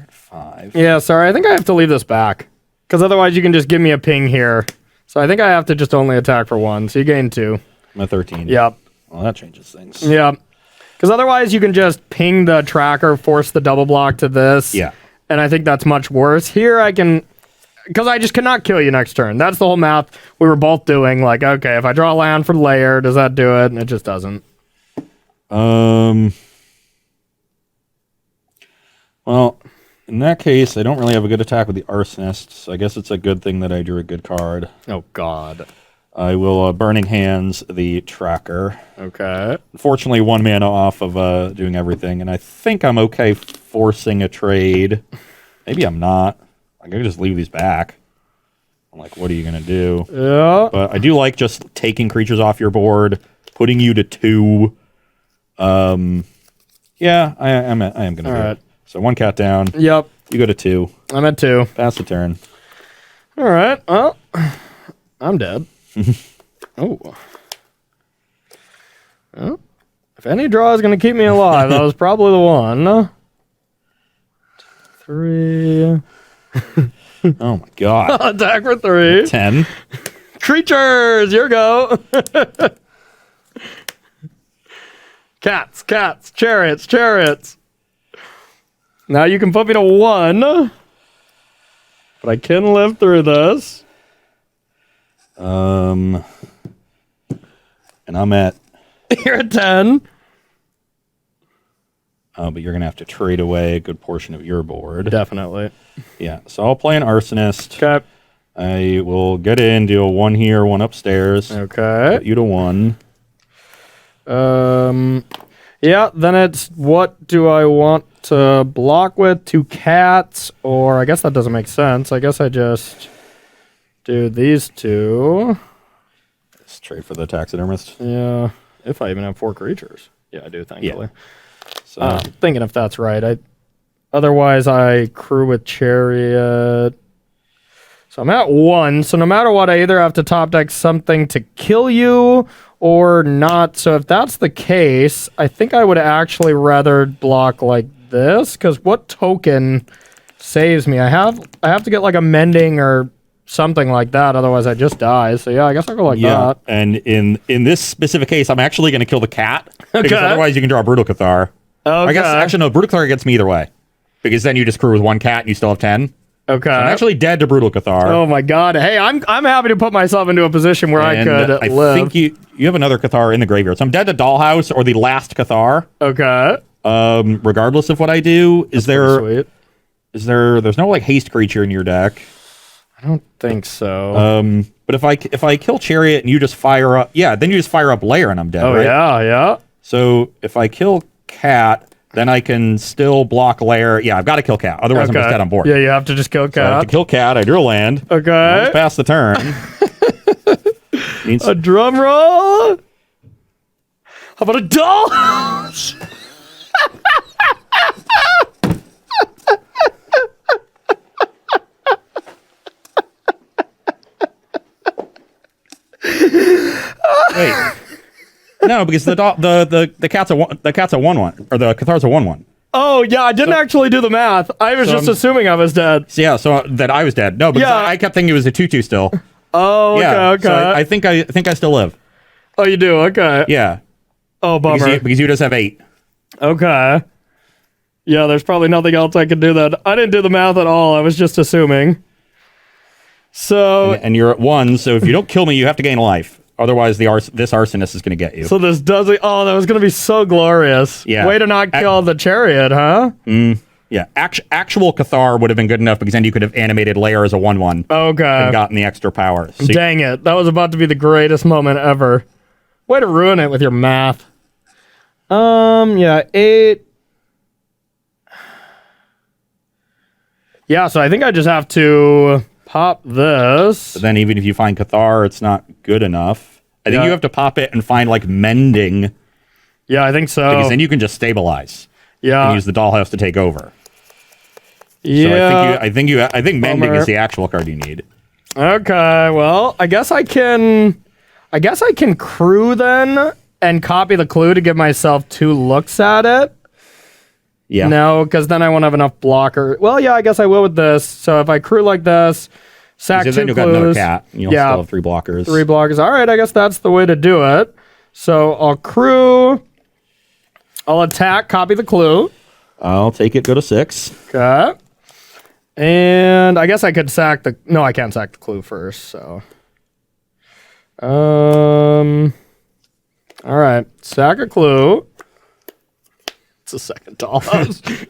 at 5. Yeah, sorry. I think I have to leave this back. Because otherwise you can just give me a ping here. So I think I have to just only attack for 1. So you gain 2. I'm at 13. Yep. Well, that changes things. Yep. Because otherwise you can just ping the tracker, force the double block to this. Yeah. And I think that's much worse. Here I can... Because I just cannot kill you next turn. That's the whole math we were both doing. Like, okay, if I draw land for layer, does that do it? And it just doesn't. Well, in that case, I don't really have a good attack with the Arsonist, so I guess it's a good thing that I drew a good card. Oh, God. I will Burning Hands the Tracker. Okay. Unfortunately, 1 mana off of doing everything, and I think I'm okay forcing a trade. Maybe I'm not. I could just leave these back. I'm like, what are you going to do? Yeah. But I do like just taking creatures off your board, putting you to 2. Yeah, I am going to do right. it. So 1 cat down. Yep. You go to 2. I'm at 2. Pass the turn. All right. Well, I'm dead. Oh. Well, if any draw is going to keep me alive, that was probably the one. 3. Oh my god. Attack for 3. 10. Creatures, here you go. Cats, chariots. Now you can put me to 1. But I can live through this. And I'm at... You're at 10. Oh, but you're going to have to trade away a good portion of your board. Definitely. Yeah, so I'll play an Arsonist. Okay. I will get in, deal 1 here, 1 upstairs. Okay. Get you to 1. Yeah, then it's what do I want to block with? 2 cats, or I guess that doesn't make sense. I guess I just do these 2. Let's trade for the taxidermist. Yeah, if I even have 4 creatures. Yeah, I do, thankfully. So Thinking if that's right. Otherwise, I crew with chariot. So I'm at 1. So no matter what, I either have to top deck something to kill you or not. So if that's the case, I think I would actually rather block like this, because what token saves me? I have to get like a mending or something like that. Otherwise, I just die. So yeah, I guess I'll go like that. And in this specific case, I'm actually going to kill the cat. Because Okay. otherwise you can draw a Brutal Cathar. Okay. I guess, actually, no, Brutal Cathar gets me either way. Because then you just crew with 1 cat and you still have 10. Okay. I'm actually dead to Brutal Cathar. Oh my god. Hey, I'm happy to put myself into a position where I could I live. think you have another Cathar in the graveyard. So I'm dead to Dollhouse or the last Cathar. Okay. Regardless of what I do, Sweet. there's no like haste creature in your deck. I don't think so. But if I kill Chariot and you just fire up, then you just fire up Lair and I'm dead. Oh right? yeah. So if I kill Cat, then I can still block Lair. Yeah, I've got to kill Cat. Otherwise, I'm just dead on board. Yeah, you have to just kill So I have cat. to kill Cat. I drew a land. Okay. Once past the turn. Means A drum roll. How about a doll? wait. No, because the cat's a 1/1 or the Cathar's a 1/1. Oh yeah, I didn't actually do the math. I was just assuming I was dead. So yeah, so that I was dead. No, because Yeah. I kept thinking it was a 2/2 still. Oh, Yeah, okay. So I think I still live. Oh, you do? Okay. Yeah. Oh, bummer. Because you just have 8. Okay. Yeah, there's probably nothing else I could do then. I didn't do the math at all. I was just assuming. So, And you're at 1, so if you don't kill me, you have to gain life. Otherwise, this Arsonist is going to get you. so this doesn't. Oh, that was gonna be so glorious. Yeah. Way to not kill the chariot, huh? Yeah, actual Cathar would have been good enough because then you could have animated Lair as a 1/1 Okay. and gotten the extra power. So Dang it. That was about to be the greatest moment ever. Way to ruin it with your math. Yeah, 8. Yeah, so I think I just have to pop this. But then even if you find Cathar, it's not good enough. I think Yeah. you have to pop it and find like Mending Yeah, I think so. because then you can just stabilize Yeah. and use the Dollhouse to take over. Yeah. So I think Mending Bummer. is the actual card you need. Okay, well, I guess I can crew then and copy the clue to give myself 2 looks at it. Yeah. No, because then I won't have enough blocker. Well, yeah, I guess I will with this. So if I crew like this, sack So 2 then you'll got another clues. cat. And you'll Yeah. still have 3 blockers. 3 blockers. All right, I guess that's the way to do it. So I'll crew. I'll attack, copy the clue. I'll take it, go to 6. Okay. And I guess I could sack the... No, I can't sack the clue first, so... All right. Sack a clue. It's a second dollhouse.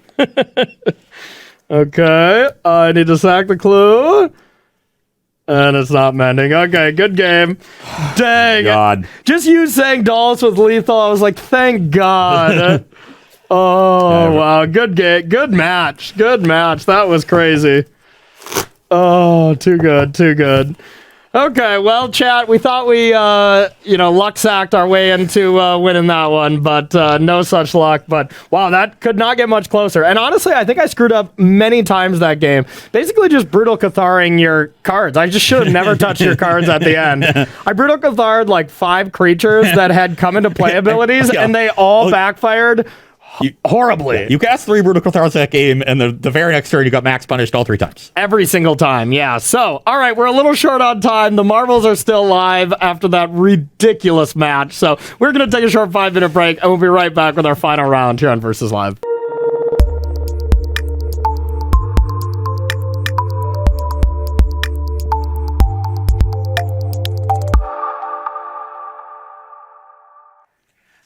Okay. I need to sack the clue. And it's not mending. Okay, good game. Dang. God. Just you saying dolls was lethal, I was like, thank God. Oh, wow. Good game. Good match. Good match. That was crazy. Oh, too good. Too good. Okay, well, chat, we thought we, luck sacked our way into winning that one, but no such luck. But, wow, that could not get much closer. And honestly, I think I screwed up many times that game. Basically just brutal Catharing your cards. I just should have never touched your cards at the end. I brutal Cathared like 5 creatures that had come into play abilities, and they all backfired horribly. You cast 3 Brutal Cathar's that game, and the very next turn you got max punished all 3 times. Every single time, yeah. So, all right, we're a little short on time. The Marvels are still live after that ridiculous match. So we're going to take a short 5-minute break, and we'll be right back with our final round here on Versus Live.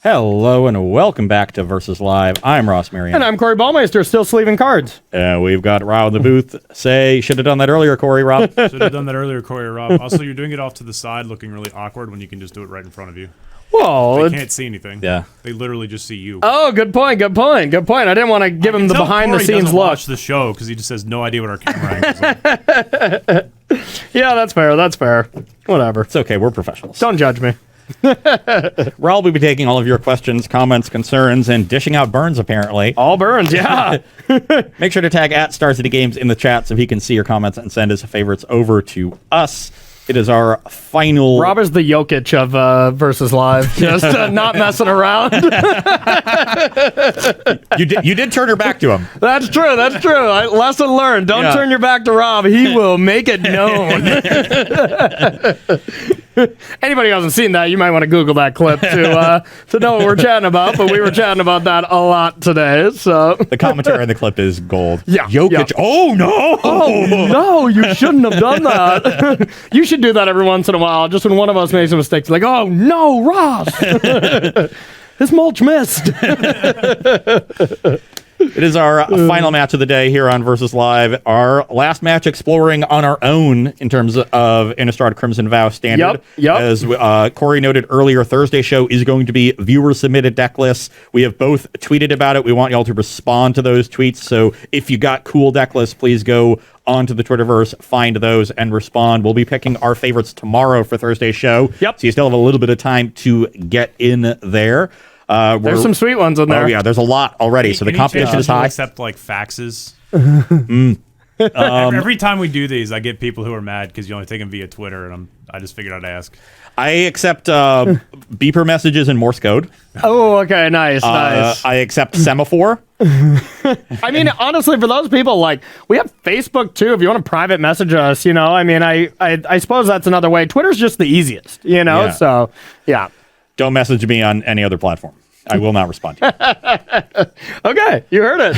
Hello and welcome back to Versus Live. I'm Ross Merriam. And I'm Corey Baumeister, still sleeving cards. We've got Rob in the booth. Say, should have done that earlier, Corey, Rob. Should have done that earlier, Corey, Rob. Also, you're doing it off to the side, looking really awkward when you can just do it right in front of you. Well, they can't see anything. Yeah. They literally just see you. Oh, good point. I didn't want to give him the behind-the-scenes look. Watch the show because he just has no idea what our camera angles are. Yeah, that's fair. Whatever. It's okay. We're professionals. Don't judge me. Rob will be taking all of your questions, comments, concerns, and dishing out burns, apparently. All burns, yeah. Make sure to tag @StarCityGames in the chat so he can see your comments and send his favorites over to us. It is our final... Rob is the Jokic of Versus Live. Just not messing around. You did turn her back to him. That's true. Lesson learned. Don't turn your back to Rob. He will make it known. Anybody who hasn't seen that, you might want to Google that clip to know what we're chatting about. But we were chatting about that a lot today. So the commentary in the clip is gold. Yeah, Jokic. Yeah. Oh no! Oh no! You shouldn't have done that. You should do that every once in a while. Just when one of us makes a mistake, like, oh no, Ross, this mulch missed. It is our final match of the day here on Versus Live. Our last match exploring on our own in terms of Innistrad Crimson Vow Standard. Yep. As Corey noted earlier, Thursday show is going to be viewer-submitted deck lists. We have both tweeted about it. We want y'all to respond to those tweets. So if you got cool deck lists, please go onto the Twitterverse, find those, and respond. We'll be picking our favorites tomorrow for Thursday's show. Yep. So you still have a little bit of time to get in there. There's some sweet ones in there. Oh yeah, there's a lot already. So the competition is high. Except like faxes. Every time we do these, I get people who are mad because you only take them via Twitter, and I just figured I'd ask. I accept beeper messages in Morse code. Oh, okay, nice. I accept semaphore. I mean, honestly, for those people, like, we have Facebook too. If you want to private message us, I mean, I suppose that's another way. Twitter's just the easiest, Yeah. So yeah. Don't message me on any other platform. I will not respond to you. Okay, you heard it.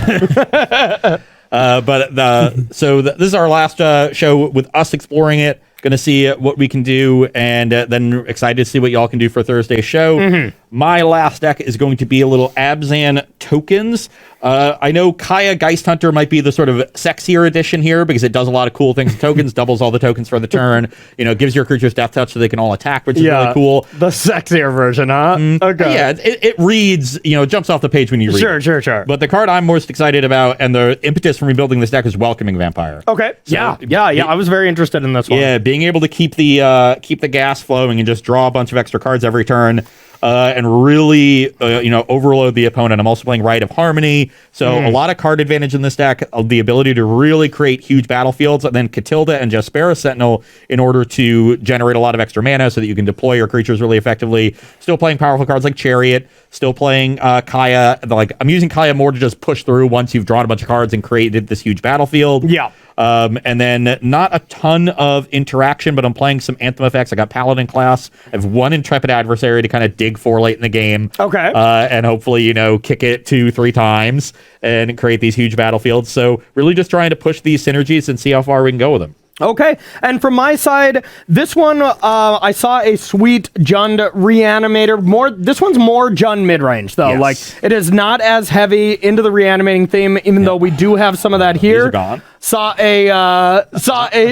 This is our last show with us exploring it. Going to see what we can do, and then excited to see what y'all can do for Thursday's show. Mm-hmm. My last deck is going to be a little Abzan tokens. I know Kaya Geist Hunter might be the sort of sexier edition here because it does a lot of cool things with tokens, doubles all the tokens for the turn, gives your creatures death touch so they can all attack, which is really cool. The sexier version, huh? Okay. Yeah, it reads, jumps off the page when you read it. Sure. But the card I'm most excited about and the impetus from rebuilding this deck is Welcoming Vampire. Okay. So, yeah. I was very interested in this one. Yeah, being able to keep the gas flowing and just draw a bunch of extra cards every turn. And really, overload the opponent. I'm also playing Rite of Harmony, so a lot of card advantage in this deck. The ability to really create huge battlefields, and then Catilda and Jaspera Sentinel in order to generate a lot of extra mana so that you can deploy your creatures really effectively. Still playing powerful cards like Chariot. Still playing Kaya. I'm using Kaya more to just push through once you've drawn a bunch of cards and created this huge battlefield. Yeah. And then not a ton of interaction, but I'm playing some Anthem effects. I got Paladin class. I have one Intrepid Adversary to kind of dig for late in the game. Okay. And hopefully, kick it 2-3 times and create these huge battlefields. So really just trying to push these synergies and see how far we can go with them. Okay, and from my side, this one, I saw a sweet Jund Reanimator. This one's more Jund mid-range, though. Yes. Like, it is not as heavy into the reanimating theme, even though we do have some of that here. These are gone. saw a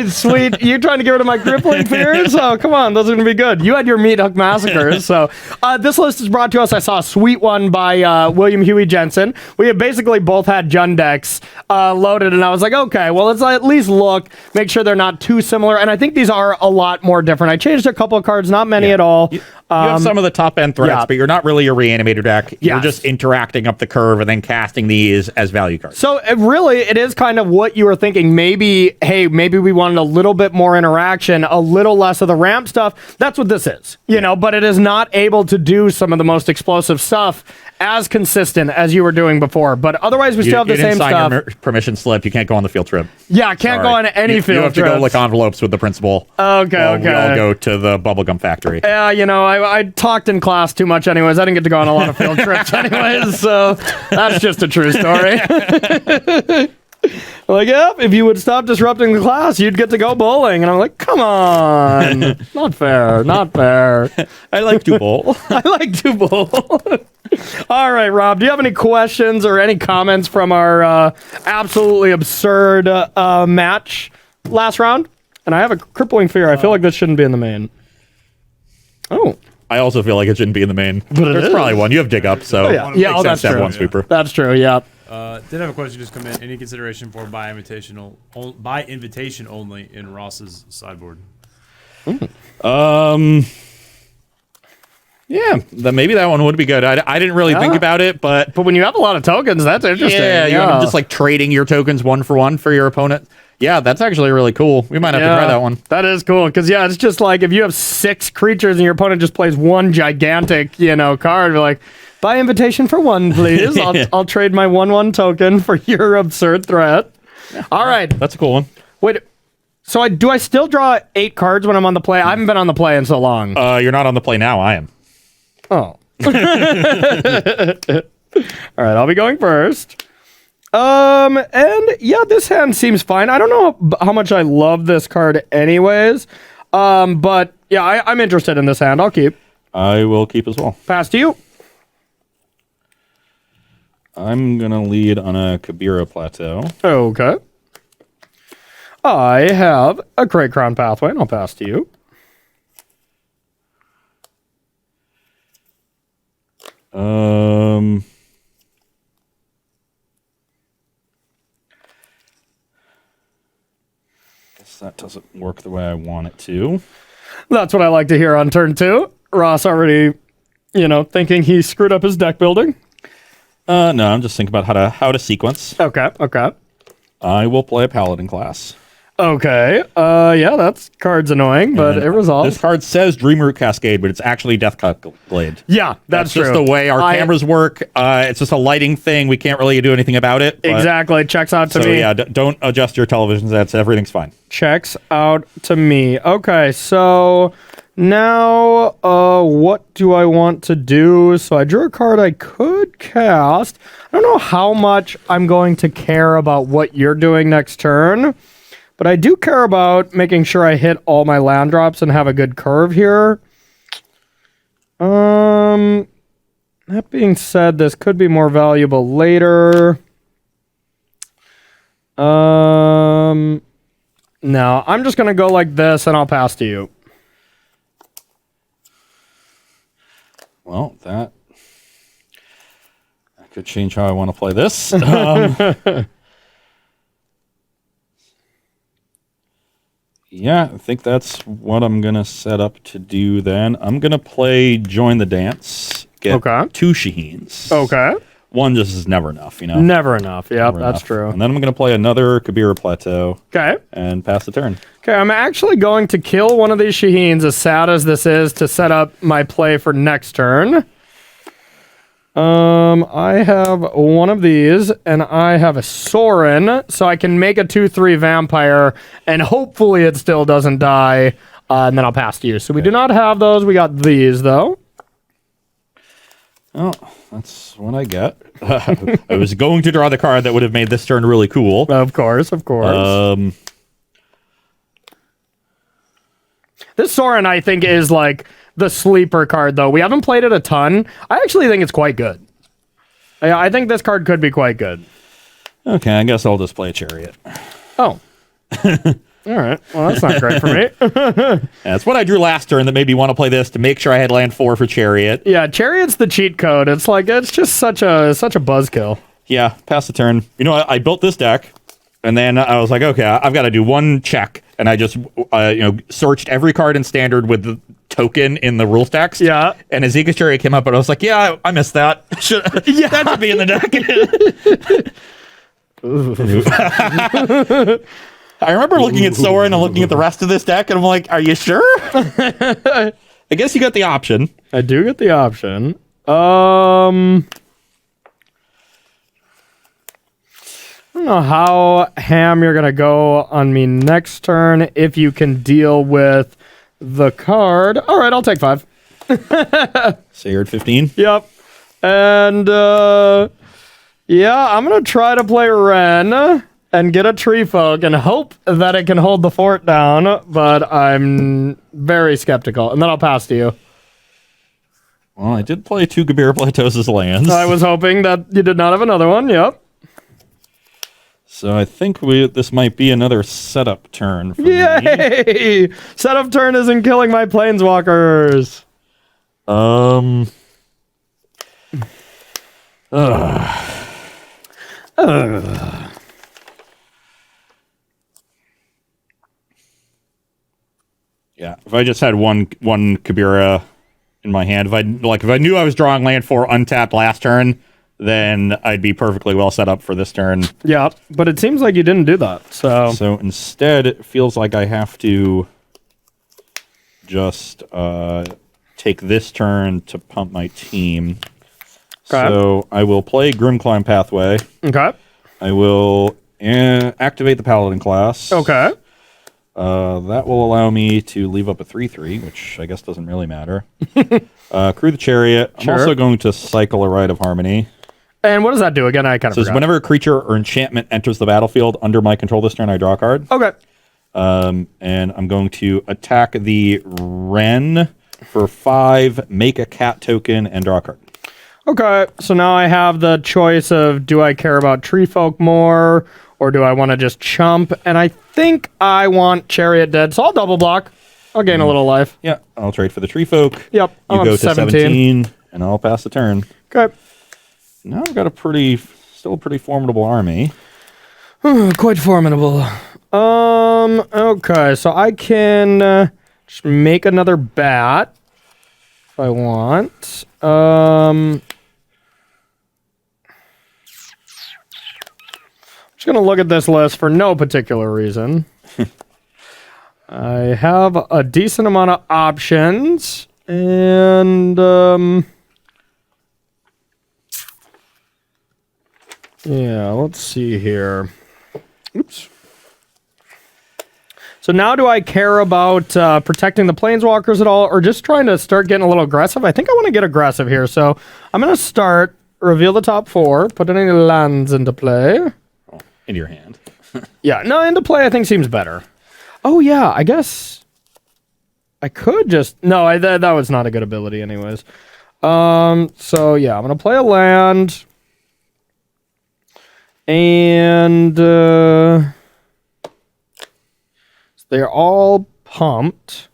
sweet. You trying to get rid of my crippling fears? Oh, come on, those are gonna be good. You had your meat hook massacres. So this list is brought to us. I saw a sweet one by William Huey Jensen. We have basically both had Jund decks loaded, and I was like, okay, well, let's at least look, make sure they're not too similar. And I think these are a lot more different. I changed a couple of cards, not many at all. You have some of the top end threats, but you're not really a reanimator deck. You're Yes. just interacting up the curve and then casting these as value cards. So it is kind of what you were thinking. Maybe we wanted a little bit more interaction, a little less of the ramp stuff. That's what this is, but it is not able to do some of the most explosive stuff as consistent as you were doing before. But otherwise, we still have the same stuff. You didn't sign your permission slip. You can't go on the field trip. Yeah, can't go on any field trip. You have to go lick envelopes with the principal. Okay. We all go to the bubblegum factory. Yeah, I talked in class too much anyways. I didn't get to go on a lot of field trips anyways, so that's just a true story. Like, yep, if you would stop disrupting the class, you'd get to go bowling. And I'm like, come on. Not fair. I like to bowl. I like to bowl. All right, Rob, do you have any questions or any comments from our absolutely absurd match last round? And I have a crippling fear. I feel like this shouldn't be in the main. Oh. I also feel like it shouldn't be in the main. But there's probably one. You have dig up, so that's true. One sweeper. That's true, yeah. Did have a question just come in. Any consideration for by invitation only in Ross's sideboard? Yeah, maybe that one would be good. I didn't really think about it, but when you have a lot of tokens, that's interesting. Yeah, just like trading your tokens one for one for your opponent. Yeah, that's actually really cool. We might have to try that one. That is cool because it's just like if you have 6 creatures and your opponent just plays one gigantic card, we're like, by invitation for one, please. I'll trade my 1/1 token for your absurd threat. Yeah. All right, that's a cool one. Wait. So do I still draw 8 cards when I'm on the play? I haven't been on the play in so long. You're not on the play now. I am. Oh. All right, I'll be going first. And yeah, this hand seems fine. I don't know how much I love this card anyways. But yeah, I'm interested in this hand. I'll keep. I will keep as well. Pass to you. I'm going to lead on a Kabira Plateau. Okay. I have a Great Crown Pathway, and I'll pass to you. Guess that doesn't work the way I want it to. That's what I like to hear on turn 2. Ross already, thinking he screwed up his deck building. No, I'm just thinking about how to sequence. Okay. I will play a Paladin class. Okay. Yeah, that card's annoying, but it resolves. This card says Dreamroot Cascade, but it's actually Deathcut Blade. Yeah, that's true. just the way our cameras work. It's just a lighting thing. We can't really do anything about it. Exactly. Checks out to me. So yeah, don't adjust your television sets. Everything's fine. Checks out to me. Okay, so now what do I want to do? So I drew a card I could cast. I don't know how much I'm going to care about what you're doing next turn. But I do care about making sure I hit all my land drops and have a good curve here. That being said, this could be more valuable later. No, I'm just going to go like this and I'll pass to you. Well, that could change how I want to play this. Yeah, I think that's what I'm going to set up to do then. I'm going to play Join the Dance, get 2 Shaheens. Okay. One just is never enough, Never enough. Yep, that's true. And then I'm going to play another Kabira Plateau. Okay. And pass the turn. Okay, I'm actually going to kill one of these Shaheens, as sad as this is, to set up my play for next turn. I have one of these, and I have a Sorin, so I can make a 2/3 vampire, and hopefully it still doesn't die, and then I'll pass to you. So we do not have those. We got these, though. Oh, that's what I get. I was going to draw the card that would have made this turn really cool. Of course. This Sorin, I think, is like the sleeper card, though. We haven't played it a ton. I actually think it's quite good. I think this card could be quite good. Okay, I guess I'll just play a Chariot. Oh. All right. Well, that's not great for me. That's what I drew last turn that made me want to play this to make sure I had land 4 for Chariot. Yeah, Chariot's the cheat code. It's just such a buzzkill. Yeah, pass the turn. You know, I built this deck, and then I was like, okay, I've got to do one check, and I just searched every card in Standard with the token in the rules text. Yeah. And Azeka's Chariot came up, and I was like, yeah, I missed that. That should be in the deck. I remember looking at Soren and looking at the rest of this deck, and I'm like, are you sure? I guess you got the option. I do get the option. I don't know how ham you're going to go on me next turn if you can deal with the card. All right, I'll take 5. So you're at 15? Yep. And, yeah, I'm going to try to play Ren and get a Tree Folk and hope that it can hold the fort down, but I'm very skeptical. And then I'll pass to you. Well, I did play 2 Gabir Platos' lands. I was hoping that you did not have another one. Yep. So I think this might be another setup turn for me. Yay! Setup turn isn't killing my planeswalkers. Yeah, if I just had one Kabira in my hand, if I knew I was drawing land 4 untapped last turn, then I'd be perfectly well set up for this turn. Yeah, but it seems like you didn't do that. So instead, it feels like I have to just take this turn to pump my team. Okay. So I will play Grimclimb Pathway. Okay. I will activate the Paladin class. Okay. That will allow me to leave up a 3/3, which I guess doesn't really matter. Crew the Chariot. Sure. I'm also going to cycle a Rite of Harmony. And what does that do again? I kind of forgot. Whenever a creature or enchantment enters the battlefield under my control this turn, I draw a card. Okay. And I'm going to attack the Wren for 5, make a cat token, and draw a card. Okay, so now I have the choice of do I care about Tree Folk more, or do I want to just chump? And I think I want Chariot dead, so I'll double block. I'll gain a little life. Yeah, I'll trade for the Tree Folk. Yep, You go to 17, and I'll pass the turn. Okay. Now I've got still a pretty formidable army. Quite formidable. Okay, so I can just make another bat if I want. Just gonna look at this list for no particular reason. I have a decent amount of options, and yeah, let's see here. Oops. So now do I care about protecting the planeswalkers at all, or just trying to start getting a little aggressive? I think I want to get aggressive here, so I'm going to start, reveal the top 4, put any lands into play. Into your hand. Yeah, no, into play I think seems better. Oh yeah, I guess I could just... No, that was not a good ability anyways. So yeah, I'm going to play a land. And they're all pumped.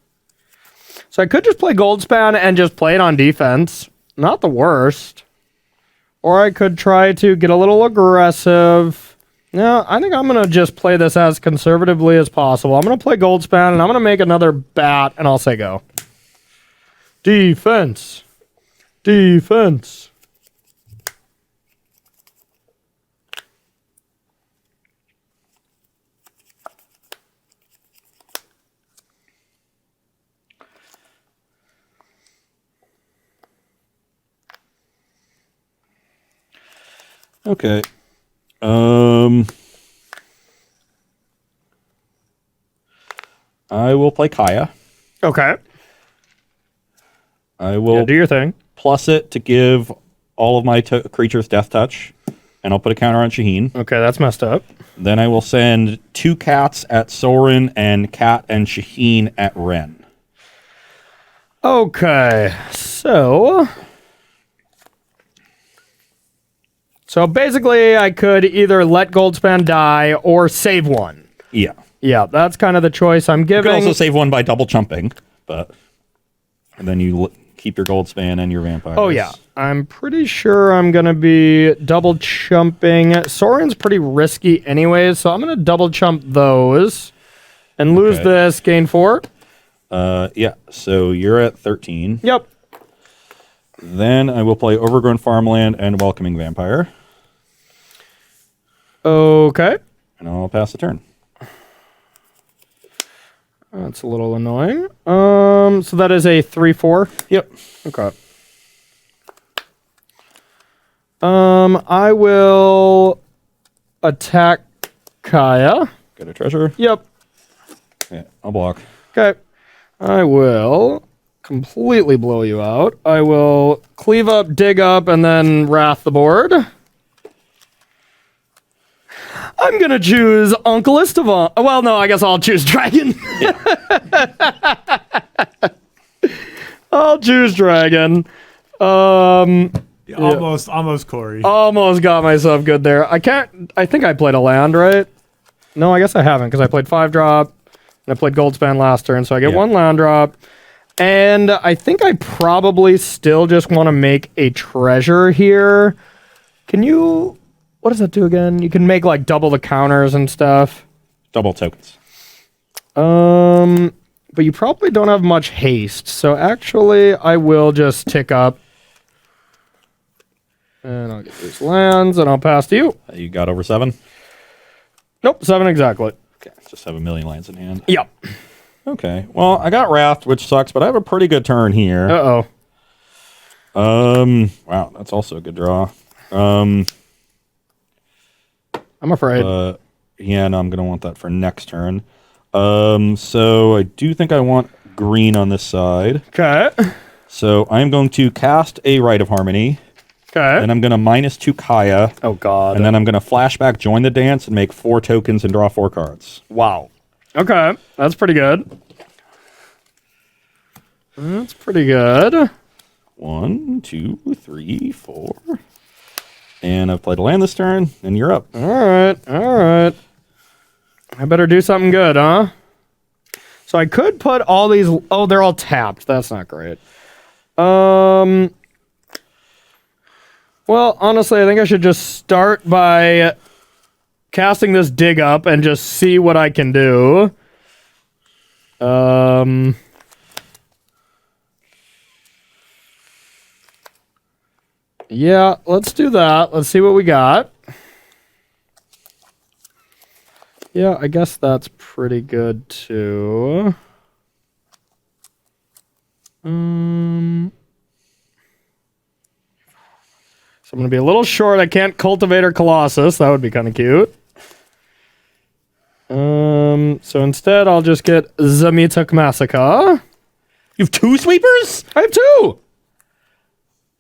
So I could just play Goldspan and just play it on defense. Not the worst. Or I could try to get a little aggressive. No, I think I'm going to just play this as conservatively as possible. I'm going to play Goldspan, and I'm going to make another bat, and I'll say go. Defense. Defense. Okay. I will play Kaya. Okay. I will do your thing. Plus it to give all of my creatures Death Touch, and I'll put a counter on Shaheen. Okay, that's messed up. Then I will send 2 cats at Sorin and Cat and Shaheen at Ren. Okay, so basically I could either let Goldspan die or save one. Yeah. Yeah, that's kind of the choice I'm You giving. can also save one by double chumping, and then you keep your gold span and your vampires. Oh, yeah. I'm pretty sure I'm going to be double chumping. Saurian's pretty risky anyways, so I'm going to double chump those and lose this, gain 4. Yeah, so you're at 13. Yep. Then I will play Overgrown Farmland and Welcoming Vampire. Okay. And I'll pass the turn. That's a little annoying. So that is a 3/4. Yep. Okay. I will attack Kaya. Get a treasure. Yep. Okay, I'll block. Okay. I will completely blow you out. I will cleave up, dig up, and then wrath the board. I'm gonna choose Uncle Estevan. Well, no, I guess I'll choose Dragon. I'll choose Dragon. Almost Corey. Almost got myself good there. I think I played a land, right? No, I guess I haven't, because I played 5-drop, and I played Goldspan last turn, so I get 1 land drop. And I think I probably still just want to make a treasure here. Can you... What does that do again? You can make, like, double the counters and stuff. Double tokens. But you probably don't have much haste, so actually I will just tick up. And I'll get these lands, and I'll pass to you. You got over 7? Nope, 7 exactly. Okay, just have a million lands in hand. Yep. Okay, well, I got Wrath, which sucks, but I have a pretty good turn here. Uh-oh. Wow, that's also a good draw. I'm afraid. Yeah, no, I'm going to want that for next turn. So I do think I want green on this side. Okay. So I'm going to cast a Rite of Harmony. Okay. And I'm going to -2 Kaya. Oh, God. And then I'm going to flashback, join the dance, and make 4 tokens and draw 4 cards. Wow. Okay. That's pretty good. That's pretty good. 1, 2, 3, 4. And I've played a land this turn, and you're up. All right. All right. I better do something good, huh? So I could put all these... Oh, they're all tapped. That's not great. Well, honestly, I think I should just start by casting this dig up and just see what I can do. Yeah, let's do that. Let's see what we got. Yeah, I guess that's pretty good too. So I'm going to be a little short. I can't Cultivator Colossus. That would be kind of cute. So instead, I'll just get Zamitak Massacre. You have 2 sweepers? I have 2!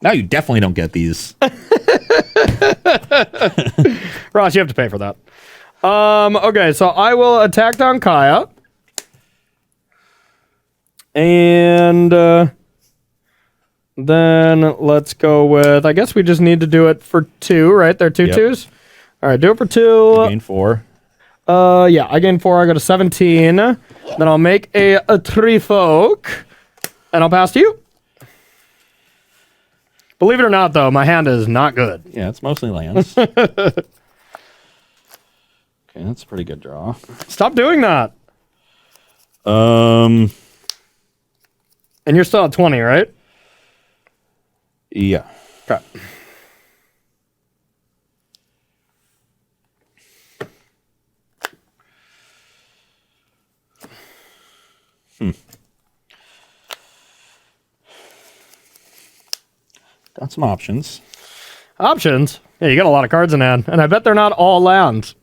Now you definitely don't get these. Ross, you have to pay for that. Okay, so I will attack down Kaya. And then let's go with... I guess we just need to do it for 2, right? They're 2 2s? All right, do it for 2. You gain 4. Yeah, I gain 4. I go to 17. Then I'll make a Tree Folk. And I'll pass to you. Believe it or not, though, my hand is not good. Yeah, it's mostly lands. Okay, that's a pretty good draw. Stop doing that. And you're still at 20, right? Yeah. Okay. Got some options. Options? Yeah, you got a lot of cards in hand, and I bet they're not all lands.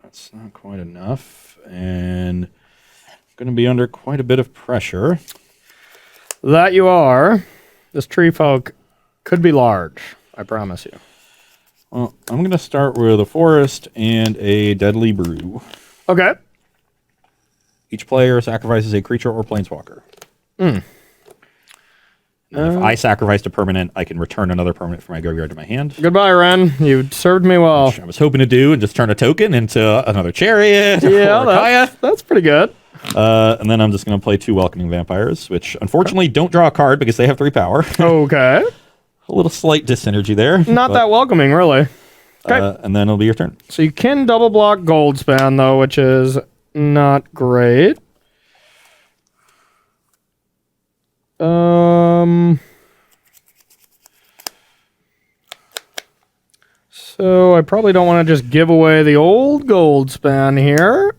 That's not quite enough, and I'm going to be under quite a bit of pressure. That you are. This Tree Folk could be large, I promise you. Well, I'm going to start with a forest and a deadly brew. Okay. Each player sacrifices a creature or planeswalker. If I sacrificed a permanent, I can return another permanent from my graveyard to my hand. Goodbye, Ren. You served me well. Which I was hoping to do and just turn a token into another chariot. Yeah, that's pretty good. And then I'm just going to play 2 Welcoming Vampires, which unfortunately don't draw a card because they have 3 power. Okay. A little slight dyssynergy there. Not that welcoming, really. Okay. And then it'll be your turn. So you can double block Goldspan, though, which is not great. So I probably don't want to just give away the old Goldspan here.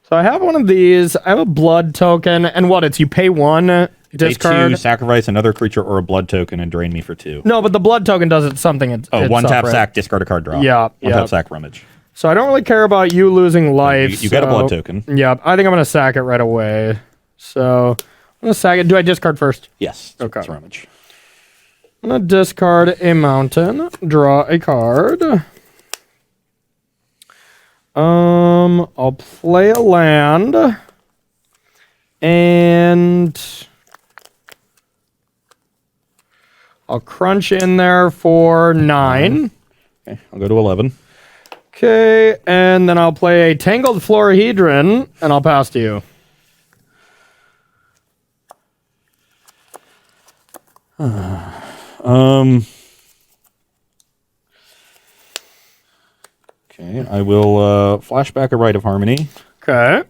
So I have one of these. I have a blood token, and what? It's you pay 1, discard. Pay 2, sacrifice another creature or a blood token, and drain me for 2. No, but the blood token does it something. One tap sack, discard a card, draw. Yeah, one tap sack, rummage. So I don't really care about you losing life. You got a blood token. Yeah, I think I'm going to sack it right away. So I'm going to sack it. Do I discard first? Yes. Okay. It's rummage. I'm going to discard a mountain, draw a card. I'll play a land. And I'll crunch in there for 9. Okay, I'll go to 11. Okay, and then I'll play a Tangled Florahedron, and I'll pass to you. Okay, I will flashback a Rite of Harmony. Okay.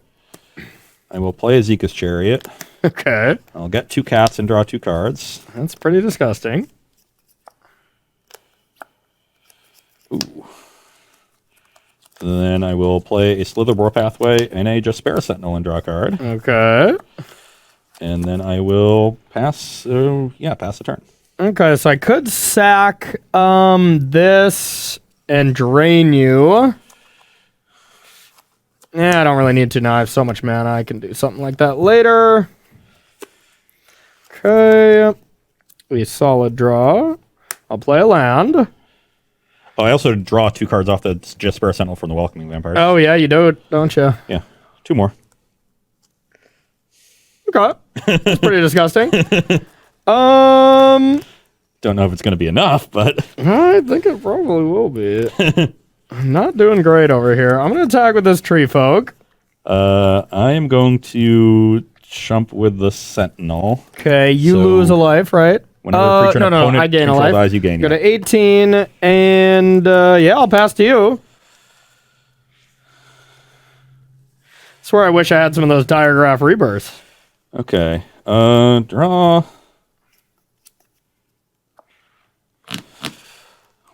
I will play a Zika's Chariot. Okay. I'll get 2 cats and draw 2 cards. That's pretty disgusting. Ooh. Then I will play a Slitherboar Pathway and a Jaspera Sentinel and draw a card. Okay. And then I will pass the turn. Okay, so I could sack this and drain you. Yeah, I don't really need to now. I have so much mana. I can do something like that later. Okay. A solid draw. I'll play a land. Oh, I also draw 2 cards off the Jaspera Sentinel from the Welcoming Vampires. Oh, yeah, you do it, don't you? Yeah, 2 more. Okay. That's pretty disgusting. Don't know if it's going to be enough, but I think it probably will be. I'm not doing great over here. I'm going to attack with this Tree Folk. I am going to jump with the Sentinel. Okay, you lose a life, right? Whenever a creature and opponent I gain a life. dies, you gain. Go to 18, and yeah, I'll pass to you. Swear I wish I had some of those Diagraph Rebirths. Okay. Draw.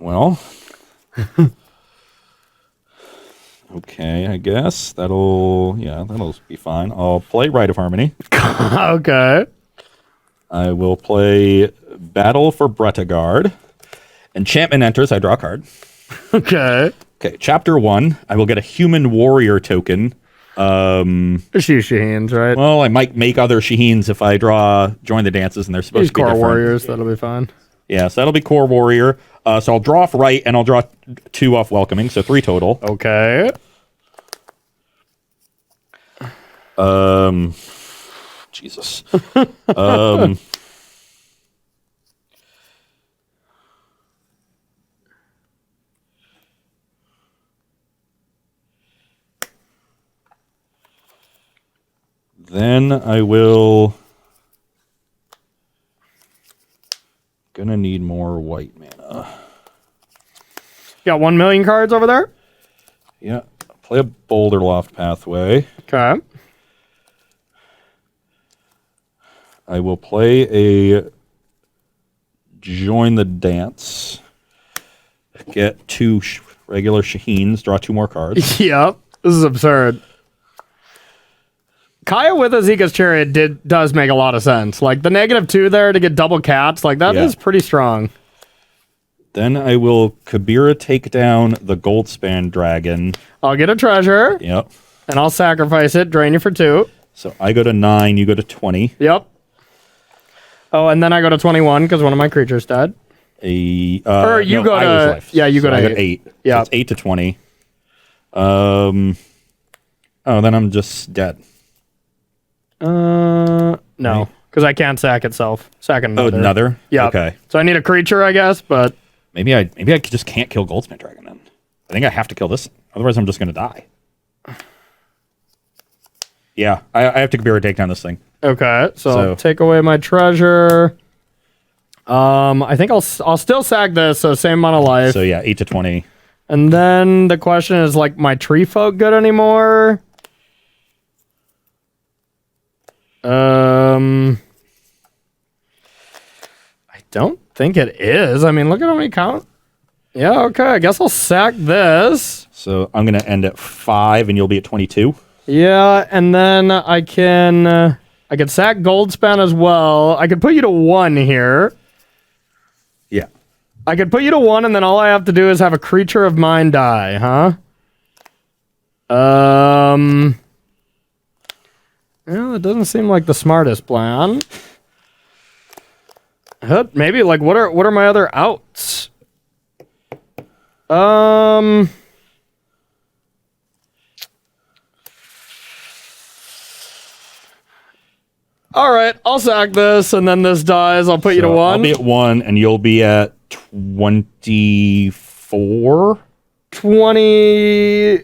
Well. Okay, I guess that'll be fine. I'll play Rite of Harmony. Okay. I will play Battle for Bretagard. Enchantment enters, I draw a card. Okay. Okay, chapter 1, I will get a human warrior token. Just use Shaheens, right? Well, I might make other Shaheens if I draw Join the Dances, and they're supposed Use to be Core different. Warriors, that'll be fine. Yeah, so that'll be Core Warrior. So I'll draw off Right, and I'll draw 2 off Welcoming, so 3 total. Okay. Jesus. Then I will... Gonna need more white mana. You got 1 million cards over there? Yeah. Play a Boulder Loft Pathway. Okay. I will play a Join the Dance. Get 2 regular Shaheens. Draw 2 more cards. Yep. This is absurd. Kaya with Azika's Chariot does make a lot of sense. Like, the -2 there to get double cats, like, that is pretty strong. Then I will Kabira take down the Goldspan Dragon. I'll get a treasure. Yep. And I'll sacrifice it, drain you for 2. So I go to 9, you go to 20. Yep. Oh, and then I go to 21 because one of my creatures died. Or you no, go I was to life. yeah, you go So to I got 8. Yeah, So it's 8 to 20. Oh, then I'm just dead. no, because I can't sack itself. Sack another. Oh, another? Yeah. Okay. So I need a creature, I guess, but Maybe I just can't kill Goldsmith Dragon then. I think I have to kill this. Otherwise, I'm just going to die. Yeah, I have to computer take down this thing. okay. So take away my treasure. I think I'll still sack this, so same amount of life. So yeah, 8 to 20. And then the question is, like, my tree folk good anymore? I don't think it is. I mean, look at how many count. Yeah, okay. I guess I'll sack this. So I'm going to end at 5, and you'll be at 22. Yeah, and then I can sack Goldspan as well. I could put you to 1 here. Yeah. I could put you to 1, and then all I have to do is have a creature of mine die, huh? Well, it doesn't seem like the smartest plan. Maybe, like, what are my other outs? All right, I'll sack this, and then this dies. I'll put you to 1. I'll be at 1, and you'll be at 24. 20.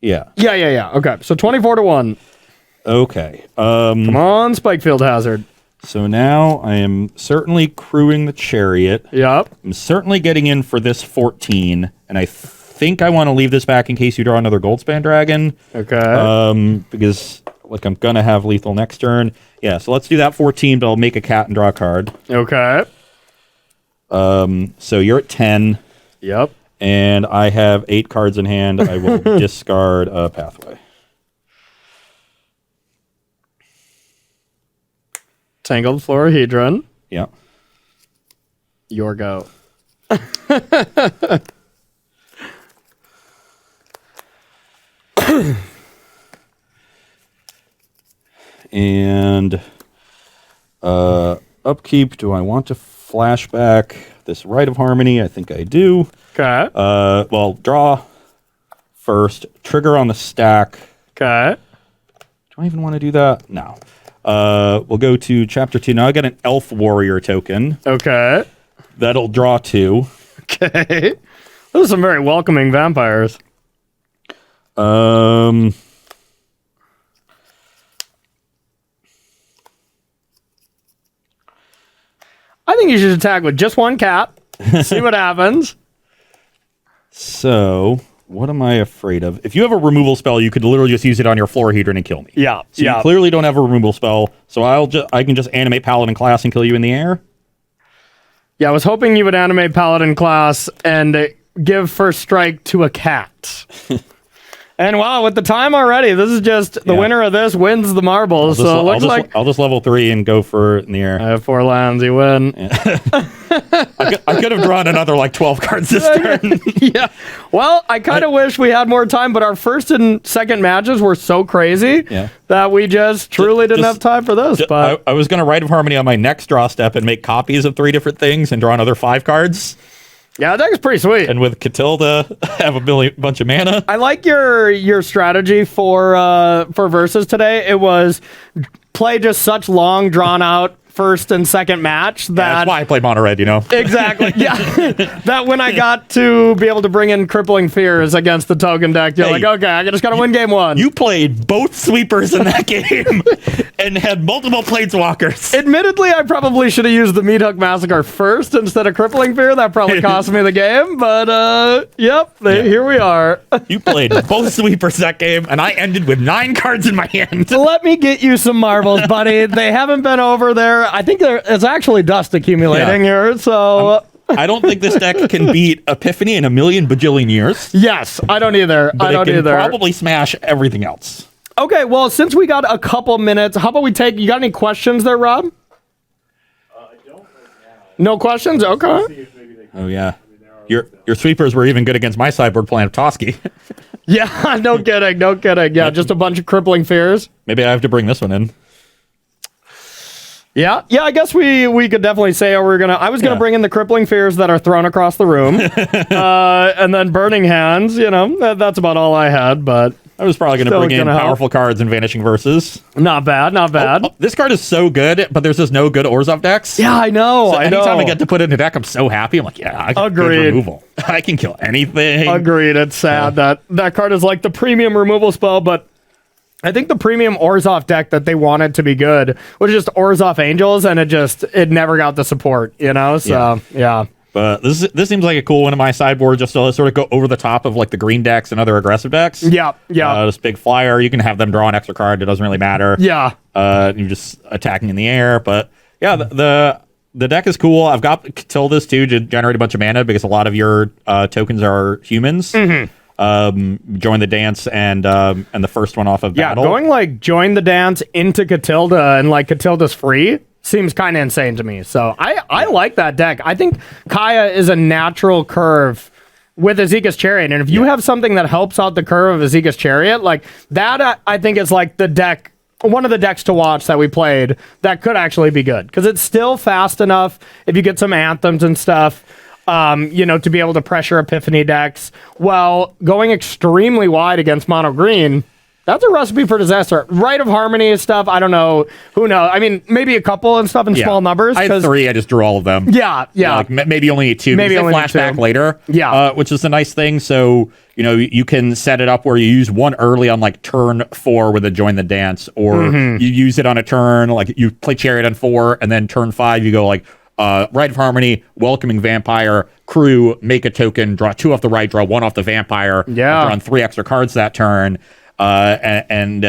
Yeah. Yeah. Okay, so 24 to 1. Okay. Come on, Spikefield Hazard. So now I am certainly crewing the chariot. Yep. I'm certainly getting in for this 14, and I think I want to leave this back in case you draw another Goldspan Dragon. Okay. Because like I'm gonna have lethal next turn. Yeah, so let's do that 14, but I'll make a cat and draw a card. Okay. So you're at 10. Yep. And I have 8 cards in hand. I will discard a pathway. Tangled Florahedron. Yeah. Your go. And upkeep, do I want to flashback this Rite of Harmony? I think I do. Okay. Well, draw first, trigger on the stack. Okay. Do I even want to do that? No. We'll go to chapter 2. Now I got an Elf Warrior token. Okay. That'll draw 2. Okay. Those are some very welcoming vampires. I think you should attack with just 1 cat. See what happens. So, what am I afraid of? If you have a removal spell, you could literally just use it on your Florahedron and kill me. Yeah. So you clearly don't have a removal spell, so I can just animate Paladin class and kill you in the air. Yeah, I was hoping you would animate Paladin class and give first strike to a cat. And wow, with the time already, this is just the winner of this wins the marbles. So it looks like I'll just level 3 and go for it in the air. I have 4 lands, you win. Yeah. I could have drawn another like 12 cards this turn. Yeah. Well, I kind of wish we had more time, but our first and second matches were so crazy that we just truly didn't have time for this. But I was going to Rite of Harmony on my next draw step and make copies of 3 different things and draw another 5 cards. Yeah, that was pretty sweet. And with Catilda, have a bunch of mana. I like your strategy for versus today. It was play just such long, drawn out first and second match that's why I played Mono Red, you know. Exactly. Yeah. That when I got to be able to bring in Crippling Fears against the token deck, you're like, okay, I just got to win game 1. You played both sweepers in that game and had multiple planeswalkers. Admittedly, I probably should have used the Meat Hook Massacre first instead of Crippling Fear. That probably cost me the game, but here we are. You played both sweepers that game, and I ended with 9 cards in my hand. Let me get you some marbles, buddy. They haven't been over there. I think there's actually dust accumulating here, so... I don't think this deck can beat Epiphany in a million bajillion years. Yes, I don't either. But it can probably smash everything else. Okay, well, since we got a couple minutes, how about we you got any questions there, Rob? I don't right now. No questions? Okay. Oh, yeah. Your sweepers were even good against my sideboard plan of Toski. Yeah, no kidding. Yeah, just a bunch of Crippling Fears. Maybe I have to bring this one in. Yeah, I guess we could definitely say I was gonna bring in the crippling fears that are thrown across the room, and then burning hands. That's about all I had. But I was probably gonna bring in powerful cards and vanishing verses. Not bad. Oh, this card is so good, but there's just no good Orzhov decks. Yeah, I know. Anytime I get to put it in a deck, I'm so happy. I'm like, I can good removal. I can kill anything. Agreed. It's sad that card is like the premium removal spell, but I think the premium Orzhov deck that they wanted to be good was just Orzhov Angels, and it never got the support, So yeah. But this seems like a cool one in my sideboard, just to sort of go over the top of like the green decks and other aggressive decks. Yeah. This big flyer, you can have them draw an extra card. It doesn't really matter. Yeah. You're just attacking in the air, but yeah, the deck is cool. I've got Catilda's too to generate a bunch of mana because a lot of your tokens are humans. Mm-hmm. Join the dance and the first one off of battle. Going like join the dance into Catilda and like Catilda's free seems kind of insane to me. So I like that deck. I think Kaya is a natural curve with Azeka's Chariot, and if you have something that helps out the curve of Azeka's Chariot, like that, I think is like the deck. One of the decks to watch that we played that could actually be good because it's still fast enough if you get some anthems and stuff. To be able to pressure Epiphany decks while going extremely wide against mono green. That's a recipe for disaster. Rite of Harmony and stuff, I don't know. Who knows? I mean, maybe a couple and stuff in small numbers. I had 3. I just drew all of them. Yeah. Like maybe only 2. Maybe only flashback later. Yeah. Which is a nice thing. So, you can set it up where you use one early on like turn 4 with a join the dance, or you use it on a turn, like you play Chariot on 4, and then turn 5, you go like, Rite of Harmony, Welcoming Vampire, Crew, make a token, draw 2 off the right, draw 1 off the Vampire, draw 3 extra cards that turn, and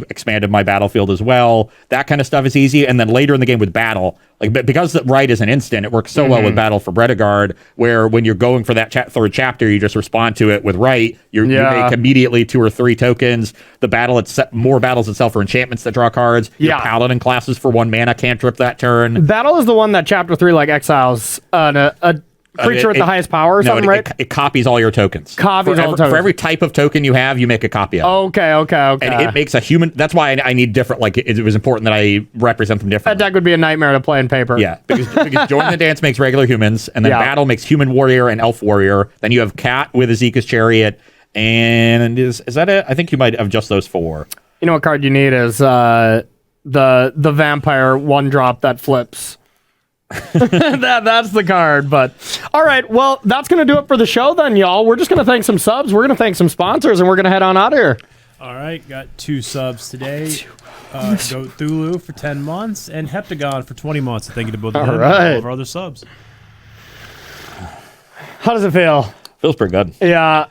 expanded my battlefield as well. That kind of stuff is easy. And then later in the game with battle, like because the right is an instant, it works so well with battle for Bredegard, where when you're going for that third chapter, you just respond to it with right. You make immediately 2 or 3 tokens. The battle more battles itself for enchantments that draw cards. Your paladin classes for 1 mana cantrip that turn. Battle is the one that chapter 3 like exiles a creature with the highest power or something, right? It copies all your tokens. For every type of token you have, you make a copy of it. Okay. And it makes a human... That's why I need different... Like, it was important that I represent them differently. That deck would be a nightmare to play in paper. Yeah, because Join the Dance makes regular humans, and then Battle makes Human Warrior and Elf Warrior. Then you have Cat with Azeka's Chariot, and is that it? I think you might have just those 4. You know what card you need is the Vampire 1-drop that flips. That's the card. But all right, well, that's gonna do it for the show then, y'all. We're just gonna thank some subs, we're gonna thank some sponsors, and we're gonna head on out of here. All right, got 2 subs today. Goat Thulu for 10 months and Heptagon for 20 months. Thank you to both of them and all of our other subs. How does it feel? Feels pretty good. Yeah.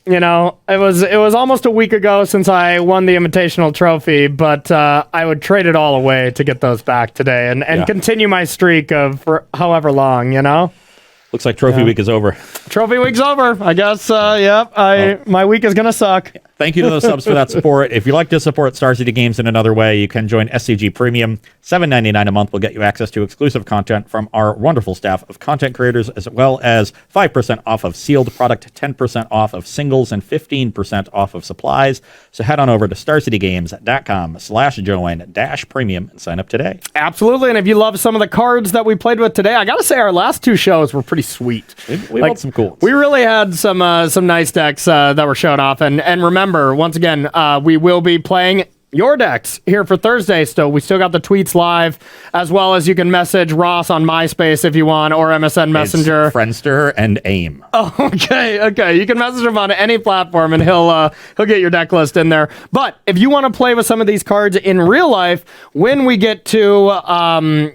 It was almost a week ago since I won the Invitational Trophy, but I would trade it all away to get those back today and continue my streak of for however long, Looks like Trophy Week is over. Trophy Week's over. I guess, my week is going to suck. Thank you to those subs for that support. If you'd like to support Star City Games in another way, you can join SCG Premium. $7.99 a month will get you access to exclusive content from our wonderful staff of content creators, as well as 5% off of sealed product, 10% off of singles, and 15% off of supplies. So head on over to starcitygames.com/join-premium and sign up today. Absolutely. And if you love some of the cards that we played with today, I got to say our last 2 shows were pretty sweet. We had some cool ones. We really had some nice decks that were shown off. And remember, once again, we will be playing your decks here for Thursday. So we still got the tweets live, as well as you can message Ross on MySpace if you want, or MSN Messenger. It's Friendster and AIM. Oh, okay. You can message him on any platform, and he'll get your deck list in there. But if you want to play with some of these cards in real life, when we get to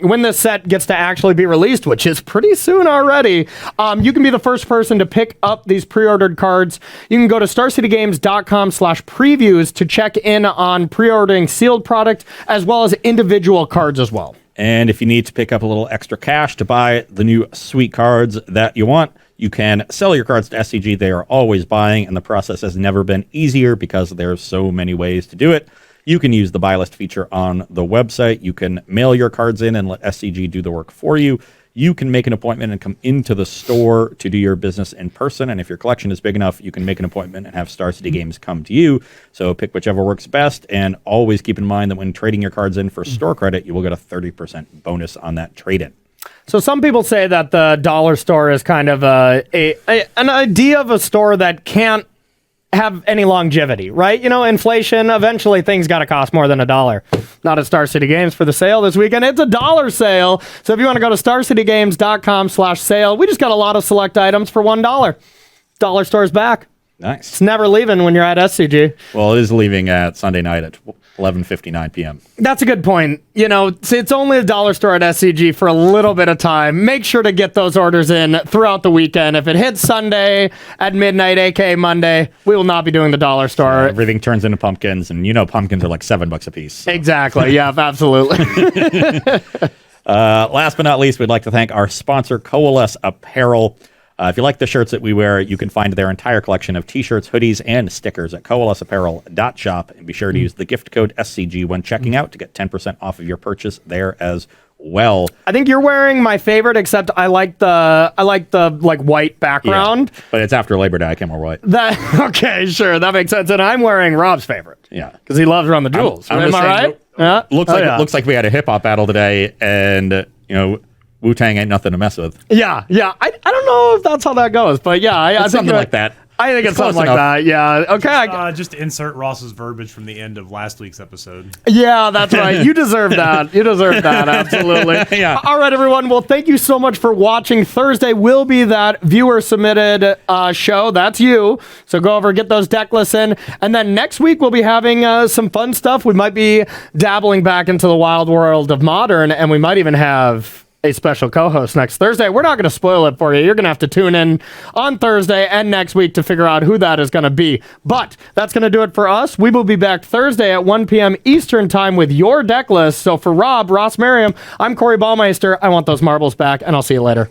when this set gets to actually be released, which is pretty soon already, you can be the first person to pick up these pre-ordered cards. You can go to starcitygames.com/previews to check in on pre-ordering sealed product as well as individual cards as well. And if you need to pick up a little extra cash to buy the new sweet cards that you want, you can sell your cards to SCG. They are always buying, and the process has never been easier because there's so many ways to do it. You can use the buy list feature on the website. You can mail your cards in and let SCG do the work for you. you can make an appointment and come into the store to do your business in person. And if your collection is big enough, you can make an appointment and have Star City Games come to you. So pick whichever works best. And always keep in mind that when trading your cards in for store credit, you will get a 30% bonus on that trade-in. So some people say that the dollar store is kind of an idea of a store that can't have any longevity, right? You know, inflation, eventually things got to cost more than $1. Not at Star City Games for the sale this weekend. It's a dollar sale. So if you want to go to starcitygames.com/sale, we just got a lot of select items for $1. Dollar store's back. Nice. It's never leaving when you're at SCG. Well, it is leaving at Sunday night at 11:59 p.m. That's a good point. You know, it's only a dollar store at SCG for a little bit of time. Make sure to get those orders in throughout the weekend. If it hits Sunday at midnight, aka Monday, we will not be doing the dollar store. Everything turns into pumpkins, and you know pumpkins are like $7 a piece. So. Exactly. Yeah, absolutely. Last but not least, we'd like to thank our sponsor, Coalesce Apparel. If you like the shirts that we wear, you can find their entire collection of t-shirts, hoodies, and stickers at coalesceapparel.shop. And be sure to use the gift code SCG when checking out to get 10% off of your purchase there as well. I think you're wearing my favorite, except I like the like white background. Yeah, but it's after Labor Day. I can't wear white. Okay, sure, that makes sense. And I'm wearing Rob's favorite. Yeah, because he loves Run the Jewels. Am I right? Yeah. Looks like we had a hip hop battle today, and Wu-Tang ain't nothing to mess with. Yeah. I don't know if that's how that goes, but yeah, I think something like that. I think it's something like that. Yeah. Okay. Just to insert Ross's verbiage from the end of last week's episode. Yeah, that's right. You deserve that. You deserve that. Absolutely. Yeah. All right, everyone. Well, thank you so much for watching. Thursday will be that viewer submitted show. That's you. So go over, get those deck lists in. And then next week, we'll be having some fun stuff. We might be dabbling back into the wild world of Modern, and we might even have a special co-host next Thursday. We're not going to spoil it for you. You're going to have to tune in on Thursday and next week to figure out who that is going to be. But that's going to do it for us. We will be back Thursday at 1 p.m. Eastern time with your deck list. So for Ross Merriam, I'm Corey Baumeister. I want those marbles back, and I'll see you later.